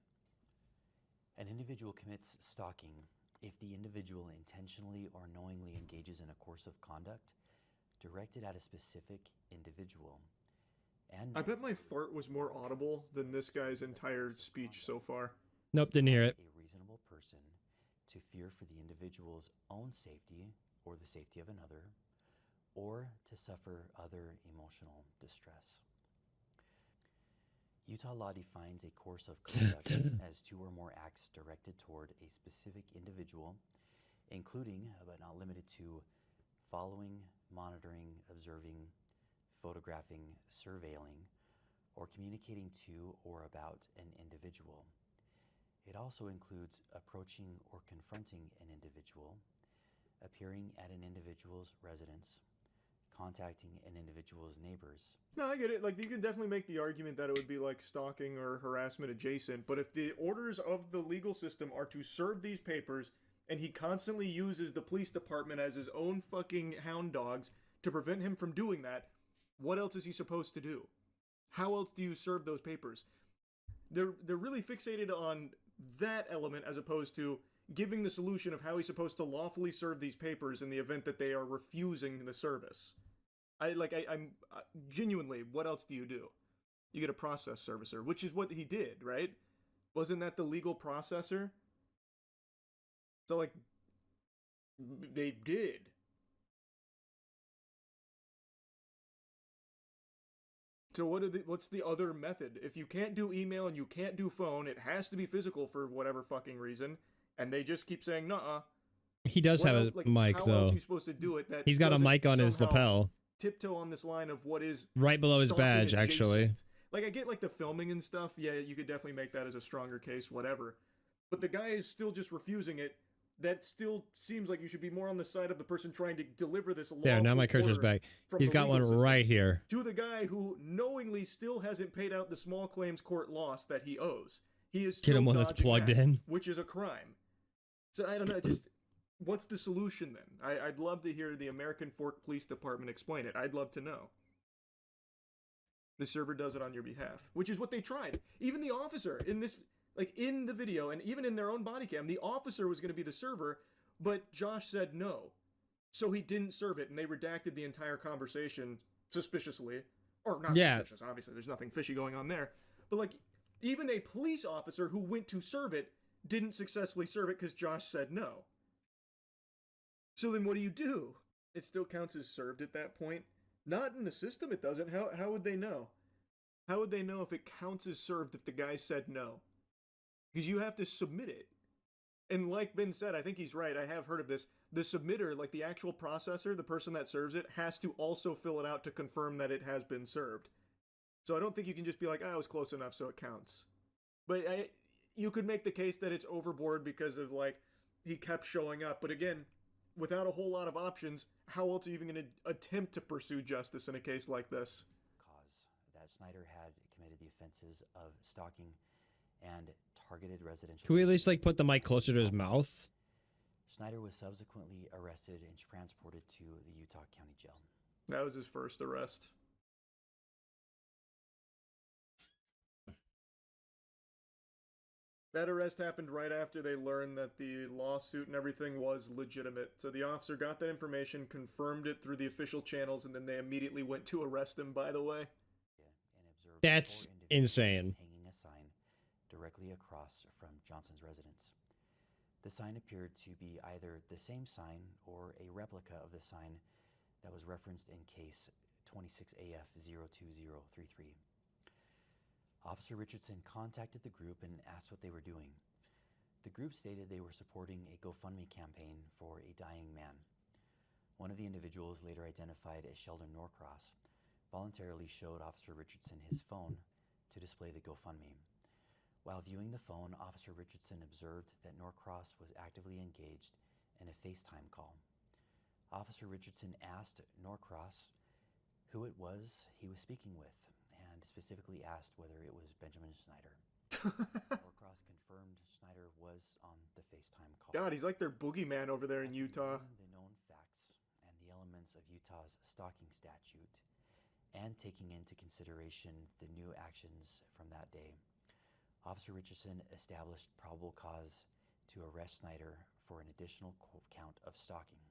Speaker 1: An individual commits stalking if the individual intentionally or knowingly engages in a course of conduct directed at a specific individual. And
Speaker 4: I bet my fart was more audible than this guy's entire speech so far.
Speaker 2: Nope, didn't hear it.
Speaker 1: A reasonable person to fear for the individual's own safety or the safety of another, or to suffer other emotional distress. Utah law defines a course of conduct as 2 or more acts directed toward a specific individual, including, but not limited to, following, monitoring, observing, photographing, surveilling, or communicating to or about an individual. It also includes approaching or confronting an individual, appearing at an individual's residence, contacting an individual's neighbors.
Speaker 4: No, I get it. Like, you can definitely make the argument that it would be like stalking or harassment adjacent, but if the orders of the legal system are to serve these papers, and he constantly uses the police department as his own fucking hound dogs to prevent him from doing that, what else is he supposed to do? How else do you serve those papers? They're really fixated on that element as opposed to giving the solution of how he's supposed to lawfully serve these papers in the event that they are refusing the service. I'm genuinely, what else do? You get a process servicer, which is what he did, right? Wasn't that the legal processor? So, like, they did. So what's the other method? If you can't do email and you can't do phone, it has to be physical for whatever fucking reason, and they just keep saying, nuh-uh.
Speaker 2: He does have a mic,
Speaker 4: how
Speaker 2: though.
Speaker 4: Else are you supposed to do it that
Speaker 2: he's got a mic on his lapel.
Speaker 4: Tiptoe on this line of what is
Speaker 2: right below his badge,
Speaker 4: adjacent.
Speaker 2: actually.
Speaker 4: Like, I get, like, the filming and stuff. Yeah, you could definitely make that as a stronger case, whatever. But the guy is still just refusing it. That still seems like you should be more on the side of the person trying to deliver this law.
Speaker 2: There, now my cursor's back. He's got one right here.
Speaker 4: To the guy who knowingly still hasn't paid out the small claims court loss that he owes. He is still
Speaker 2: get him one that's plugged in,
Speaker 4: which is a crime. So I don't know, just what's the solution then? I'd love to hear the American Fork Police Department explain it. I'd love to know. The server does it on your behalf, which is what they tried. Even the officer in this, like in the video and even in their own body cam, the officer was going to be the server, but Josh said no. So he didn't serve it, and they redacted the entire conversation suspiciously. Or not suspicious, obviously. There's nothing fishy going on there. But, like, even a police officer who went to serve it didn't successfully serve it because Josh said no. So then what do? It still counts as served at that point? Not in the system, it doesn't. How would they know? How would they know if it counts as served if the guy said no? Because you have to submit it. And like Ben said, I think he's right, I have heard of this, the submitter, like the actual processor, the person that serves it, has to also fill it out to confirm that it has been served. So I don't think you can just be like, oh, it was close enough, so it counts. But you could make the case that it's overboard because of, like, he kept showing up. But again, without a whole lot of options, how else are you even going to attempt to pursue justice in a case like this?
Speaker 1: That Snyder had committed the offenses of stalking and targeted residential.
Speaker 2: Can we at least, like, put the mic closer to his mouth?
Speaker 1: Snyder was subsequently arrested and transported to the Utah County Jail.
Speaker 4: That was his first arrest. That arrest happened right after they learned that the lawsuit and everything was legitimate. So the officer got that information, confirmed it through the official channels, and then they immediately went to arrest him, by the way.
Speaker 2: That's insane.
Speaker 1: Hanging a sign directly across from Johnson's residence. The sign appeared to be either the same sign or a replica of the sign that was referenced in case 26AF02033. Officer Richardson contacted the group and asked what they were doing. The group stated they were supporting a GoFundMe campaign for a dying man. One of the individuals, later identified as Sheldon Norcross, voluntarily showed Officer Richardson his phone to display the GoFundMe. While viewing the phone, Officer Richardson observed that Norcross was actively engaged in a FaceTime call. Officer Richardson asked Norcross who it was he was speaking with, and specifically asked whether it was Benjamin Snyder. Norcross confirmed Snyder was on the FaceTime call.
Speaker 4: God, he's like their boogeyman over there in Utah.
Speaker 1: The known facts and the elements of Utah's stalking statute, and taking into consideration the new actions from that day, Officer Richardson established probable cause to arrest Snyder for an additional count of stalking.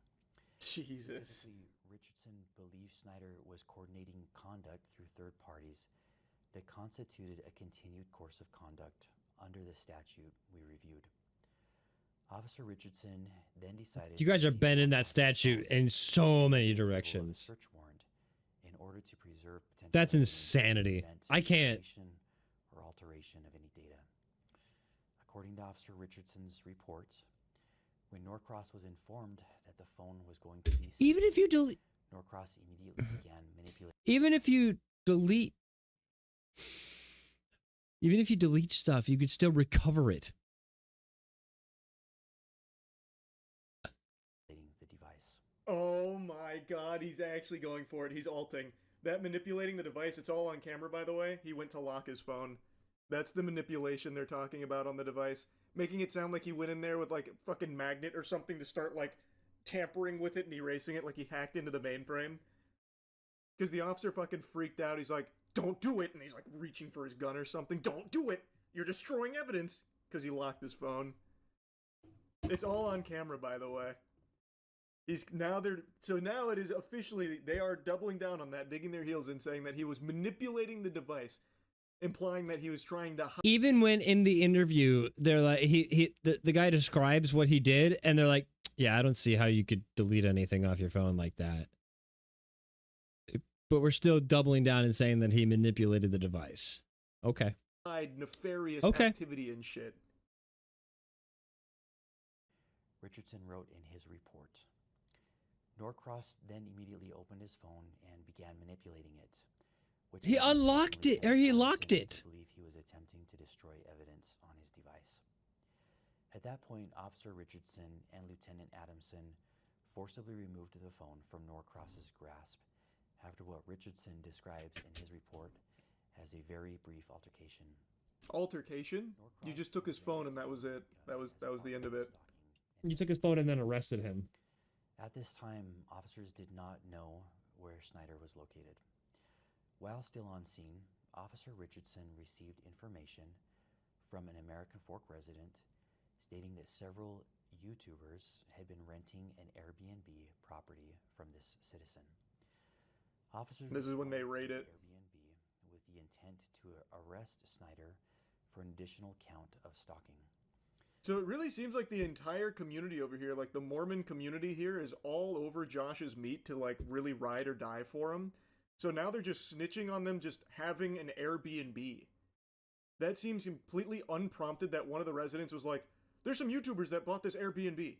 Speaker 4: Jesus.
Speaker 1: Richardson believed Snyder was coordinating conduct through third parties that constituted a continued course of conduct under the statute we reviewed. Officer Richardson then decided...
Speaker 2: You guys are bending that statute in so many directions.
Speaker 1: ...search warrant in order to preserve potential...
Speaker 2: That's insanity. I can't...
Speaker 1: ...or alteration of any data. According to Officer Richardson's reports, when Norcross was informed that the phone was going to be...
Speaker 2: Even if you delete...
Speaker 1: Norcross immediately began manipulating...
Speaker 2: Even if you delete stuff, you could still recover it.
Speaker 1: ...the
Speaker 4: Oh my god, he's actually going for it. He's alting. That manipulating the device, it's all on camera, by the way. He went to lock his phone. That's the manipulation they're talking about on the device. Making it sound like he went in there with, like, a fucking magnet or something to start, like, tampering with it and erasing it like he hacked into the mainframe. Because the officer fucking freaked out. He's like, don't do it! And he's, like, reaching for his gun or something. Don't do it! You're destroying evidence! Because he locked his phone. It's all on camera, by the way. Now it is officially, they are doubling down on that, digging their heels in, saying that he was manipulating the device, implying that he was trying to...
Speaker 2: Even when in the interview, they're like, the guy describes what he did, and they're like, yeah, I don't see how you could delete anything off your phone like that. But we're still doubling down and saying that he manipulated the device. Okay.
Speaker 4: Nefarious activity and shit.
Speaker 1: Richardson wrote in his report, Norcross then immediately opened his phone and began manipulating it.
Speaker 2: He unlocked it, or he locked it.
Speaker 1: I believe he was attempting to destroy evidence on his device. At that point, Officer Richardson and Lieutenant Adamson forcibly removed the phone from Norcross's grasp after what Richardson describes in his report as a very brief altercation.
Speaker 4: Altercation? You just took his phone and that was it. That was the end of it.
Speaker 2: You took his phone and then arrested him.
Speaker 1: At this time, officers did not know where Snyder was located. While still on scene, Officer Richardson received information from an American Fork resident stating that several YouTubers had been renting an Airbnb property from this citizen. Officers
Speaker 4: This is when they raid it.
Speaker 1: Airbnb with the intent to arrest Snyder for an additional count of stalking.
Speaker 4: So it really seems like the entire community over here, like the Mormon community here, is all over Josh's meat to, like, really ride or die for him. So now they're just snitching on them just having an Airbnb. That seems completely unprompted that one of the residents was like, there's some YouTubers that bought this Airbnb.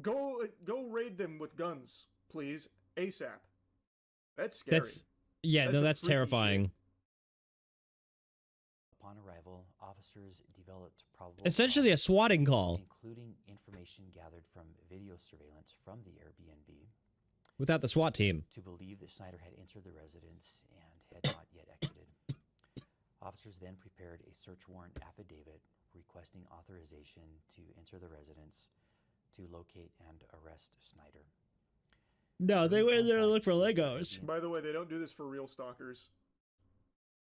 Speaker 4: Go raid them with guns, please, ASAP. That's scary.
Speaker 2: That's terrifying.
Speaker 1: Shit. Upon arrival, officers developed probable
Speaker 2: Essentially a swatting call.
Speaker 1: Including information gathered from video surveillance from the Airbnb.
Speaker 2: Without the SWAT team.
Speaker 1: To believe that Snyder had entered the residence and had not yet exited. Officers then prepared a search warrant affidavit requesting authorization to enter the residence to locate and arrest Snyder.
Speaker 2: No, they went in there to look for Legos.
Speaker 4: By the way, they don't do this for real stalkers.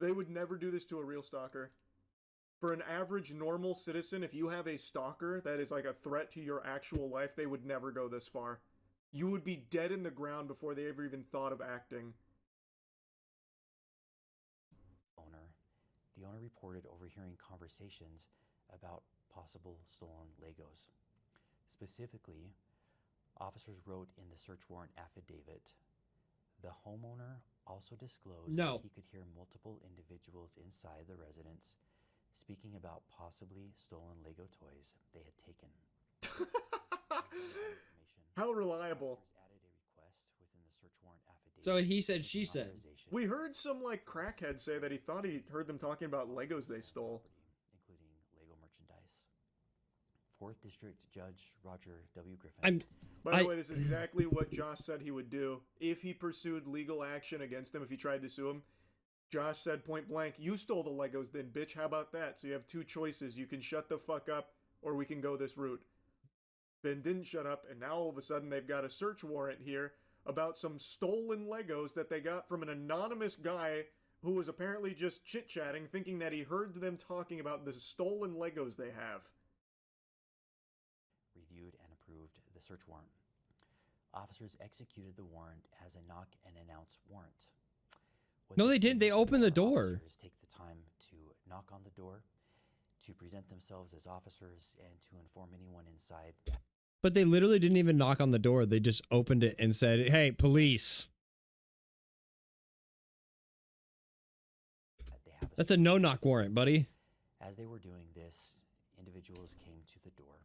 Speaker 4: They would never do this to a real stalker. For an average normal citizen, if you have a stalker that is like a threat to your actual life, they would never go this far. You would be dead in the ground before they ever even thought of acting.
Speaker 1: The owner reported overhearing conversations about possible stolen Legos. Specifically, officers wrote in the search warrant affidavit, the homeowner also disclosed that he could hear multiple individuals inside the residence speaking about possibly stolen Lego toys they had taken.
Speaker 4: How reliable.
Speaker 2: So he said, she said.
Speaker 4: We heard some, like, crackhead say that he thought he heard them talking about Legos they stole.
Speaker 1: Including Lego merchandise. 4th District Judge Roger W. Griffin.
Speaker 4: By the way, this is exactly what Josh said he would do if he pursued legal action against him, if he tried to sue him. Josh said point blank, you stole the Legos then, bitch, how about that? So you have two choices. You can shut the fuck up, or we can go this route. Ben didn't shut up, and now all of a sudden they've got a search warrant here about some stolen Legos that they got from an anonymous guy who was apparently just chit-chatting, thinking that he heard them talking about the stolen Legos they have.
Speaker 1: Reviewed and approved the search warrant. Officers executed the warrant as a knock and announce warrant.
Speaker 2: No, they didn't. They opened the door.
Speaker 1: Officers take the time to knock on the door, to present themselves as officers, and to inform anyone inside.
Speaker 2: But they literally didn't even knock on the door. They just opened it and said, hey, police. That's a no-knock warrant, buddy.
Speaker 1: As they were doing this, individuals came to the door.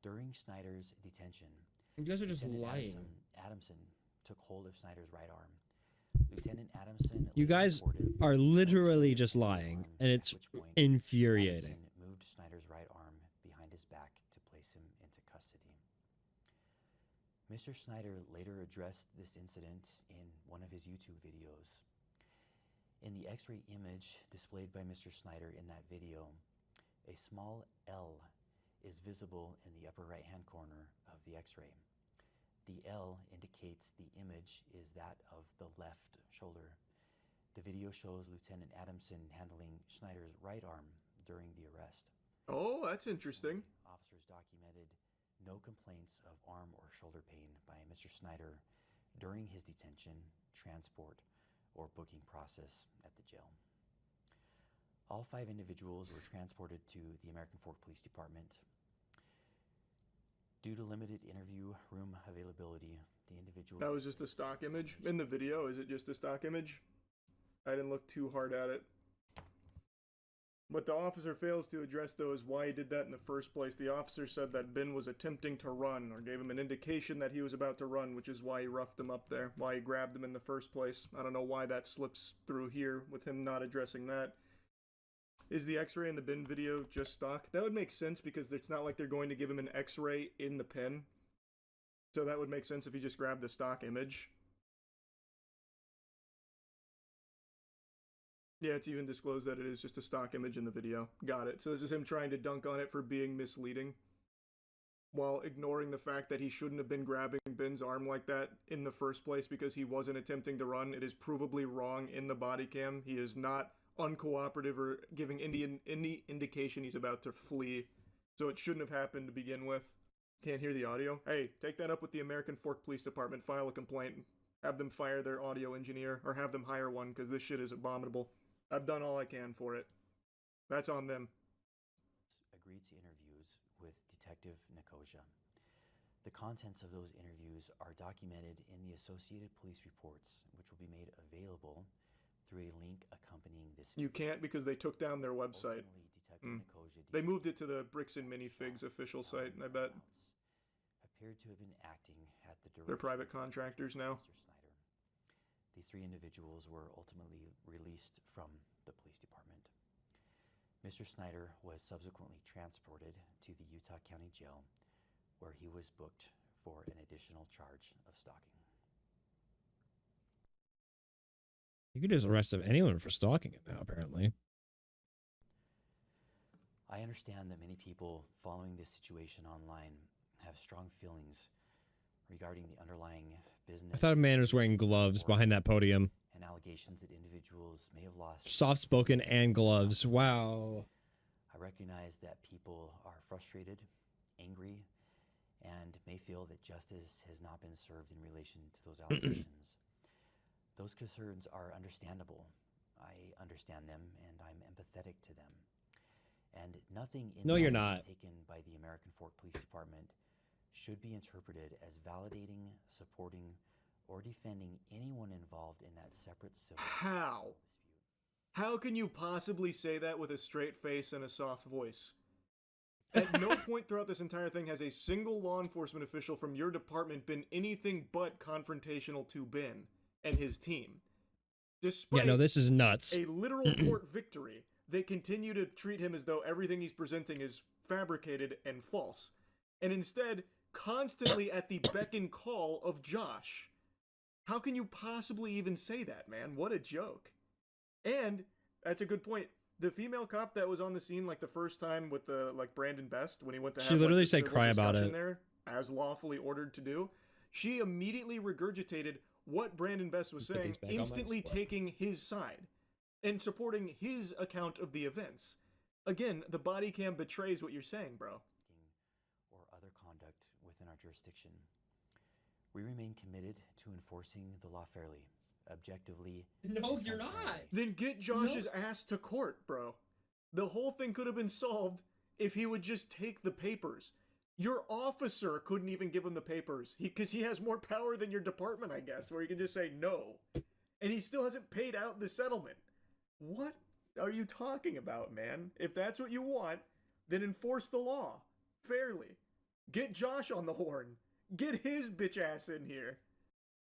Speaker 1: During Snyder's detention,
Speaker 2: you guys are just lying.
Speaker 1: Adamson took hold of Snyder's right arm. Lieutenant Adamson.
Speaker 2: You guys are literally just lying, and it's infuriating.
Speaker 1: Adamson moved Snyder's right arm behind his back to place him into custody. Mr. Snyder later addressed this incident in one of his YouTube videos. In the X-ray image displayed by Mr. Snyder in that video, a small L is visible in the upper right-hand corner of the X-ray. The L indicates the image is that of the left shoulder. The video shows Lieutenant Adamson handling Schneider's right arm during the arrest.
Speaker 4: Oh, that's interesting.
Speaker 1: Officers documented no complaints of arm or shoulder pain by Mr. Snyder during his detention, transport, or booking process at the jail. All 5 individuals were transported to the American Fork Police Department. Due to limited interview room availability, the individual...
Speaker 4: That was just a stock image? In the video, is it just a stock image? I didn't look too hard at it. What the officer fails to address, though, is why he did that in the first place. The officer said that Ben was attempting to run, or gave him an indication that he was about to run, which is why he roughed him up there, why he grabbed him in the first place. I don't know why that slips through here with him not addressing that. Is the X-ray in the bin video just stock? That would make sense because it's not like they're going to give him an X-ray in the pen. So that would make sense if he just grabbed the stock image. Yeah, it's even disclosed that it is just a stock image in the video. Got it. So this is him trying to dunk on it for being misleading, while ignoring the fact that he shouldn't have been grabbing Ben's arm like that in the first place because he wasn't attempting to run. It is provably wrong in the body cam. He is not uncooperative or giving any indication he's about to flee. So it shouldn't have happened to begin with. Can't hear the audio? Hey, take that up with the American Fork Police Department. File a complaint. Have them fire their audio engineer, or have them hire one, because this shit is abominable. I've done all I can for it. That's on them.
Speaker 1: Agreed to interviews with Detective Nicosia. The contents of those interviews are documented in the Associated Police reports, which will be made available through a link accompanying this video.
Speaker 4: You can't because they took down their website. They moved it to the Bricks and Minifigs official site, I bet.
Speaker 1: Appeared to have been acting at the direction
Speaker 4: They're private contractors now.
Speaker 1: Mr. Snyder. These 3 individuals were ultimately released from the police department. Mr. Snyder was subsequently transported to the Utah County Jail, where he was booked for an additional charge of stalking.
Speaker 2: You could just arrest anyone for stalking it now, apparently.
Speaker 1: I understand that many people following this situation online have strong feelings regarding the underlying business.
Speaker 2: I thought a man was wearing gloves behind that podium.
Speaker 1: And allegations that individuals may have lost.
Speaker 2: Soft-spoken and gloves. Wow.
Speaker 1: I recognize that people are frustrated, angry, and may feel that justice has not been served in relation to those allegations. Those concerns are understandable. I understand them, and I'm empathetic to them. And nothing in the actions taken by the American Fork Police Department should be interpreted as validating, supporting, or defending anyone involved in that separate civil
Speaker 4: How? How can you possibly say that with a straight face and a soft voice? At no point throughout this entire thing has a single law enforcement official from your department been anything but confrontational to Ben and his team. Despite
Speaker 2: this is nuts.
Speaker 4: A literal court victory, they continue to treat him as though everything he's presenting is fabricated and false. And instead, constantly at the beck and call of Josh. How can you possibly even say that, man? What a joke. And, that's a good point, the female cop that was on the scene like the first time with the Brandon Best, when he went to have
Speaker 2: she literally
Speaker 4: the
Speaker 2: said
Speaker 4: civil
Speaker 2: cry about it
Speaker 4: there, as lawfully ordered to do, she immediately regurgitated what Brandon Best was saying, instantly taking his side and supporting his account of the events. Again, the body cam betrays what you're saying, bro.
Speaker 1: Or other conduct within our jurisdiction. We remain committed to enforcing the law fairly, objectively.
Speaker 2: No, you're not.
Speaker 4: Then get Josh's ass to court, bro. The whole thing could have been solved if he would just take the papers. Your officer couldn't even give him the papers because he has more power than your department, I guess, where he can just say no. And he still hasn't paid out the settlement. What are you talking about, man? If that's what you want, then enforce the law fairly. Get Josh on the horn. Get his bitch ass in here.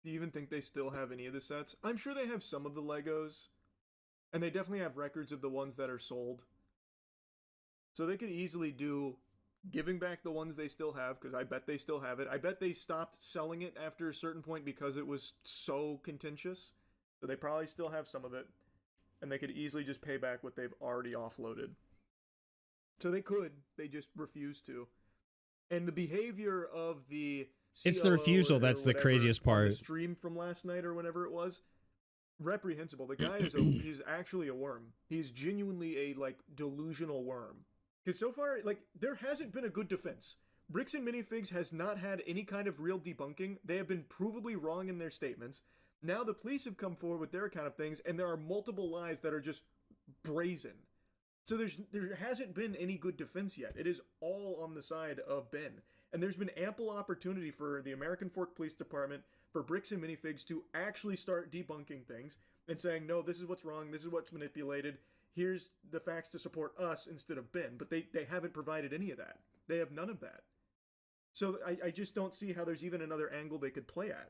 Speaker 4: Do you even think they still have any of the sets? I'm sure they have some of the Legos. And they definitely have records of the ones that are sold. So they could easily do giving back the ones they still have, because I bet they still have it. I bet they stopped selling it after a certain point because it was so contentious. So they probably still have some of it, and they could easily just pay back what they've already offloaded. So they could, they just refuse to. And the behavior of the
Speaker 2: It's the refusal that's the craziest part.
Speaker 4: The stream from last night or whenever it was, reprehensible. The guy is he's actually a worm. He's genuinely a like delusional worm. Because so far, like, there hasn't been a good defense. Bricks and Minifigs has not had any kind of real debunking. They have been provably wrong in their statements. Now the police have come forward with their account of things, and there are multiple lies that are just brazen. So there hasn't been any good defense yet. It is all on the side of Ben. And there's been ample opportunity for the American Fork Police Department, for Bricks and Minifigs to actually start debunking things and saying, no, this is what's wrong, this is what's manipulated, here's the facts to support us instead of Ben. But they haven't provided any of that. They have none of that. So I just don't see how there's even another angle they could play at.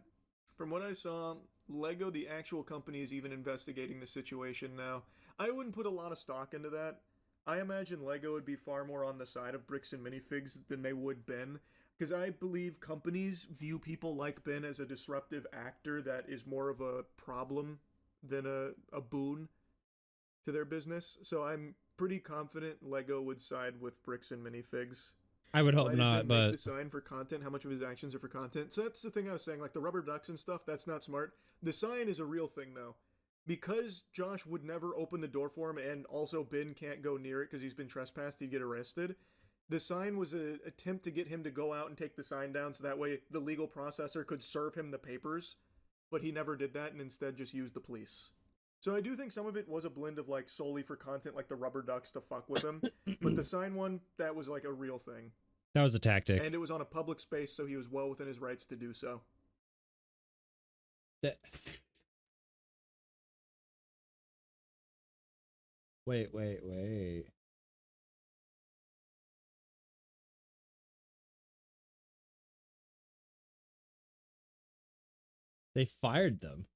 Speaker 4: From what I saw, Lego, the actual company, is even investigating the situation now. I wouldn't put a lot of stock into that. I imagine Lego would be far more on the side of Bricks and Minifigs than they would Ben, because I believe companies view people like Ben as a disruptive actor that is more of a problem than a boon to their business. So I'm pretty confident Lego would side with Bricks and Minifigs.
Speaker 2: I would hope
Speaker 4: Why did
Speaker 2: not,
Speaker 4: Ben
Speaker 2: but
Speaker 4: make the sign for content, how much of his actions are for content? So that's the thing I was saying, like the rubber ducks and stuff, that's not smart. The sign is a real thing though. Because Josh would never open the door for him, and also Ben can't go near it because he's been trespassed, he'd get arrested. The sign was an attempt to get him to go out and take the sign down so that way the legal processor could serve him the papers. But he never did that and instead just used the police. So I do think some of it was a blend of like solely for content, like the rubber ducks to fuck with him. But the sign one, that was like a real thing.
Speaker 2: that was a tactic.
Speaker 4: And it was on a public space, so he was well within his rights to do so.
Speaker 2: Wait. They fired them.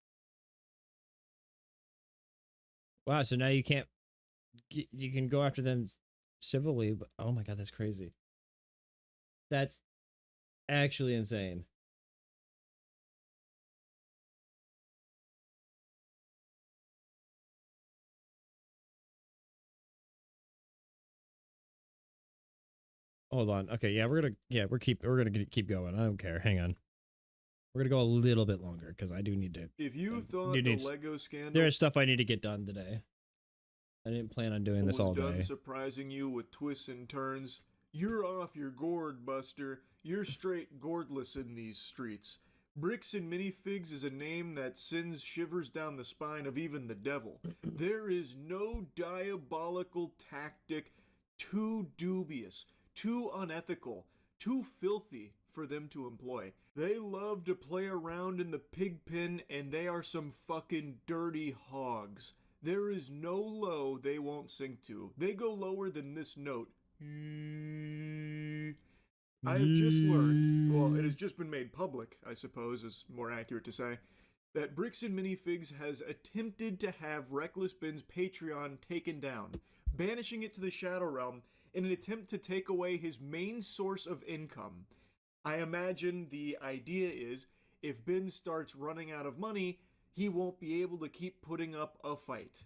Speaker 2: Wow, so now you can't... You can go after them civilly, but... Oh my god, that's crazy. That's actually insane. Hold on. Okay, yeah, we're gonna keep going. I don't care. Hang on. We're gonna go a little bit longer because I do need to.
Speaker 4: If you thought the Lego scandal,
Speaker 2: there is stuff I need to get done today. I didn't plan on doing this all
Speaker 4: was done
Speaker 2: day.
Speaker 4: surprising you with twists and turns, you're off your gourd, Buster. You're straight gourdless in these streets. Bricks and Minifigs is a name that sends shivers down the spine of even the devil. There is no diabolical tactic too dubious, too unethical, too filthy for them to employ. They love to play around in the pig pen, and they are some fucking dirty hogs. There is no low they won't sink to. They go lower than this note. I have just learned, well, it has just been made public, I suppose is more accurate to say, that Bricks and Minifigs has attempted to have Reckless Ben's Patreon taken down, banishing it to the Shadow Realm in an attempt to take away his main source of income. I imagine the idea is, if Ben starts running out of money, he won't be able to keep putting up a fight.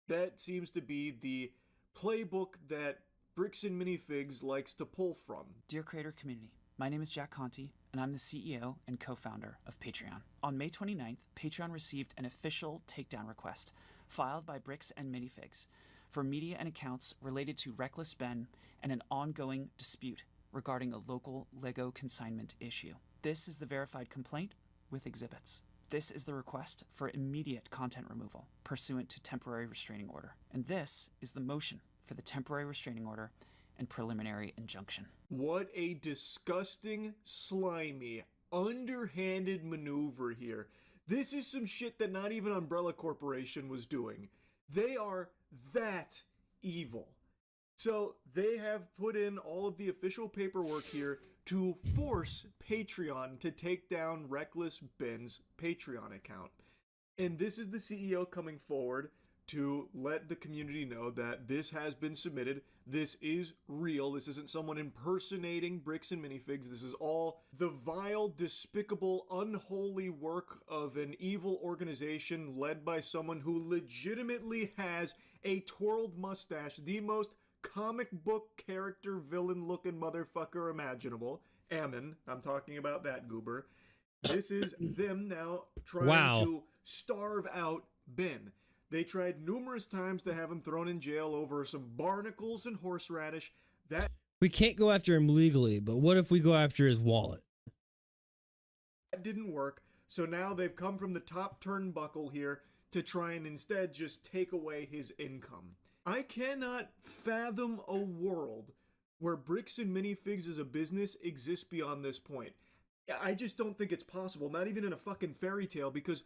Speaker 4: That seems to be the playbook that Bricks and Minifigs likes to pull from.
Speaker 3: Dear creator community, my name is Jack Conti, and I'm the CEO and co-founder of Patreon. On May 29th, Patreon received an official takedown request filed by Bricks and Minifigs for media and accounts related to Reckless Ben and an ongoing dispute regarding a local Lego consignment issue. This is the verified complaint with exhibits. This is the request for immediate content removal pursuant to temporary restraining order. And this is the motion for the temporary restraining order and preliminary injunction.
Speaker 4: What a disgusting, slimy, underhanded maneuver here. This is some shit that not even Umbrella Corporation was doing. They are that evil. So they have put in all of the official paperwork here to force Patreon to take down Reckless Ben's Patreon account. And this is the CEO coming forward, to let the community know that this has been submitted. This is real. This isn't someone impersonating Bricks and Minifigs. This is all the vile, despicable, unholy work of an evil organization led by someone who legitimately has a twirled mustache, the most comic book character villain looking motherfucker imaginable. Ammon, I'm talking about that goober. This is them now trying to starve out Ben. They tried numerous times to have him thrown in jail over some barnacles and horseradish. That
Speaker 2: We can't go after him legally, but what if we go after his wallet?
Speaker 4: didn't work. So now they've come from the top turnbuckle here to try and instead just take away his income. I cannot fathom a world where Bricks and Minifigs as a business exists beyond this point. I just don't think it's possible, not even in a fucking fairy tale, because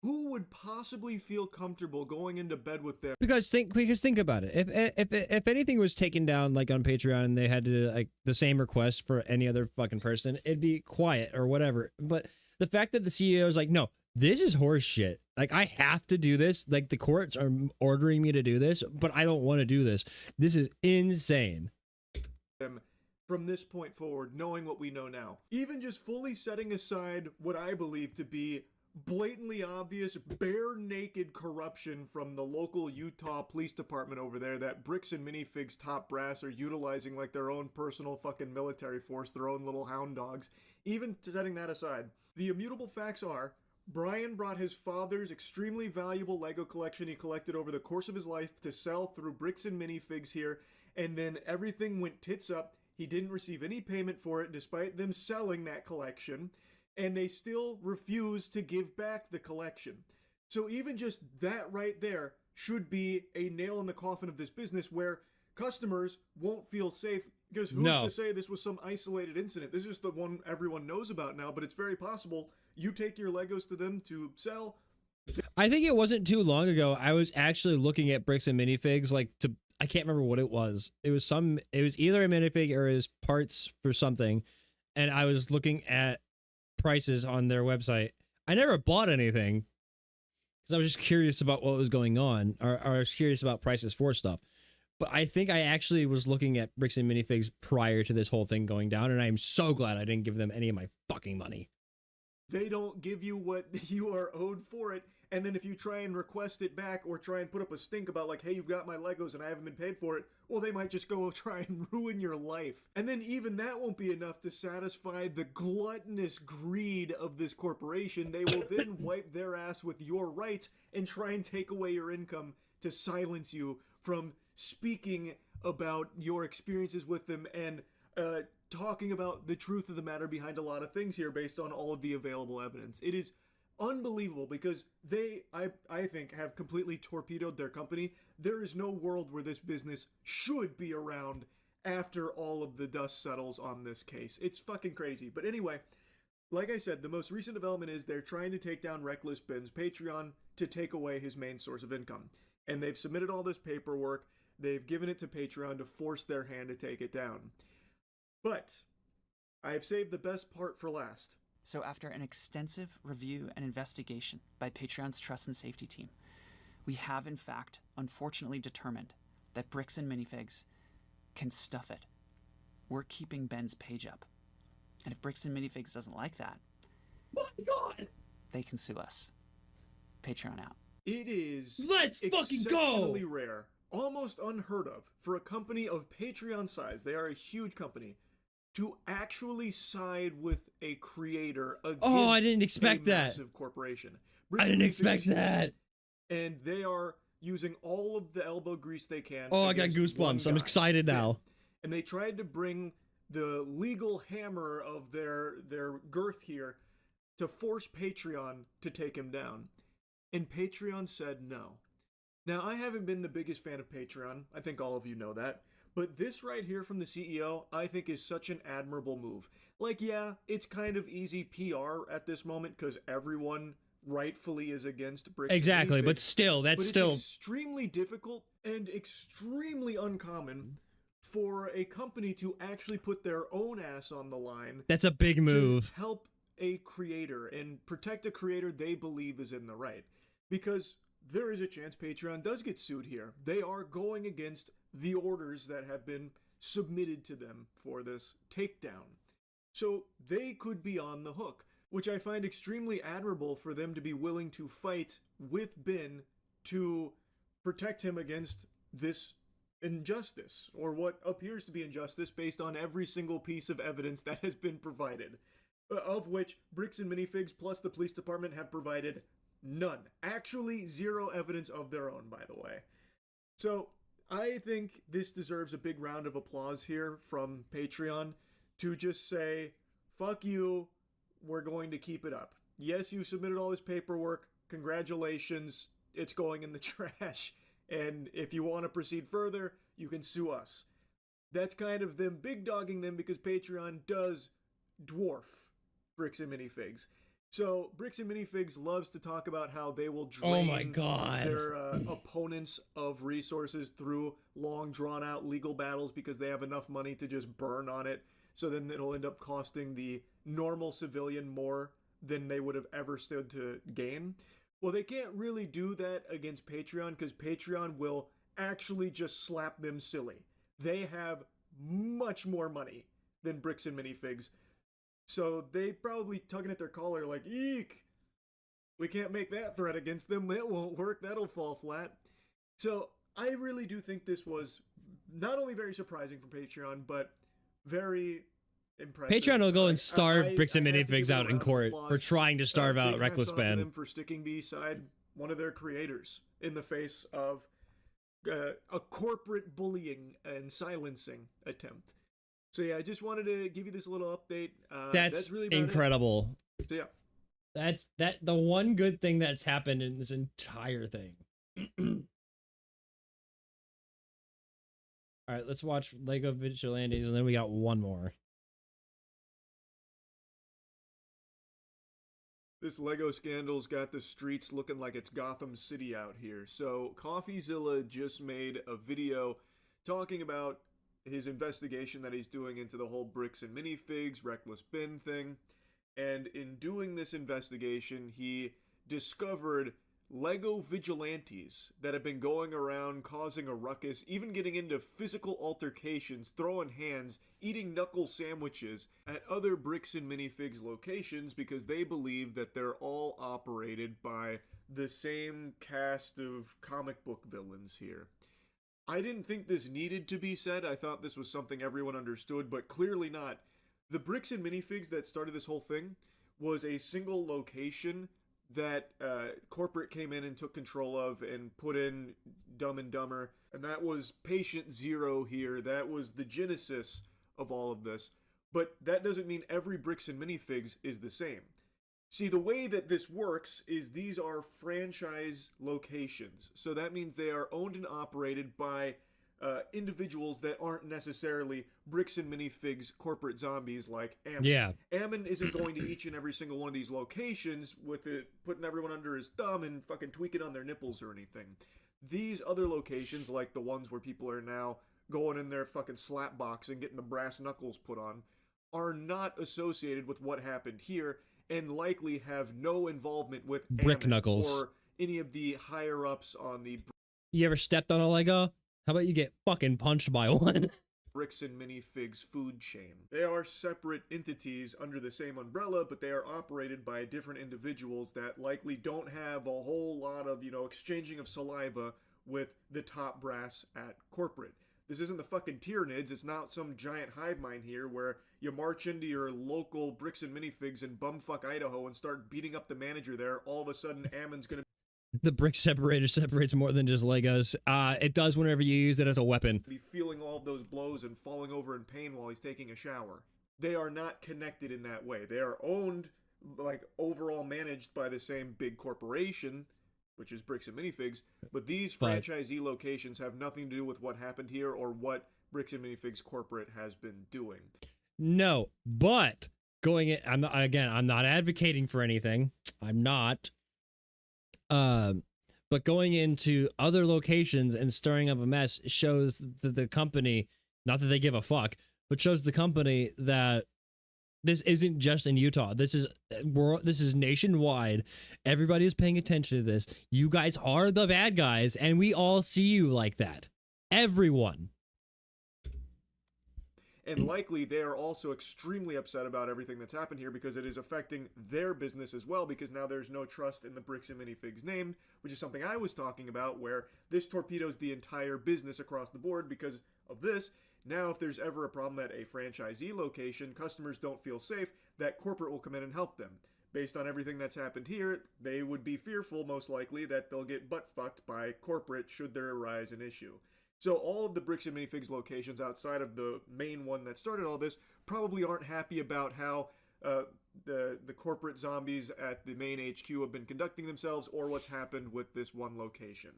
Speaker 4: who would possibly feel comfortable going into bed with them?
Speaker 2: Because think about it. If anything was taken down like on Patreon and they had to do, like the same request for any other fucking person, it'd be quiet or whatever. But the fact that the CEO is like, no, this is horse shit. Like, I have to do this. Like, the courts are ordering me to do this, but I don't want to do this. This is insane.
Speaker 4: From this point forward, knowing what we know now, even just fully setting aside what I believe to be blatantly obvious, bare naked corruption from the local Utah police department over there that Bricks and Minifigs top brass are utilizing like their own personal fucking military force, their own little hound dogs. Even setting that aside, the immutable facts are Brian brought his father's extremely valuable Lego collection he collected over the course of his life to sell through Bricks and Minifigs here, and then everything went tits up. He didn't receive any payment for it despite them selling that collection, and they still refuse to give back the collection. So even just that right there should be a nail in the coffin of this business where customers won't feel safe, because who's to say this was some isolated incident? This is just the one everyone knows about now, but it's very possible you take your Legos to them to sell.
Speaker 2: I think it wasn't too long ago I was actually looking at Bricks and Minifigs I can't remember what it was. It was either a minifig or it was parts for something, and I was looking at prices on their website. I never bought anything because I was just curious about what was going on, or I was curious about prices for stuff. But I think I actually was looking at Bricks and Minifigs prior to this whole thing going down, and I am so glad I didn't give them any of my fucking money.
Speaker 4: They don't give you what you are owed for it, and then if you try and request it back or try and put up a stink about like, hey, you've got my Legos and I haven't been paid for it, well, they might just go try and ruin your life. And then even that won't be enough to satisfy the gluttonous greed of this corporation. They will then wipe their ass with your rights and try and take away your income to silence you from speaking about your experiences with them and talking about the truth of the matter behind a lot of things here based on all of the available evidence. It is unbelievable because they, I think, have completely torpedoed their company. There is no world where this business should be around after all of the dust settles on this case. It's fucking crazy. But anyway, like I said, the most recent development is they're trying to take down Reckless Ben's Patreon to take away his main source of income. And they've submitted all this paperwork. They've given it to Patreon to force their hand to take it down. But I have saved the best part for last.
Speaker 3: So after an extensive review and investigation by Patreon's Trust and Safety team, we have in fact, unfortunately determined that Bricks and Minifigs can stuff it. We're keeping Ben's page up. And if Bricks and Minifigs doesn't like that, my God, they can sue us. Patreon out.
Speaker 4: It is
Speaker 2: Let's fucking go!
Speaker 4: Exceptionally rare, almost unheard of, for a company of Patreon size, they are a huge company, to actually side with a creator against
Speaker 2: I didn't expect
Speaker 4: a
Speaker 2: that.
Speaker 4: massive corporation.
Speaker 2: I didn't expect that.
Speaker 4: And they are using all of the elbow grease they can.
Speaker 2: Oh, I got goosebumps. I'm excited now.
Speaker 4: And they tried to bring the legal hammer of their girth here to force Patreon to take him down. And Patreon said no. Now, I haven't been the biggest fan of Patreon. I think all of you know that. But this right here from the CEO, I think is such an admirable move. Like, yeah, it's kind of easy PR at this moment because everyone rightfully is against Bricks.
Speaker 2: Exactly, but still, it's
Speaker 4: extremely difficult and extremely uncommon for a company to actually put their own ass on the line.
Speaker 2: That's a big move.
Speaker 4: To help a creator and protect a creator they believe is in the right. Because there is a chance Patreon does get sued here. They are going against the orders that have been submitted to them for this takedown. So they could be on the hook, which I find extremely admirable for them to be willing to fight with Ben to protect him against this injustice, or what appears to be injustice based on every single piece of evidence that has been provided, of which Bricks and Minifigs plus the police department have provided none. Actually, zero evidence of their own, by the way. So I think this deserves a big round of applause here from Patreon to just say, fuck you, we're going to keep it up. Yes, you submitted all this paperwork. Congratulations, it's going in the trash. And if you want to proceed further, you can sue us. That's kind of them big dogging them because Patreon does dwarf Bricks and Minifigs. So Bricks and Minifigs loves to talk about how they will drain their opponents of resources through long drawn out legal battles because they have enough money to just burn on it. So then it'll end up costing the normal civilian more than they would have ever stood to gain. Well, they can't really do that against Patreon because Patreon will actually just slap them silly. They have much more money than Bricks and Minifigs. So they probably tugging at their collar like, eek, we can't make that threat against them. It won't work. That'll fall flat. So I really do think this was not only very surprising from Patreon, but very impressive.
Speaker 2: Patreon will go and starve Bricks and Minifigs out in court for trying to starve out Reckless Ben.
Speaker 4: Them for sticking beside one of their creators in the face of a corporate bullying and silencing attempt. So yeah, I just wanted to give you this little update.
Speaker 2: That's
Speaker 4: really
Speaker 2: incredible.
Speaker 4: So yeah,
Speaker 2: that's the one good thing that's happened in this entire thing. All right, let's watch Lego Vigilantes, and then we got one more.
Speaker 4: This Lego scandal's got the streets looking like it's Gotham City out here. So CoffeeZilla just made a video talking about his investigation that he's doing into the whole Bricks and Minifigs, Reckless Ben thing. And in doing this investigation, he discovered Lego vigilantes that have been going around causing a ruckus, even getting into physical altercations, throwing hands, eating knuckle sandwiches at other Bricks and Minifigs locations because they believe that they're all operated by the same cast of comic book villains here. I didn't think this needed to be said. I thought this was something everyone understood, but clearly not. The Bricks and Minifigs that started this whole thing was a single location that corporate came in and took control of and put in Dumb and Dumber, and that was Patient Zero here. That was the genesis of all of this. But that doesn't mean every Bricks and Minifigs is the same. See, the way that this works is these are franchise locations. So that means they are owned and operated by individuals that aren't necessarily Bricks and Minifigs corporate zombies like Ammon.
Speaker 2: Yeah.
Speaker 4: Ammon isn't going to each and every single one of these locations with it putting everyone under his thumb and fucking tweaking on their nipples or anything. These other locations, like the ones where people are now going in their fucking slap box and getting the brass knuckles put on, are not associated with what happened here and likely have no involvement with
Speaker 2: Brick
Speaker 4: Ammon
Speaker 2: knuckles
Speaker 4: or any of the higher ups on the
Speaker 2: You ever stepped on a Lego? How about you get fucking punched by one?
Speaker 4: Bricks and Minifigs food chain. They are separate entities under the same umbrella, but they are operated by different individuals that likely don't have a whole lot of, exchanging of saliva with the top brass at corporate. This isn't the fucking Tyranids. It's not some giant hive mind here where you march into your local Bricks and Minifigs in bumfuck Idaho and start beating up the manager there. All of a sudden, Ammon's gonna
Speaker 2: The brick separator separates more than just Legos. It does whenever you use it as a weapon.
Speaker 4: be feeling all of those blows and falling over in pain while he's taking a shower. They are not connected in that way. They are owned, overall managed by the same big corporation, which is Bricks and Minifigs, but these franchisee locations have nothing to do with what happened here or what Bricks and Minifigs corporate has been doing.
Speaker 2: No, but going in, I'm not advocating for anything. I'm not. But going into other locations and stirring up a mess shows the company, not that they give a fuck, but shows the company that this isn't just in Utah. This is nationwide. Everybody is paying attention to this. You guys are the bad guys, and we all see you like that. Everyone.
Speaker 4: And likely they are also extremely upset about everything that's happened here because it is affecting their business as well, because now there's no trust in the Bricks and Minifigs name, which is something I was talking about, where this torpedoes the entire business across the board because of this. Now, if there's ever a problem at a franchisee location, customers don't feel safe, that corporate will come in and help them. Based on everything that's happened here, they would be fearful, most likely, that they'll get butt-fucked by corporate should there arise an issue. So all of the Bricks and Minifigs locations outside of the main one that started all this probably aren't happy about how the corporate zombies at the main HQ have been conducting themselves or what's happened with this one location.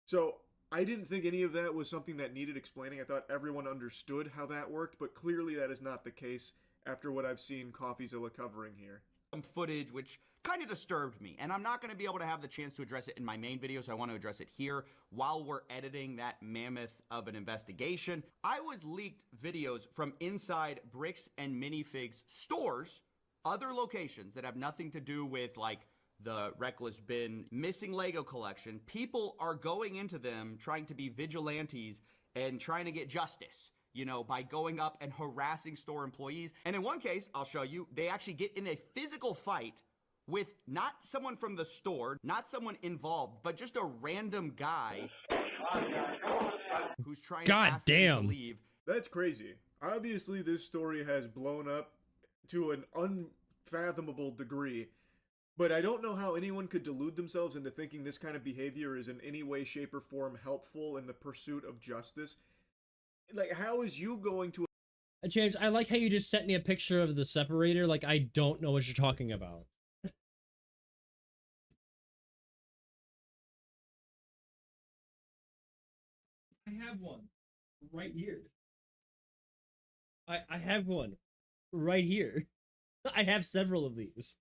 Speaker 4: So I didn't think any of that was something that needed explaining. I thought everyone understood how that worked, but clearly that is not the case after what I've seen CoffeeZilla covering here.
Speaker 15: Some footage which kind of disturbed me, and I'm not going to be able to have the chance to address it in my main video, so I want to address it here while we're editing that mammoth of an investigation. I was leaked videos from inside Bricks and Minifigs stores, other locations that have nothing to do with like the Reckless Bin missing Lego collection. People are going into them trying to be vigilantes and trying to get justice, you know, by going up and harassing store employees. And in one case, I'll show you, they actually get in a physical fight with not someone from the store, not someone involved, but just a random guy who's trying to ask them to leave.
Speaker 4: That's crazy. Obviously, this story has blown up to an unfathomable degree, but I don't know how anyone could delude themselves into thinking this kind of behavior is in any way, shape, or form helpful in the pursuit of justice. Like, how is you going to...
Speaker 2: James, I like how you just sent me a picture of the separator. Like, I don't know what you're talking about. I have one right here. I have one right here. I have several of these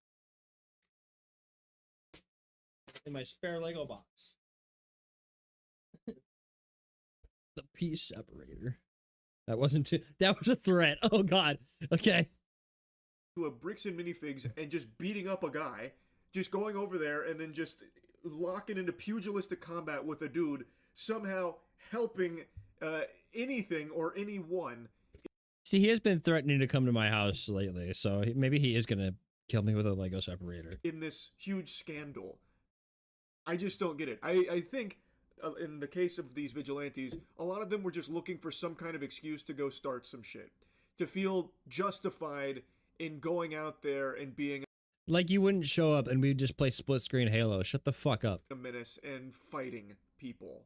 Speaker 2: in my spare Lego box. The piece separator. That wasn't too, that was a threat. Oh god. Okay.
Speaker 4: To a Bricks and Minifigs and just beating up a guy, just going over there and then just locking into pugilistic combat with a dude, somehow helping anything or anyone.
Speaker 2: See, he has been threatening to come to my house lately, so maybe he is gonna kill me with a Lego separator.
Speaker 4: In this huge scandal. I just don't get it. I think, in the case of these vigilantes, a lot of them were just looking for some kind of excuse to go start some shit. To feel justified in going out there and being...
Speaker 2: Like you wouldn't show up and we'd just play split screen Halo. Shut the fuck up.
Speaker 4: ...a menace and fighting people.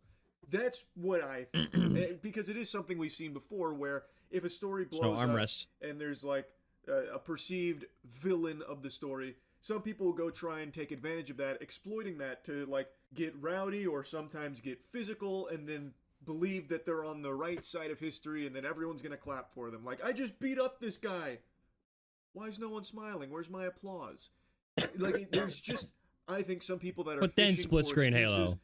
Speaker 4: That's what I think. Because it is something we've seen before where if a story blows up and there's like a perceived villain of the story, some people will go try and take advantage of that, exploiting that to like get rowdy or sometimes get physical and then believe that they're on the right side of history and then everyone's gonna clap for them. Like, I just beat up this guy. Why is no one smiling? Where's my applause? Like, there's just, I think, some people that are
Speaker 2: but then split screen Halo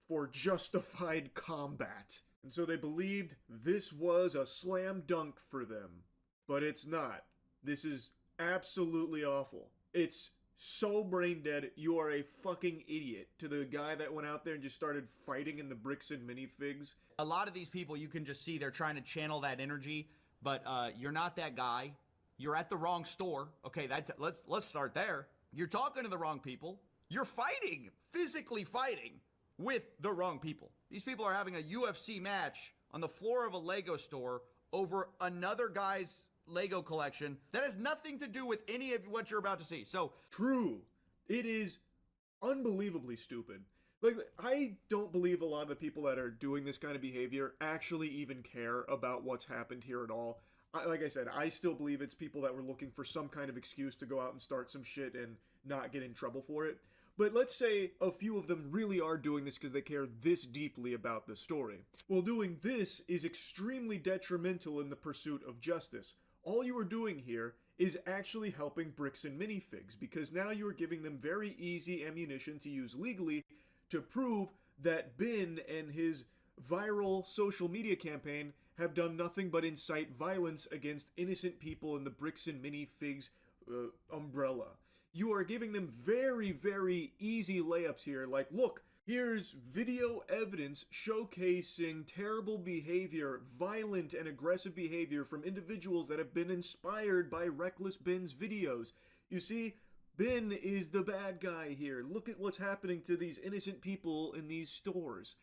Speaker 4: for justified combat. And so they believed this was a slam dunk for them. But it's not. This is absolutely awful. It's so brain dead, you are a fucking idiot. To the guy that went out there and just started fighting in the Bricks and Minifigs.
Speaker 15: A lot of these people, you can just see they're trying to channel that energy, but you're not that guy. You're at the wrong store. Okay, let's start there. You're talking to the wrong people. You're fighting, physically fighting with the wrong people. These people are having a UFC match on the floor of a Lego store over another guy's Lego collection that has nothing to do with any of what you're about to see. So
Speaker 4: true. It is unbelievably stupid. Like, I don't believe a lot of the people that are doing this kind of behavior actually even care about what's happened here at all. Like I said, I still believe it's people that were looking for some kind of excuse to go out and start some shit and not get in trouble for it. But let's say a few of them really are doing this because they care this deeply about the story. Well, doing this is extremely detrimental in the pursuit of justice. All you are doing here is actually helping Bricks and Minifigs, because now you are giving them very easy ammunition to use legally to prove that Bin and his viral social media campaign have done nothing but incite violence against innocent people in the Bricks and Minifigs umbrella. You are giving them very, very easy layups here. Like, look, here's video evidence showcasing terrible behavior, violent and aggressive behavior from individuals that have been inspired by Reckless Ben's videos. You see, Ben is the bad guy here. Look at what's happening to these innocent people in these stores.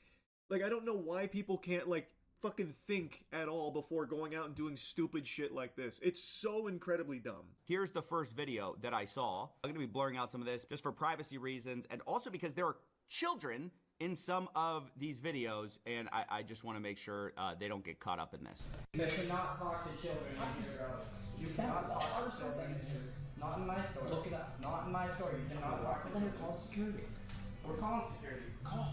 Speaker 4: Like, I don't know why people can't, like, fucking think at all before going out and doing stupid shit like this. It's so incredibly dumb.
Speaker 15: Here's the first video that I saw. I'm gonna be blurring out some of this just for privacy reasons, and also because there are children in some of these videos, and I just want to make sure they don't get caught up in this.
Speaker 12: You cannot talk to children in here, bro. You cannot talk to children in here. Not in my store. Look it up. Not in my store. You cannot talk to children. Call security. We're calling security. Call.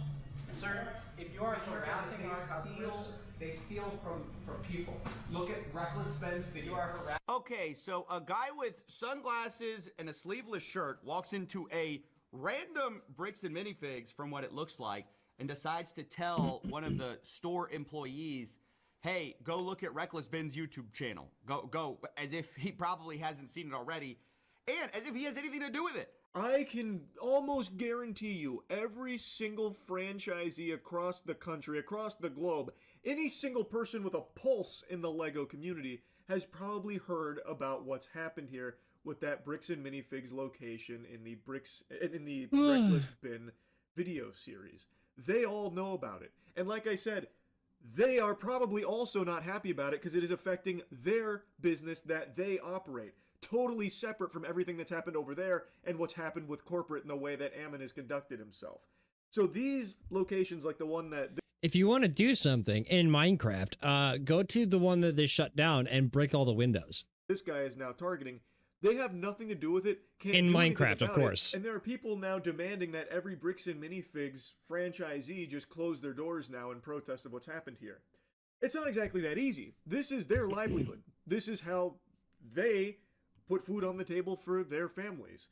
Speaker 12: Sir, if you are harassing our customers, they steal from people. Look at Reckless Ben's video. You are harassing.
Speaker 15: Okay, so a guy with sunglasses and a sleeveless shirt walks into a random Bricks and Minifigs, from what it looks like, and decides to tell one of the store employees, hey, go look at Reckless Ben's YouTube channel. Go, as if he probably hasn't seen it already, and as if he has anything to do with it.
Speaker 4: I can almost guarantee you every single franchisee across the country, across the globe, any single person with a pulse in the LEGO community has probably heard about what's happened here with that Bricks and Minifigs location in the Reckless Ben video series. They all know about it. And like I said, they are probably also not happy about it because it is affecting their business that they operate. Totally separate from everything that's happened over there and what's happened with corporate and the way that Ammon has conducted himself. So these locations, like the one that...
Speaker 2: If you want to do something in Minecraft, go to the one that they shut down and break all the windows.
Speaker 4: This guy is now targeting. They have nothing to do with it.
Speaker 2: In Minecraft, of course.
Speaker 4: And there are people now demanding that every Bricks and Minifigs franchisee just close their doors now in protest of what's happened here. It's not exactly that easy. This is their livelihood. This is how they put food on the table for their families.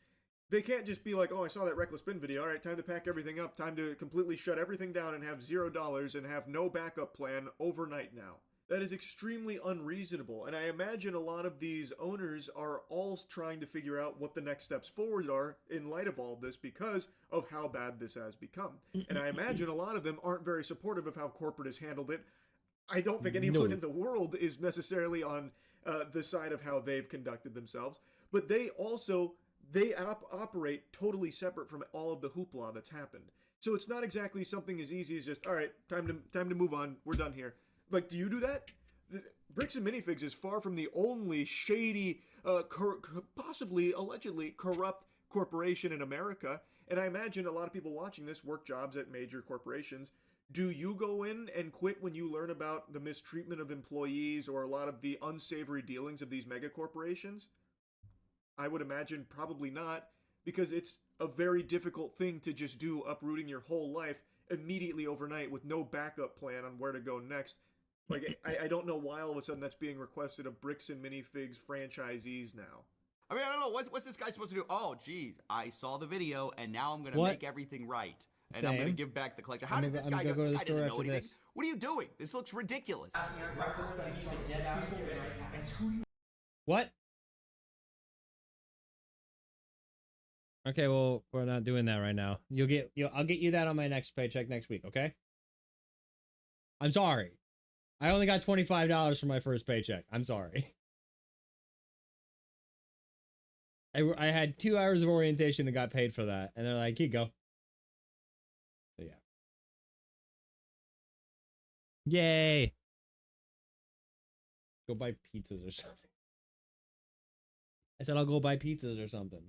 Speaker 4: They can't just be like, oh, I saw that Reckless Ben video. All right, time to pack everything up. Time to completely shut everything down and have $0 and have no backup plan overnight now. That is extremely unreasonable, and I imagine a lot of these owners are all trying to figure out what the next steps forward are in light of all this because of how bad this has become. And I imagine a lot of them aren't very supportive of how corporate has handled it. I don't think anyone in the world is necessarily on the side of how they've conducted themselves, but they operate totally separate from all of the hoopla that's happened. So it's not exactly something as easy as just, all right, time to move on, we're done here. Like, do you do that? Bricks and Minifigs is far from the only shady, possibly, allegedly corrupt corporation in America. And I imagine a lot of people watching this work jobs at major corporations. Do you go in and quit when you learn about the mistreatment of employees or a lot of the unsavory dealings of these mega corporations? I would imagine probably not, because it's a very difficult thing to just do, uprooting your whole life immediately overnight with no backup plan on where to go next. Like, I don't know why all of a sudden that's being requested of Bricks and Minifigs franchisees now.
Speaker 15: I mean, I don't know. What's this guy supposed to do? Oh, geez, I saw the video, and now I'm going to make everything right. And I'm going to give back the collection. How did this guy go? This guy doesn't know anything. What are you doing? This looks ridiculous.
Speaker 2: What? Okay, well, we're not doing that right now. I'll get you that on my next paycheck next week, okay? I'm sorry. I only got $25 for my first paycheck. I'm sorry. I had 2 hours of orientation and got paid for that. And they're like, here you go. So, yeah. Yay. Go buy pizzas or something. I said I'll go buy pizzas or something.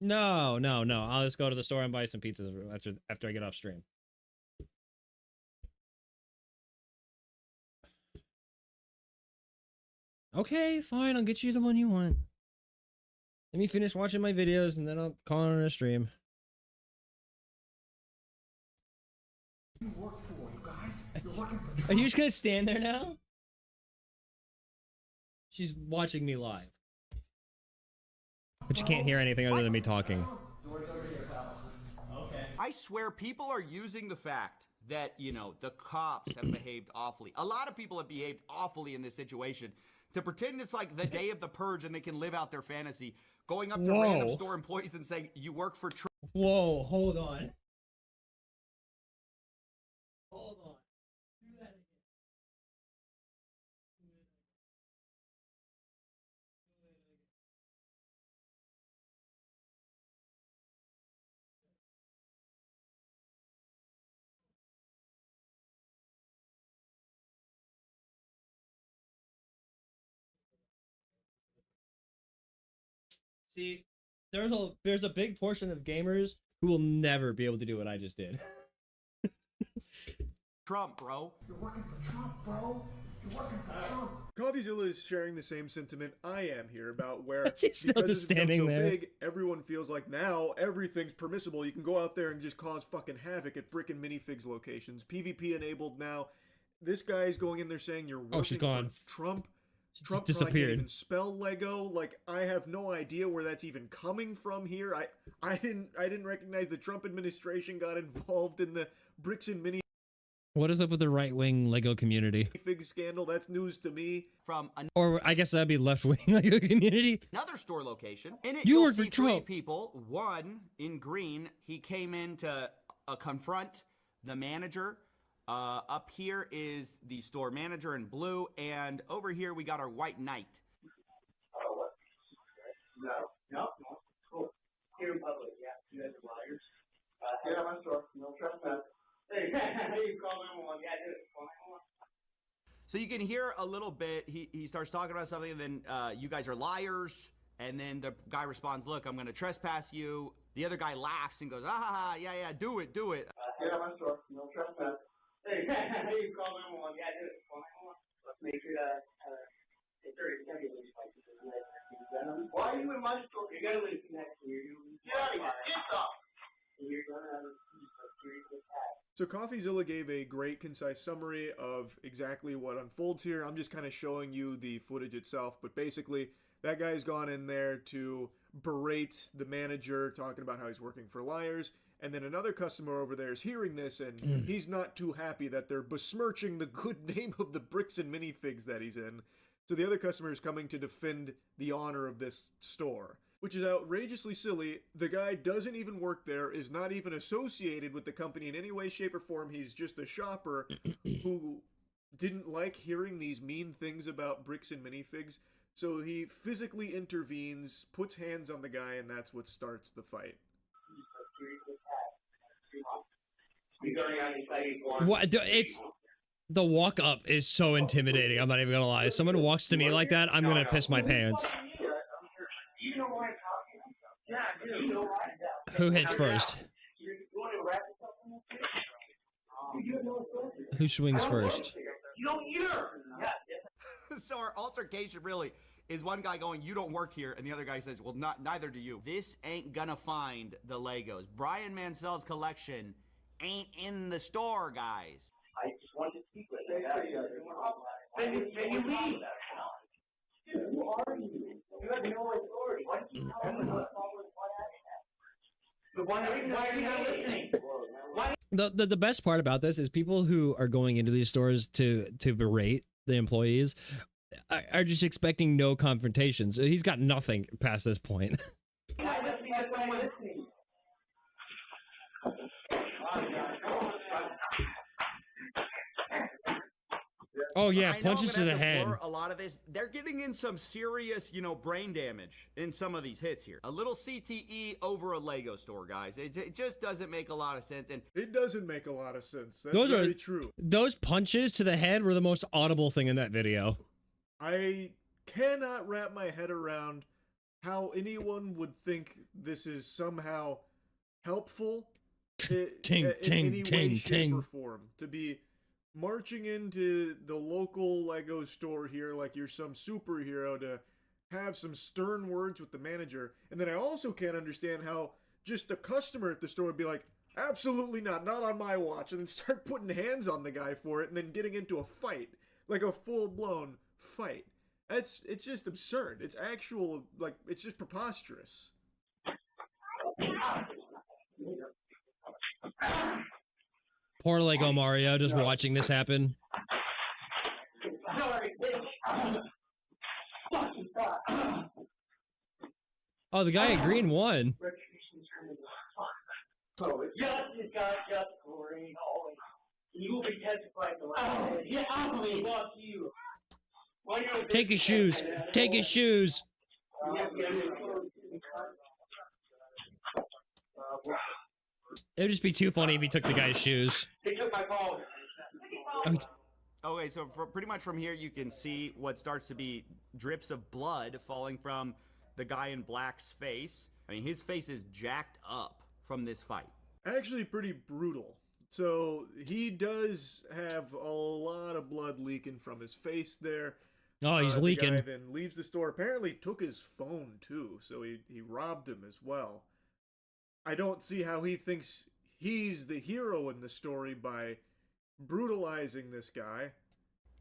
Speaker 2: No. I'll just go to the store and buy some pizzas after I get off stream. Okay, fine. I'll get you the one you want. Let me finish watching my videos and then I'll call on a stream.
Speaker 12: You work for, you guys. You're working for.
Speaker 2: Are you just gonna stand there now? She's watching me live. But you can't hear anything other than me talking.
Speaker 12: Doors over here, pal. Okay.
Speaker 15: I swear people are using the fact that, you know, the cops have behaved awfully. A lot of people have behaved awfully in this situation to pretend it's like the day of the purge and they can live out their fantasy, going up to random store employees and saying, you work for Trump.
Speaker 2: Whoa, hold on. Hold on. Do that again. See, there's a big portion of gamers who will never be able to do what I just did.
Speaker 15: Trump, bro.
Speaker 10: You're working for Trump, bro. You're working for Trump.
Speaker 4: Coffeezilla is sharing the same sentiment I am here about where
Speaker 2: She's still
Speaker 4: because
Speaker 2: just
Speaker 4: it's become
Speaker 2: standing
Speaker 4: so
Speaker 2: there.
Speaker 4: big, everyone feels like now everything's permissible. You can go out there and just cause fucking havoc at brick and minifigs locations. PvP enabled now. This guy's going in there saying you're working
Speaker 2: she's gone.
Speaker 4: for Trump.
Speaker 2: She
Speaker 4: Trump
Speaker 2: just
Speaker 4: probably can't
Speaker 2: disappeared.
Speaker 4: even spell Lego. Like, I have no idea where that's even coming from here. I didn't recognize the Trump administration got involved in the bricks and mini
Speaker 2: What is up with the right-wing Lego community?
Speaker 4: fig scandal. That's news to me.
Speaker 15: From
Speaker 2: Or I guess that'd be left-wing Lego community.
Speaker 15: another store location. In it,
Speaker 2: You
Speaker 15: you'll
Speaker 2: work for
Speaker 15: see three
Speaker 2: Trump.
Speaker 15: people. One in green, he came in to confront the manager. Up here is the store manager in blue, and over here we got our white knight.
Speaker 10: No. Cool. Here in public, yeah. You guys are liars. Get out my store. No trespass. Hey, you call 911. Yeah, do it. Call 911.
Speaker 15: So you can hear a little bit, he starts talking about something, and then you guys are liars, and then the guy responds, look, I'm going to trespass you. The other guy laughs and goes, yeah, do it.
Speaker 10: Get out my store. No trespass. Hey, you call 911. Yeah, do it. Call 911. Let's make sure that it's dirty. It's going to be loose like this. Why are you in my store? You're going to lose connection. Get out of here. Get off. You're going to have a serious attack.
Speaker 4: So Coffeezilla gave a great concise summary of exactly what unfolds here. I'm just kind of showing you the footage itself, but basically that guy's gone in there to berate the manager, talking about how he's working for liars, and then another customer over there is hearing this, and he's not too happy that they're besmirching the good name of the bricks and minifigs that he's in. So the other customer is coming to defend the honor of this store, which is outrageously silly. The guy doesn't even work there, is not even associated with the company in any way, shape, or form. He's just a shopper who didn't like hearing these mean things about bricks and minifigs. So he physically intervenes, puts hands on the guy, and that's what starts the fight.
Speaker 2: What? It's the walk up is so intimidating. I'm not even gonna lie. If someone walks to me like that, I'm gonna piss my pants.
Speaker 10: You know what I'm talking about? Yeah, I do. You know what?
Speaker 2: Who hits first?
Speaker 10: You want to wrap this up in this?
Speaker 2: Who swings first?
Speaker 10: You don't either. Yeah.
Speaker 15: So our altercation really is one guy going, you don't work here, and the other guy says, well, neither do you. This ain't gonna find the Legos. Brian Mansell's collection ain't in the store, guys.
Speaker 10: I just wanted to speak with you. Then you leave. Who are you? You have no authority. Why do you tell me what why are you not listening?
Speaker 2: The best part about this is people who are going into these stores to berate the employees are just expecting no confrontations. He's got nothing past this point. Oh yeah, punches to the head.
Speaker 15: A lot of this, they're getting in some serious, brain damage in some of these hits here. A little CTE over a Lego store, guys. It just doesn't make a lot of sense. And
Speaker 4: it doesn't make a lot of sense. That's
Speaker 2: those
Speaker 4: very
Speaker 2: are
Speaker 4: true.
Speaker 2: Those punches to the head were the most audible thing in that video.
Speaker 4: I cannot wrap my head around how anyone would think this is somehow helpful in any way, shape, or form. To be marching into the local Lego store here like you're some superhero to have some stern words with the manager. And then I also can't understand how just a customer at the store would be like, absolutely not on my watch, and then start putting hands on the guy for it and then getting into a fight, like a full-blown fight. It's just absurd. It's actual, it's just preposterous.
Speaker 2: Poor Lego Mario just watching this happen.
Speaker 12: Sorry, bitch. Fucking fuck.
Speaker 2: Oh, the guy in green won.
Speaker 12: Justice got just green. You will be testifying to that. Yeah, I'm going to fuck you.
Speaker 2: Take his shoes. Take his shoes. It would just be too funny if he took the guy's shoes.
Speaker 12: He took my phone.
Speaker 15: Okay, so pretty much from here you can see what starts to be drips of blood falling from the guy in black's face. I mean, his face is jacked up from this fight.
Speaker 4: Actually pretty brutal. So he does have a lot of blood leaking from his face there.
Speaker 2: Oh, he's leaking.
Speaker 4: The guy then leaves the store. Apparently took his phone too, so he robbed him as well. I don't see how he thinks he's the hero in the story by brutalizing this guy.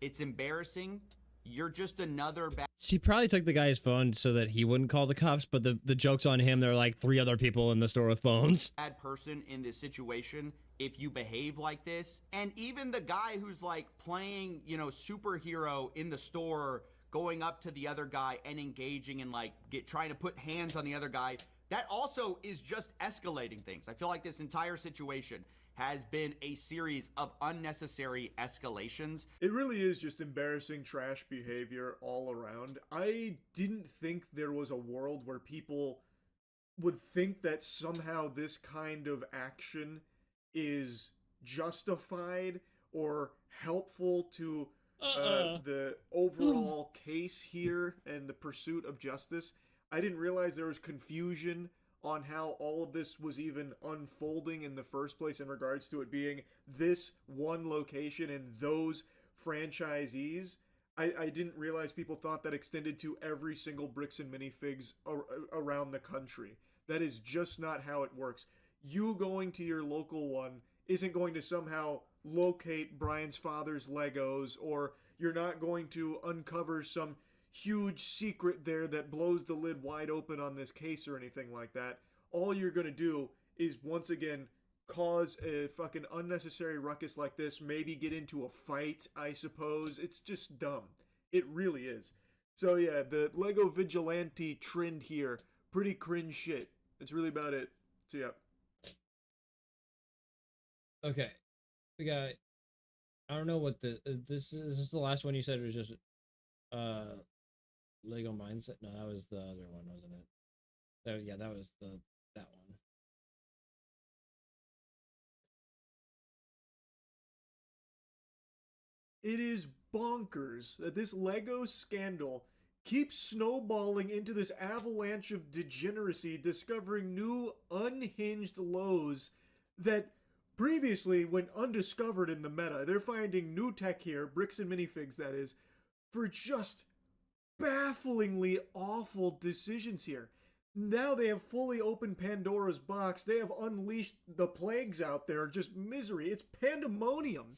Speaker 15: It's embarrassing. You're just another bad...
Speaker 2: She probably took the guy's phone so that he wouldn't call the cops, but the joke's on him. There are like 3 other people in the store with phones.
Speaker 15: Bad person in this situation if you behave like this. And even the guy who's like playing, you know, superhero in the store, going up to the other guy and engaging and like trying to put hands on the other guy, that also is just escalating things. I feel like this entire situation has been a series of unnecessary escalations.
Speaker 4: It really is just embarrassing trash behavior all around. I didn't think there was a world where people would think that somehow this kind of action is justified or helpful to the overall case here and the pursuit of justice. I didn't realize there was confusion on how all of this was even unfolding in the first place in regards to it being this one location and those franchisees. I didn't realize people thought that extended to every single Bricks and Minifigs around the country. That is just not how it works. You going to your local one isn't going to somehow locate Brian's father's Legos, or you're not going to uncover some huge secret there that blows the lid wide open on this case or anything like that. All you're going to do is, once again, cause a fucking unnecessary ruckus like this, maybe get into a fight, I suppose. It's just dumb. It really is. So yeah, the Lego Vigilante trend here, pretty cringe shit. That's really about it. So yeah.
Speaker 2: Okay. We got, I don't know what this is the last one you said was just, Lego Mindset? No, that was the other one, wasn't it? Yeah, that was that one.
Speaker 4: It is bonkers that this Lego scandal keeps snowballing into this avalanche of degeneracy, discovering new unhinged lows that previously went undiscovered in the meta. They're finding new tech here, Bricks and Minifigs that is, for just bafflingly awful decisions here. Now they have fully opened Pandora's box. They have unleashed the plagues out there. Just misery. It's pandemonium.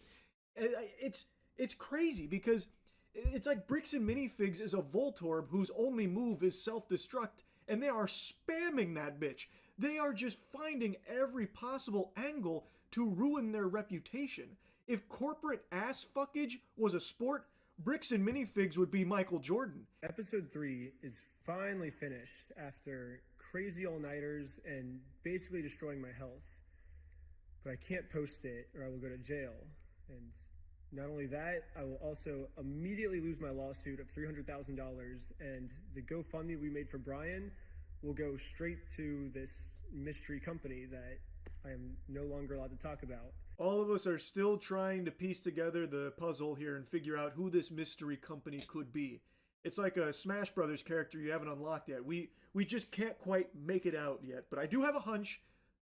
Speaker 4: It's crazy because it's like Bricks and Minifigs is a Voltorb whose only move is self-destruct, and they are spamming that bitch. They are just finding every possible angle to ruin their reputation. If corporate ass fuckage was a sport, Bricks and Minifigs would be Michael Jordan.
Speaker 5: Episode 3 is finally finished after crazy all-nighters and basically destroying my health. But I can't post it or I will go to jail. And not only that, I will also immediately lose my lawsuit of $300,000, and the GoFundMe we made for Brian will go straight to this mystery company that I am no longer allowed to talk about.
Speaker 4: All of us are still trying to piece together the puzzle here and figure out who this mystery company could be. It's like a Smash Brothers character you haven't unlocked yet. We just can't quite make it out yet. But I do have a hunch,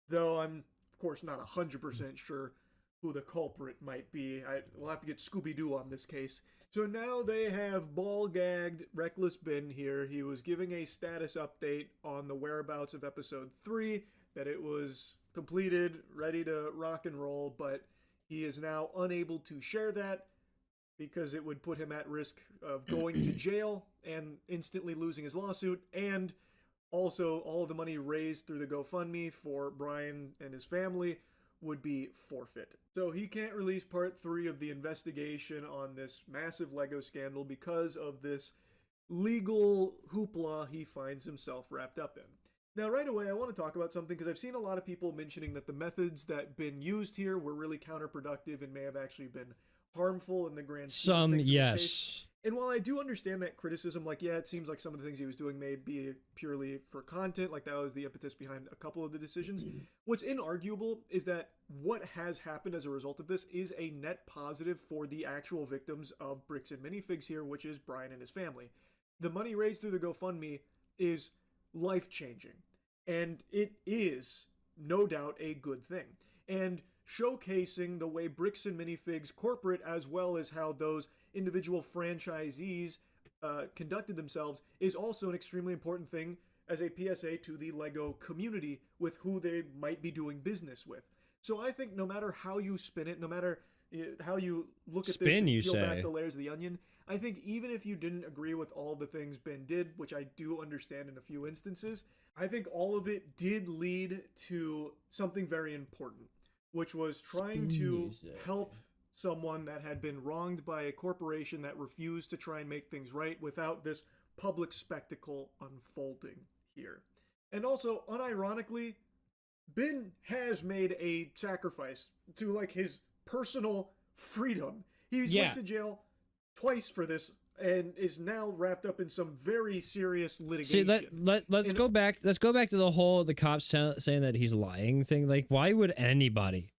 Speaker 4: though I'm, of course, not 100% sure who the culprit might be. We'll have to get Scooby-Doo on this case. So now they have ball-gagged Reckless Ben here. He was giving a status update on the whereabouts of episode 3, that it was completed, ready to rock and roll, but he is now unable to share that because it would put him at risk of going to jail and instantly losing his lawsuit, and also all of the money raised through the GoFundMe for Brian and his family would be forfeit. So he can't release part 3 of the investigation on this massive Lego scandal because of this legal hoopla he finds himself wrapped up in. Now, right away, I want to talk about something because I've seen a lot of people mentioning that the methods that been used here were really counterproductive and may have actually been harmful in the grand scheme of things in this case. And while I do understand that criticism, like, yeah, it seems like some of the things he was doing may be purely for content, like that was the impetus behind a couple of the decisions. What's inarguable is that what has happened as a result of this is a net positive for the actual victims of Bricks and Minifigs here, which is Brian and his family. The money raised through the GoFundMe is life-changing, and it is no doubt a good thing. And showcasing the way Bricks and Minifigs corporate, as well as how those individual franchisees conducted themselves, is also an extremely important thing as a PSA to the Lego community with who they might be doing business with. So I think no matter how you spin it, no matter how you look at this and peel back the layers of the onion, I think even if you didn't agree with all the things Ben did, which I do understand in a few instances, I think all of it did lead to something very important, which was trying to help someone that had been wronged by a corporation that refused to try and make things right without this public spectacle unfolding here. And also, unironically, Ben has made a sacrifice to, like, his personal freedom. He's went to jail twice for this and is now wrapped up in some very serious litigation.
Speaker 2: See, let's go back. Let's go back to the cops saying that he's lying thing. Like, why would anybody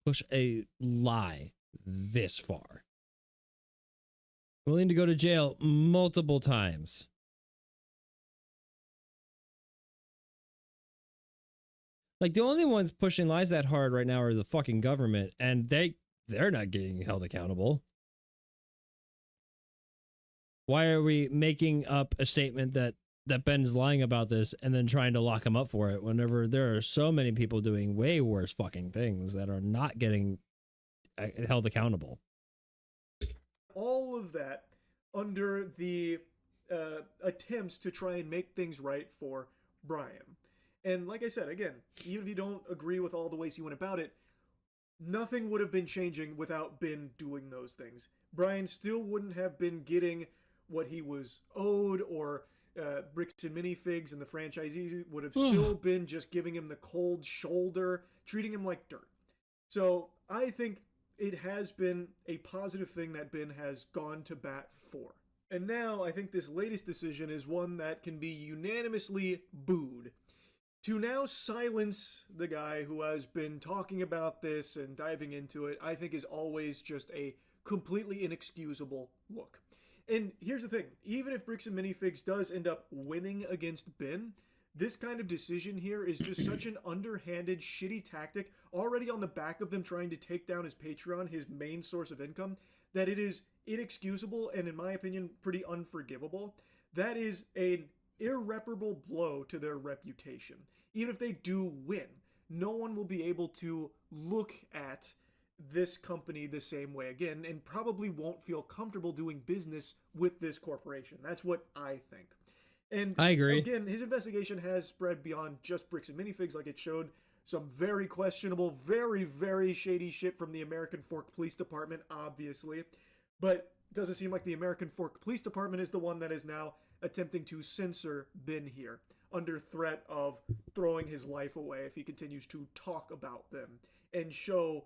Speaker 2: push a lie this far? Willing to go to jail multiple times. Like, the only ones pushing lies that hard right now are the fucking government, and they're not getting held accountable. Why are we making up a statement that Ben's lying about this and then trying to lock him up for it whenever there are so many people doing way worse fucking things that are not getting held accountable?
Speaker 4: All of that under the attempts to try and make things right for Brian. And like I said, again, even if you don't agree with all the ways he went about it, nothing would have been changing without Ben doing those things. Brian still wouldn't have been getting what he was owed, or Bricks and Minifigs and the franchisees would have still been just giving him the cold shoulder, treating him like dirt. So I think it has been a positive thing that Ben has gone to bat for. And now I think this latest decision is one that can be unanimously booed. To now silence the guy who has been talking about this and diving into it, I think is always just a completely inexcusable look. And here's the thing, even if Bricks and Minifigs does end up winning against Ben, this kind of decision here is just such an underhanded, shitty tactic, already on the back of them trying to take down his Patreon, his main source of income, that it is inexcusable and, in my opinion, pretty unforgivable. That is an irreparable blow to their reputation. Even if they do win, no one will be able to look at this company the same way again, and probably won't feel comfortable doing business with this corporation. That's what I think. And
Speaker 2: I agree.
Speaker 4: Again, his investigation has spread beyond just Bricks and Minifigs. Like, it showed some very questionable, very, very shady shit from the American Fork Police Department, obviously. But it doesn't seem like the American Fork Police Department is the one that is now attempting to censor Ben here, under threat of throwing his life away if he continues to talk about them and show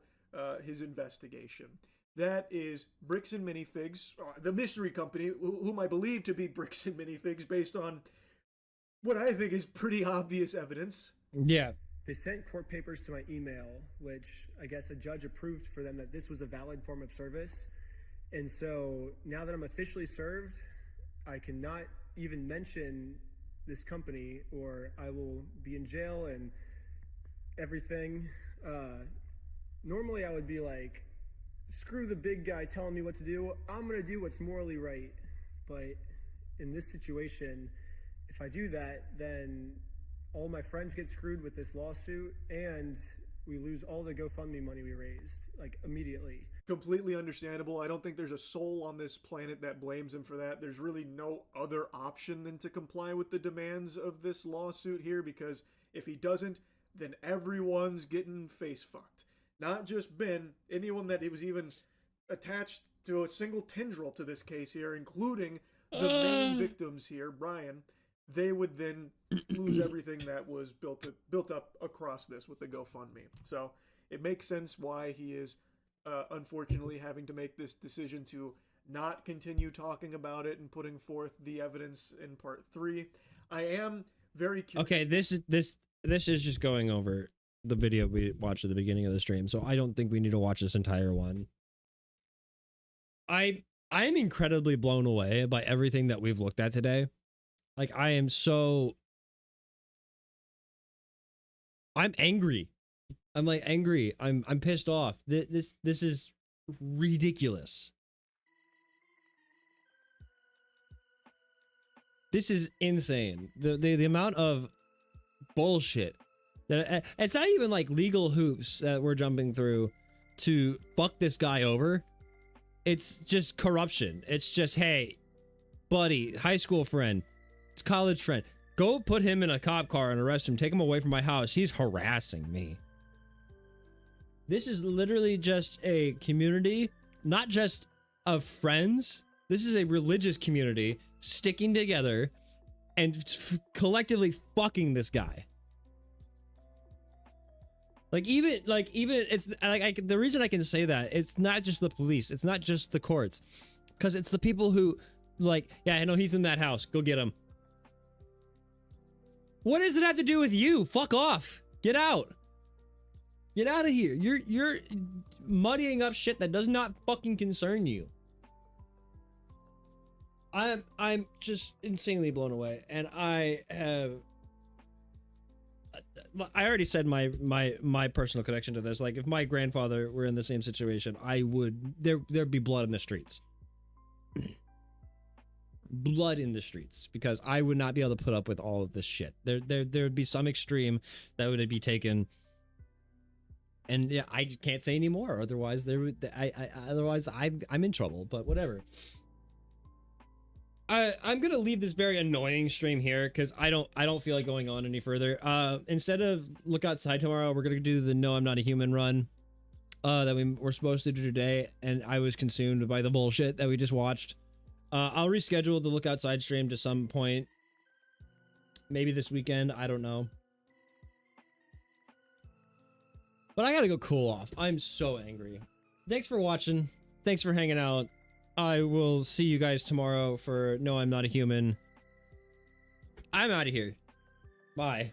Speaker 4: his investigation. That is Bricks and Minifigs, the mystery company, whom I believe to be Bricks and Minifigs based on what I think is pretty obvious evidence.
Speaker 2: Yeah.
Speaker 5: They sent court papers to my email, which I guess a judge approved for them that this was a valid form of service. And so now that I'm officially served, I cannot even mention this company or I will be in jail and everything. Normally I would be like, screw the big guy telling me what to do. I'm going to do what's morally right. But in this situation, if I do that, then all my friends get screwed with this lawsuit and we lose all the GoFundMe money we raised, like, immediately.
Speaker 4: Completely understandable. I don't think there's a soul on this planet that blames him for that. There's really no other option than to comply with the demands of this lawsuit here, because if he doesn't, then everyone's getting face fucked. Not just Ben, anyone that was even attached to a single tendril to this case here, including the main victims here, Brian, they would then lose everything that was built up across this with the GoFundMe. So it makes sense why he is unfortunately having to make this decision to not continue talking about it and putting forth the evidence in part 3. I am very curious.
Speaker 2: Okay, this is just going over the video we watched at the beginning of the stream, so I don't think we need to watch this entire one. I'm incredibly blown away by everything that we've looked at today. Like, I'm angry. I'm like angry. I'm pissed off. This is ridiculous. This is insane. The amount of bullshit that it's not even like legal hoops that we're jumping through to fuck this guy over. It's just corruption. It's just, hey, buddy, high school friend, college friend, go put him in a cop car and arrest him. Take him away from my house. He's harassing me. This is literally just a community, not just of friends. This is a religious community sticking together and collectively fucking this guy. Even it's like the reason I can say that, it's not just the police, it's not just the courts, because it's the people who like, yeah, I know he's in that house, go get him. What does it have to do with you? Fuck off. Get out. Get out of here. You're muddying up shit that does not fucking concern you. I'm just insanely blown away, and I already said my personal connection to this. Like, if my grandfather were in the same situation, there'd be blood in the streets. Blood in the streets, because I would not be able to put up with all of this shit. There'd be some extreme that would be taken, and yeah, I can't say anymore. Otherwise, I'm in trouble. But whatever. I'm gonna leave this very annoying stream here because I don't feel like going on any further. Instead of look outside tomorrow, we're gonna do the No I'm Not a Human run that we were supposed to do today, and I was consumed by the bullshit that we just watched. I'll reschedule the look outside stream to some point, maybe this weekend, I don't know. But I gotta go cool off. I'm so angry. Thanks for watching. Thanks for hanging out. I will see you guys tomorrow for No I'm Not a Human. I'm out of here. Bye.